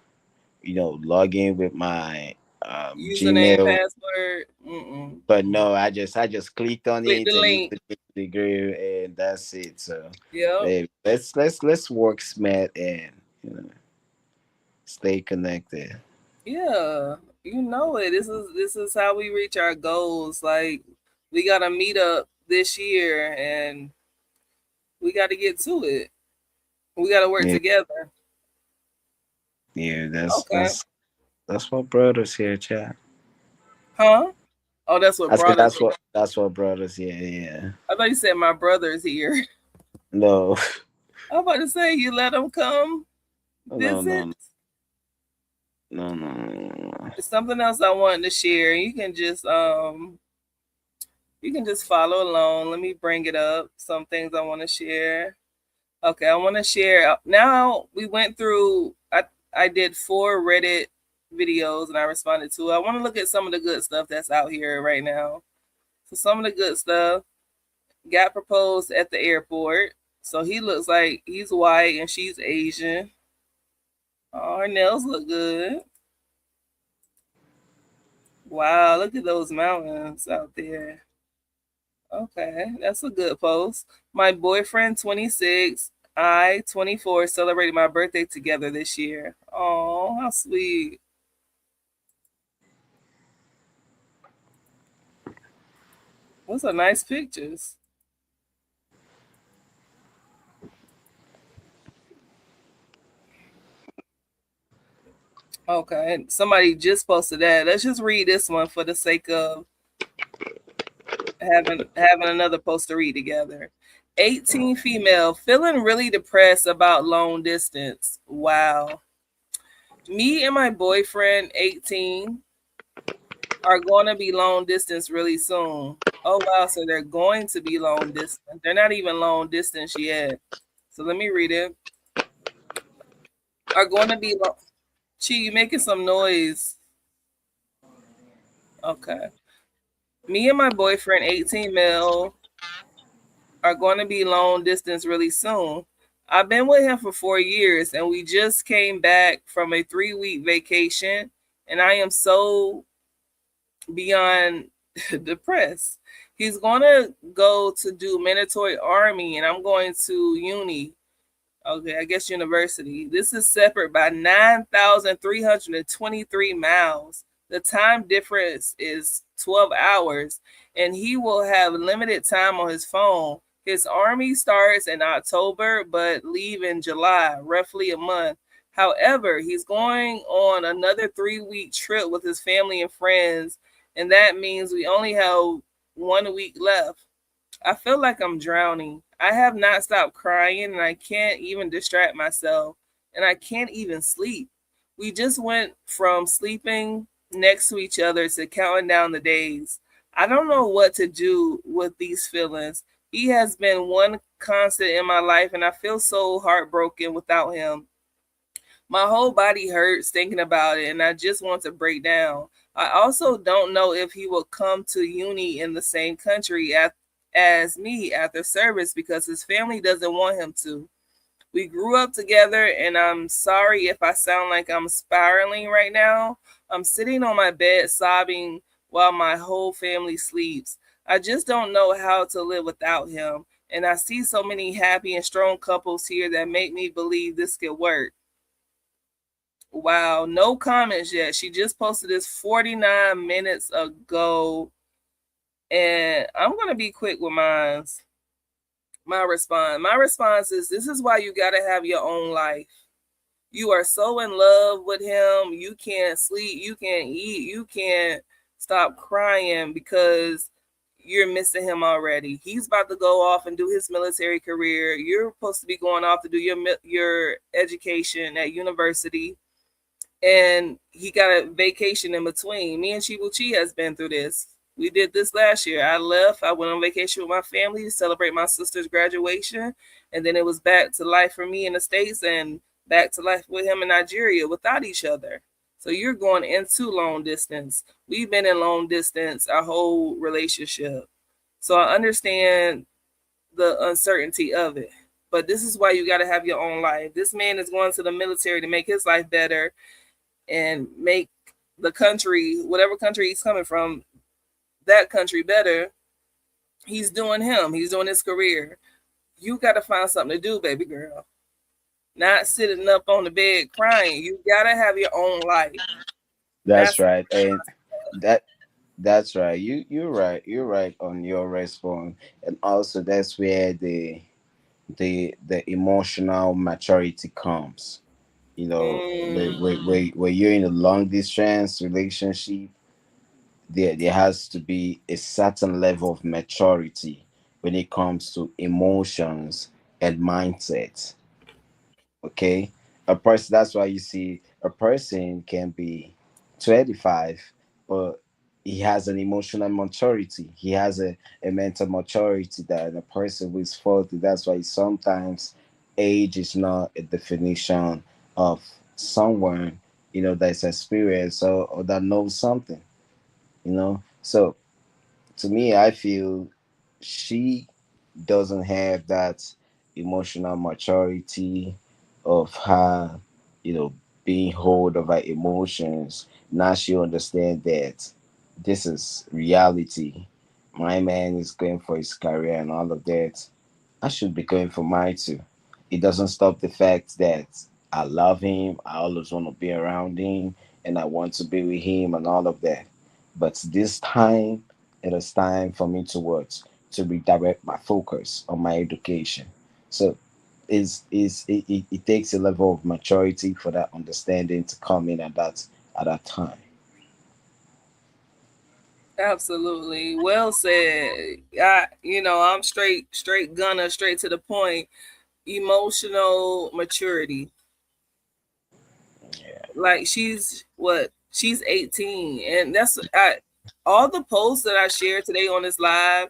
log in with my username, Gmail, password. Mm-mm. but no, I just clicked on Click the it and it link. took me to the grave, and that's it. So, Yep. baby, let's work smart and stay connected. Yeah. You know it. This is how we reach our goals. Like we got to meet up this year, and we got to get to it. We got to work Yeah, together. yeah, that's Okay. that's that's what brought us here, chat. Huh? Oh, that's what I said brought us. that's what brought us. Yeah, yeah. I thought you said my brother's here. No, I'm about to say you let him come no, visit. no, no, no, no. There's something else I wanted to share. You can just follow along. Let me bring it up. Some things I want to share. Okay, I want to share. Now we went through. I did 4 Reddit videos and I responded to. I want to look at some of the good stuff that's out here right now. So some of the good stuff got proposed at the airport. So he looks like he's white and she's Asian. Oh, her nails look good. Wow, look at those mountains out there. Okay, that's a good post. My boyfriend, 26, I, 24, celebrated my birthday together this year. Oh, how sweet. Those are nice pictures. Okay, somebody just posted that. Let's just read this one for the sake of having another post to read together. 18 female feeling really depressed about long distance. Wow. Me and my boyfriend, 18, are going to be long distance really soon. Oh wow, so they're going to be long distance. They're not even long distance yet. So let me read it. Are going to be long. Chi, you making some noise. Okay. Me and my boyfriend, 18 male, are going to be long distance really soon. I've been with him for 4 years and we just came back from a 3-week vacation and I am so beyond depressed. He's going to go to do mandatory army, and I'm going to uni. Okay, I guess university. This is separate by 9,323 miles. The time difference is 12 hours, and he will have limited time on his phone. His army starts in October, but leave in July, roughly a month. However, he's going on another 3-week trip with his family and friends, and that means we only have 1 week left. I feel like I'm drowning. I have not stopped crying and I can't even distract myself and I can't even sleep. We just went from sleeping next to each other to counting down the days. I don't know what to do with these feelings. He has been one constant in my life and I feel so heartbroken without him. My whole body hurts thinking about it and I just want to break down. I also don't know if he will come to uni in the same country as me after service because his family doesn't want him to. We grew up together, and I'm sorry if I sound like I'm spiraling right now. I'm sitting on my bed sobbing while my whole family sleeps. I just don't know how to live without him. And I see so many happy and strong couples here that make me believe this could work. Wow, no comments yet. She just posted this 49 minutes ago. And I'm going to be quick with mine. My response is this is why you got to have your own life. You are so in love with him, you can't sleep, you can't eat, you can't stop crying because you're missing him already. He's about to go off and do his military career. You're supposed to be going off to do your education at university, and he got a vacation in between. Me and Chibuchi has been through this. We did this last year. I left. I went on vacation with my family to celebrate my sister's graduation, and then it was back to life for me in the States and back to life with him in Nigeria without each other. So you're going into long distance. We've been in long distance our whole relationship. So I understand the uncertainty of it. But this is why you got to have your own life. This man is going to the military to make his life better and make the country, whatever country he's coming from, that country better. He's doing him. He's doing his career. You got to find something to do, baby girl. Not sitting up on the bed crying. You got to have your own life. That's That's right. And that that's right. You're right. You're right on your response. And also that's where the emotional maturity comes. You know, where you're in a long distance relationship, there has to be a certain level of maturity when it comes to emotions and mindset. Okay, a person, that's why you see a person can be 25, but he has an emotional maturity, he has a mental maturity that a person who is 40. That's why sometimes age is not a definition of someone, that's experienced, or that knows something, so to me, I feel she doesn't have that emotional maturity of her, you know, being hold of her emotions. Now she understands that this is reality. My man is going for his career and all of that. I should be going for mine too. It doesn't stop the fact that I love him. I always want to be around him and I want to be with him and all of that. But this time, it is time for me to what? To redirect my focus on my education. So it takes a level of maturity for that understanding to come in at that time. absolutely well said. I'm straight gunner, straight to the point. Emotional maturity. Yeah. Like she's what? She's 18, and all the posts that I shared today on this live.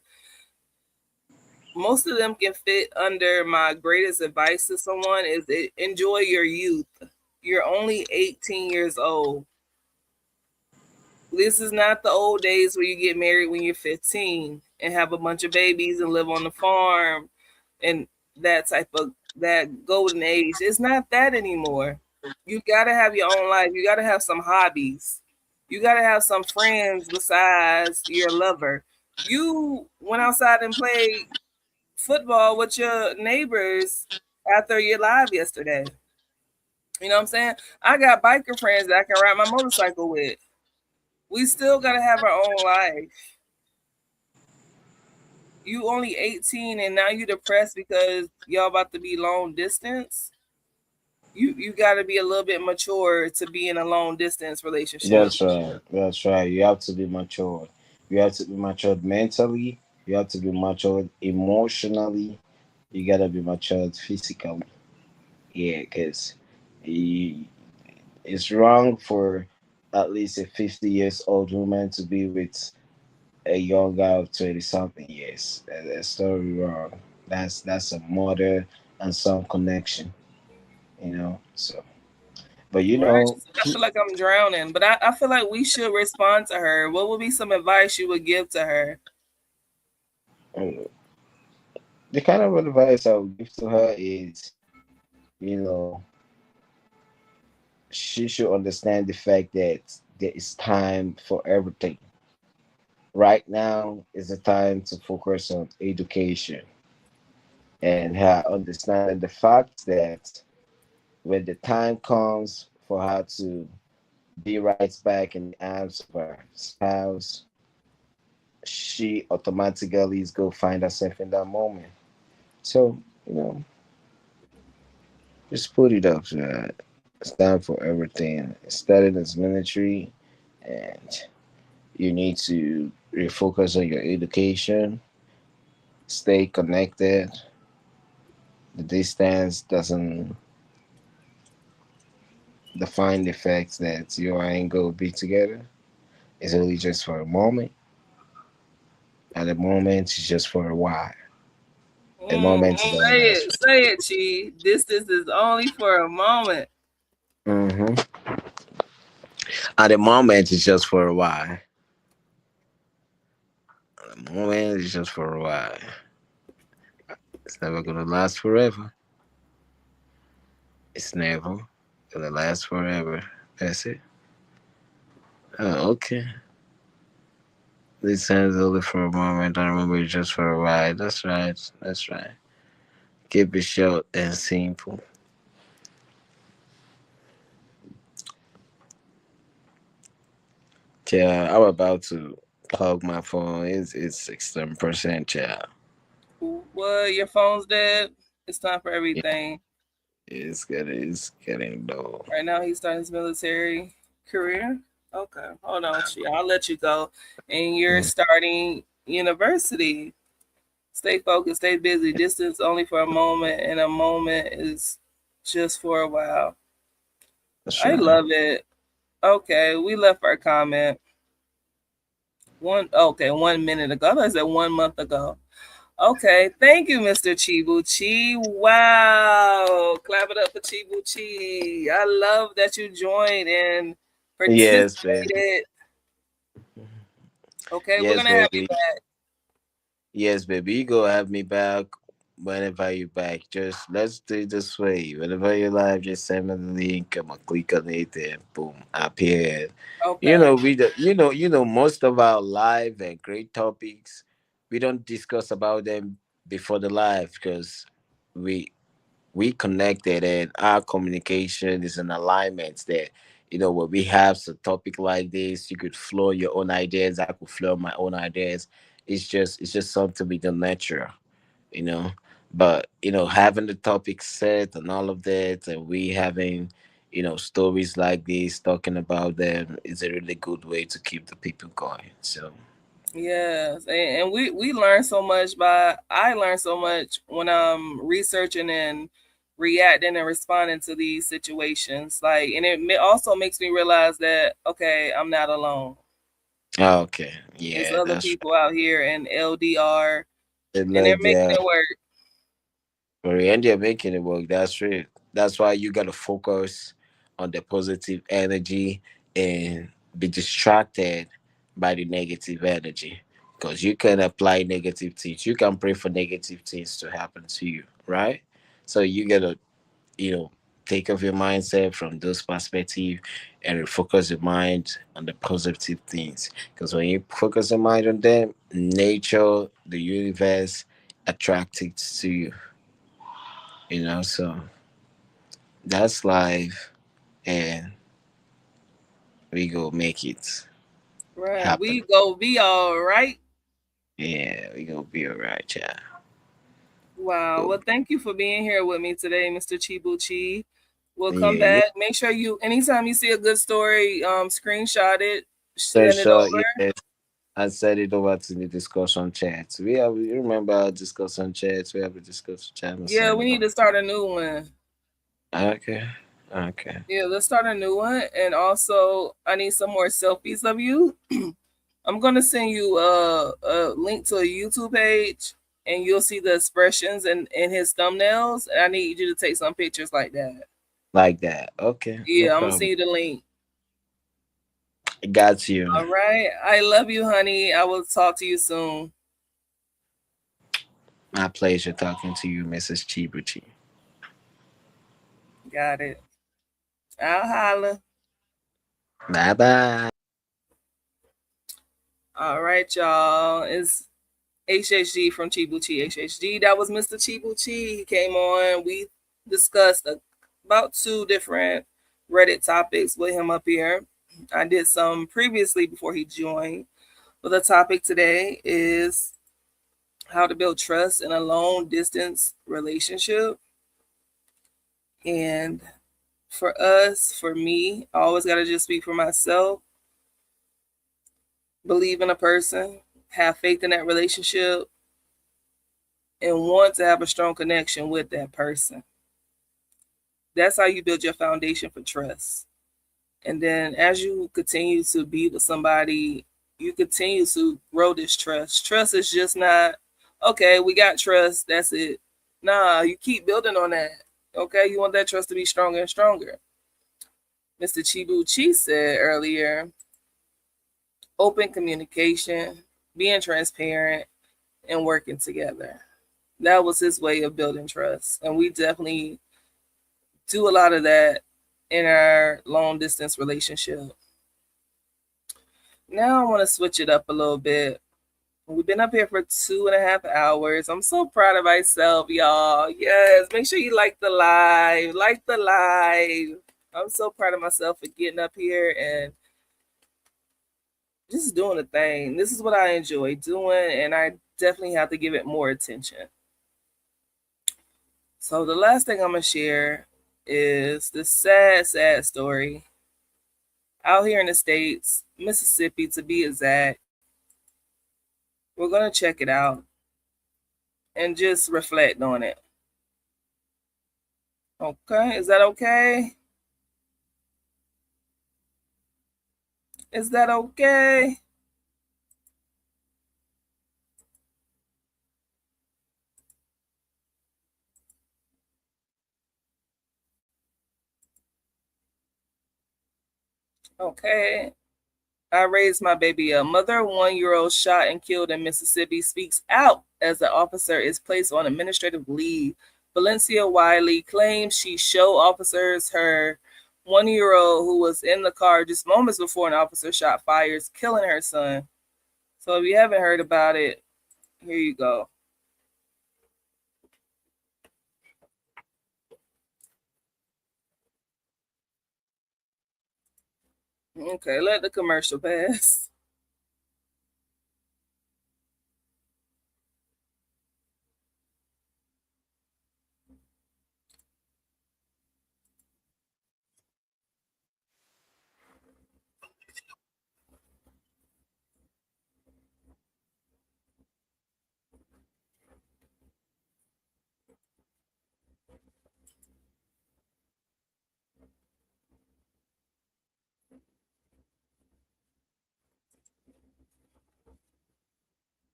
Most of them can fit under my greatest advice to someone is enjoy your youth. You're only 18 years old. This is not the old days where you get married when you're 15 and have a bunch of babies and live on the farm and that type of that golden age. It's not that anymore. You got to have your own life. You got to have some hobbies. You got to have some friends besides your lover. You went outside and played football with your neighbors after your live yesterday. You know what I'm saying? I got biker friends that I can ride my motorcycle with. We still gotta have our own life. You only 18 and now you depressed because y'all about to be long distance. You gotta be a little bit mature to be in a long distance relationship. That's right. That's right. You have to be mature. You have to be matured mentally. You have to be matured emotionally. You gotta be matured physically. Yeah, because it's wrong for at least a 50 years old woman to be with a young guy of 20 something years. That's totally wrong. That's a mother and son connection. So, but Right. She said, I feel like I'm drowning, but I feel like we should respond to her. What would be some advice you would give to her? um, the kind of advice I would give to her is, you know, she should understand the fact that there is time for everything. Right now is the time to focus on education and her understanding the fact that when the time comes for her to be right back in the arms of her spouse, she automatically is going to find herself in that moment. So, just put it up. It's time for everything. It started as military, and you need to refocus on your education, stay connected. The distance doesn't define the fact that you ain't going to be together. It's only just for a moment. At the moment, it's just for a while. A moment is Say don't last. it, say it, Chi. Distance is only for a moment. Mm-hmm. At the moment, it's just for a while. At the moment, it's just for a while. It's never gonna last forever. It's never gonna last forever. That's it. Oh, okay. This sounds only for a moment. I remember it's just for a while. That's right. That's right. Keep it short and simple. Yeah, I'm about to plug my phone. It's 67%. Child. What? Your phone's dead? It's time for Yeah, everything. it's getting low. Right now, he's starting his military career. Okay, hold on, Chi. I'll let you go. And you're Mm, starting university. Stay focused, stay busy. Distance only for a moment, and a moment is just for a while. that's I right. love it. Okay, we left our comment 1 minute ago. I said 1 month ago. Okay, thank you, Mr. Chibuchi. Wow, clap it up for Chibuchi. I love that you joined and Yes, baby. participated. Okay, we're Yes, gonna have you baby. back. Yes, baby. You go have me back whenever you back. Just let's do it this way. Whenever you're live, just send me the link. I'm gonna click on it and boom, appear. Okay. Most of our live and great topics, we don't discuss about them before the live because we we connected and our communication is in alignment there. When we have a topic like this, you could flow your own ideas, I could flow my own ideas. It's just something we do natural, you know. But having the topic set and all of that, and we having stories like this, talking about them is a really good way to keep the people going. So Yes, and we learn so much by I learn so much when I'm researching and reacting and responding to these situations. Like, and also makes me realize that okay, I'm not alone. okay, There's yeah, other that's people out here in LDR, right. and they're Like making yeah. it work. For India making it work, that's right. That's why you gotta focus on the positive energy and be distracted by the negative energy. Because you can apply negative things. You can pray for negative things to happen to you, right? So you gotta, you know, take off your mindset from those perspective and refocus your mind on the positive things. Because when you focus your mind on them, nature, the universe attract it to you. So that's life, and we go make it Right. happen. We go be all right. Yeah, we gonna be alright, yeah. Wow. Go. Well, thank you for being here with me today, Mr. Chibuchi. We'll come Yeah, you back. Make sure you, anytime you see a good story, screenshot it, send it special. over. Yes, I send it over to the discussion chat. You remember our discussion chat? We have a discussion chat. I'm Yeah, send we it need over. to start a new one. Okay, okay. Yeah, let's start a new one. And also, I need some more selfies of you. I'm gonna send you a link to a YouTube page, and you'll see the expressions and his thumbnails. And I need you to take some pictures like that. Like that. Okay, no Yeah, I'm gonna problem. send you the link. I got you. All right. I love you, honey. I will talk to you soon. My pleasure talking to you, Mrs. Chibuchi. Got it. I'll holla. Bye bye. All right, y'all. It's HHG from ChibuchiHHG. That was Mr. Chibuchi. He came on. We discussed about two different Reddit topics with him up here. I did some previously before he joined. But the topic today is how to build trust in a long distance relationship. And for us, for me, I always got to just speak for myself. Believe in a person, have faith in that relationship, and want to have a strong connection with that person. That's how you build your foundation for trust. And then as you continue to be with somebody, you continue to grow this trust. Trust is just not, okay, we got trust, that's it. Nah, you keep building on that. Okay, you want that trust to be stronger and stronger. Mr. Chibuchi said earlier, open communication, being transparent, and working together. That was his way of building trust. And we definitely do a lot of that in our long distance relationship. Now I want to switch it up a little bit. We've been up here for 2.5 hours. I'm so proud of myself, y'all. Yes, make sure you like the live. Like the live. I'm so proud of myself for getting up here and just doing the thing. This is what I enjoy doing, and I definitely have to give it more attention. So the last thing I'm gonna share is this sad, sad story out here in the States, Mississippi to be exact. We're gonna check it out and just reflect on it. Okay, is that okay? Is that okay? Okay. I raised my baby. A mother, 1-year-old shot and killed in Mississippi, speaks out as the officer is placed on administrative leave. Valencia Wiley claims she showed officers her 1-year-old who was in the car just moments before an officer shot fires, killing her son. So if you haven't heard about it, here you go. Okay, let the commercial pass.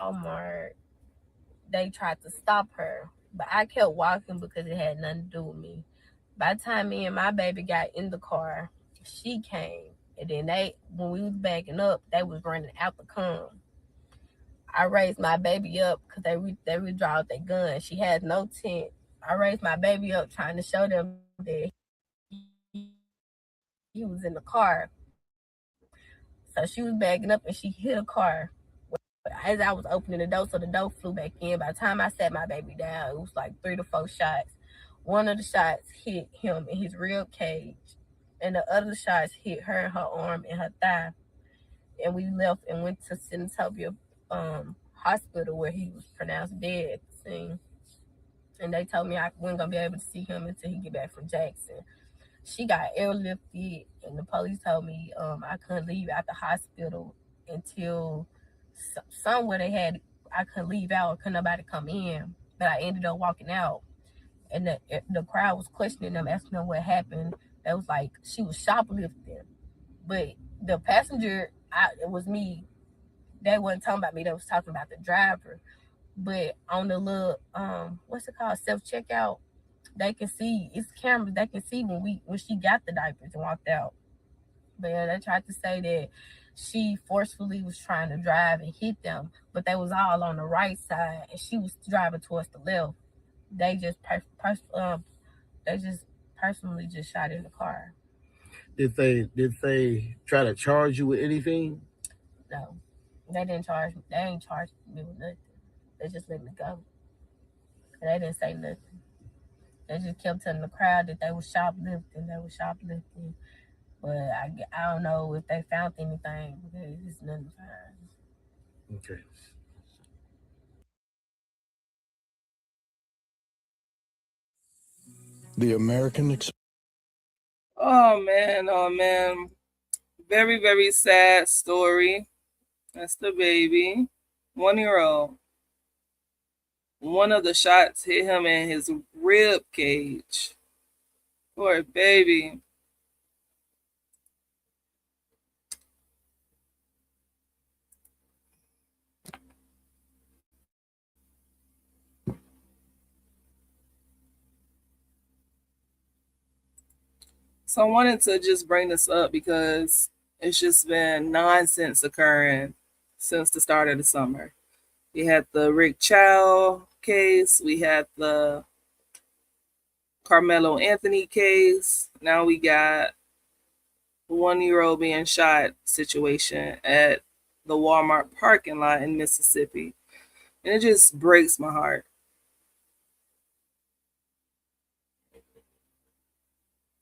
Walmart, they tried to stop her, but I kept walking because it had nothing to do with me. By the time me and my baby got in the car, she came, and then when we was backing up, they was running out the come. I raised my baby up because they withdraw their gun. She has no tent. I raised my baby up trying to show them that he was in the car. So she was backing up and she hit a car. As I was opening the door, so the door flew back in. By the time I sat my baby down, it was like 3 to 4 shots. One of the shots hit him in his rib cage, and the other shots hit her in her arm and her thigh. And we left and went to Senatobia Hospital where he was pronounced dead at the scene. And they told me I wasn't gonna be able to see him until he get back from Jackson. She got airlifted, and the police told me I couldn't leave out the hospital until somewhere they had I couldn't leave out, couldn't nobody come in. But I ended up walking out, and the crowd was questioning them, asking them what happened. They was like she was shoplifting, but the passenger, it was me. They wasn't talking about me. They was talking about the driver. But on the little what's it called, self checkout, they can see, it's cameras. They can see when she got the diapers and walked out. But yeah, they tried to say that she forcefully was trying to drive and hit them, but they was all on the right side and she was driving towards the left. They just personally just shot in the car. Did they try to charge you with anything? No, they didn't charge me. They ain't charged me with nothing. They just let me go. And they didn't say nothing. They just kept telling the crowd that they were shoplifting. They were shoplifting. But I don't know if they found anything because it's nothing found. Okay. The American Oh man. Very, very sad story. That's the baby. 1-year-old. One of the shots hit him in his rib cage. Poor baby. So I wanted to just bring this up because it's just been nonsense occurring since the start of the summer. We had the Rick Chow case. We had the Carmelo Anthony case. Now we got 1-year-old being shot situation at the Walmart parking lot in Mississippi. And it just breaks my heart.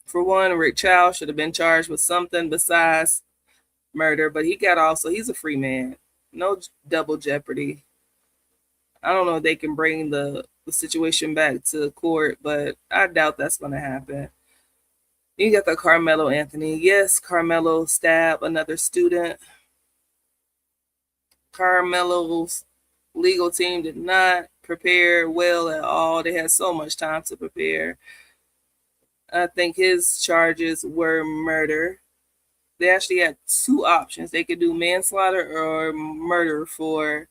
For one, Rick Chow should have been charged with something besides murder, but he got off, so he's a free man. No double jeopardy. I don't know if they can bring the situation back to court, but I doubt that's going to happen. You got the Carmelo Anthony. Yes, Carmelo stabbed another student. Carmelo's legal team did not prepare well at all. They had so much time to prepare. I think his charges were murder. They actually had 2 options. They could do manslaughter or murder for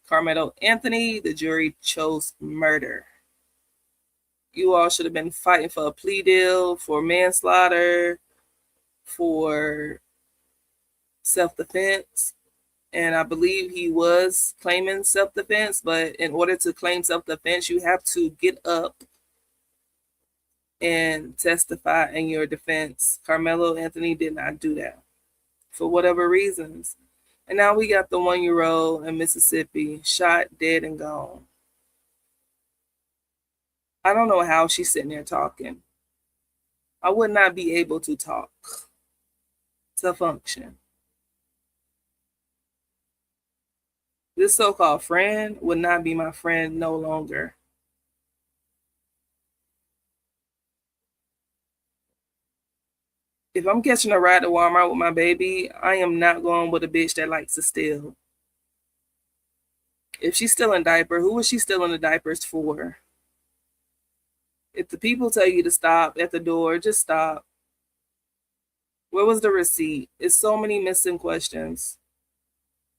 Carmelo Anthony. The jury chose murder. You all should have been fighting for a plea deal, for manslaughter, for self-defense. And I believe he was claiming self-defense, but in order to claim self-defense, you have to get up and testify in your defense. Carmelo Anthony did not do that for whatever reasons. And now we got the 1-year-old in Mississippi shot, dead, and gone. I don't know how she's sitting there talking. I would not be able to talk, to function. This so-called friend would not be my friend no longer. If I'm catching a ride to Walmart with my baby, I am not going with a bitch that likes to steal. If she's still in diaper, who is she stealing the diapers for? If the people tell you to stop at the door, just stop. Where was the receipt? It's so many missing questions.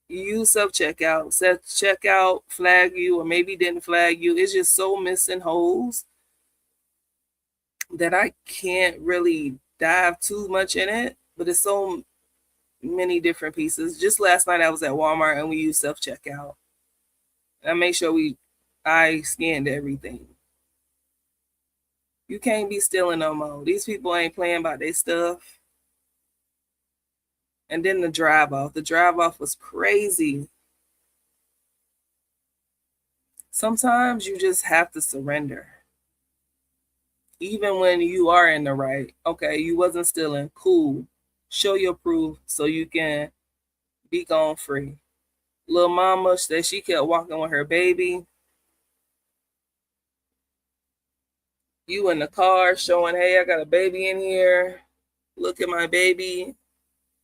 You use self-checkout. Self-checkout flag you or maybe didn't flag you. It's just so missing holes that I can't really dive too much in it, but it's so many different pieces. Just last night I was at Walmart and we used self-checkout. I made sure I scanned everything. You can't be stealing no more. These people ain't playing about their stuff. And then the drive off. The drive off was crazy. Sometimes you just have to surrender. Even when you are in the right. Okay, you wasn't stealing. Cool. Show your proof so you can be gone free. Little mama that she kept walking with her baby. You in the car showing, hey, I got a baby in here. Look at my baby.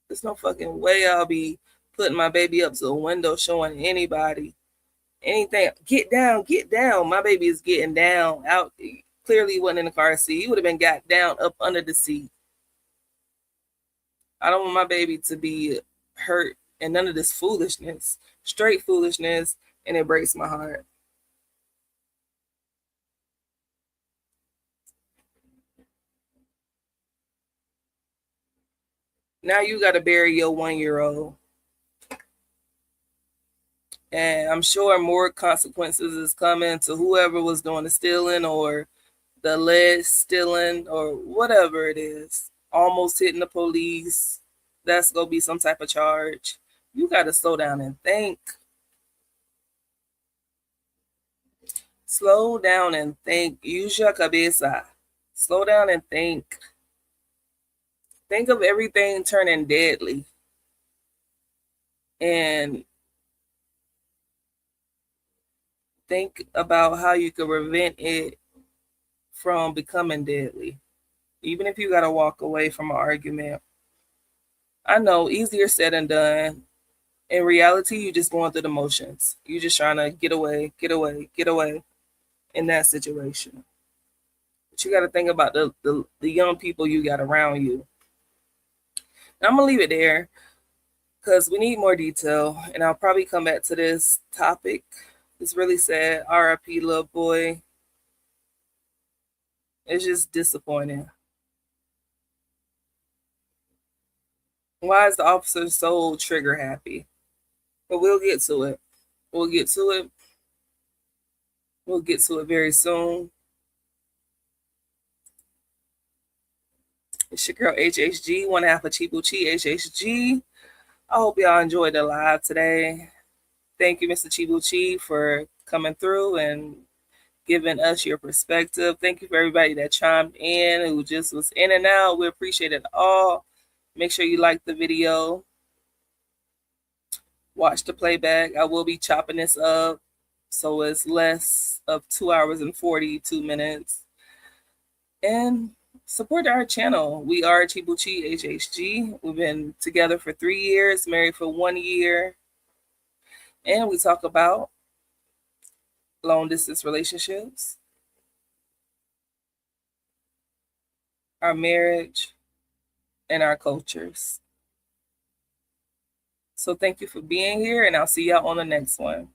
There's no fucking way I'll be putting my baby up to the window showing anybody anything. Get down, get down. My baby is getting down. Out. Clearly he wasn't in the car seat. He would have been got down up under the seat. I don't want my baby to be hurt and none of this foolishness. Straight foolishness, and it breaks my heart. Now you got to bury your 1-year-old. And I'm sure more consequences is coming to whoever was doing the stealing or the alleged stealing or whatever it is. Almost hitting the police. That's going to be some type of charge. You got to slow down and think. Slow down and think. Use your cabeza. Slow down and think. Think of everything turning deadly. And think about how you could prevent it from becoming deadly. Even if you got to walk away from an argument. I know, easier said than done. In reality, you're just going through the motions. You're just trying to get away in that situation. But you got to think about the young people you got around you. And I'm going to leave it there because we need more detail. And I'll probably come back to this topic. It's really sad. RIP, little boy. It's just disappointing. Why is the officer so trigger happy? But we'll get to it. We'll get to it. We'll get to it very soon. It's your girl HHG, one half of ChibuchiHHG. I hope y'all enjoyed the live today. Thank you, Mr. Chibuchi, for coming through and giving us your perspective. Thank you for everybody that chimed in, who just was in and out. We appreciate it all. Make sure you like the video. Watch the playback. I will be chopping this up so it's less of 2 hours and 42 minutes. And support our channel. We are ChibuchiHHG. We've been together for 3 years, married for 1 year. And we talk about long distance relationships, our marriage, and our cultures. So thank you for being here, and I'll see y'all on the next one.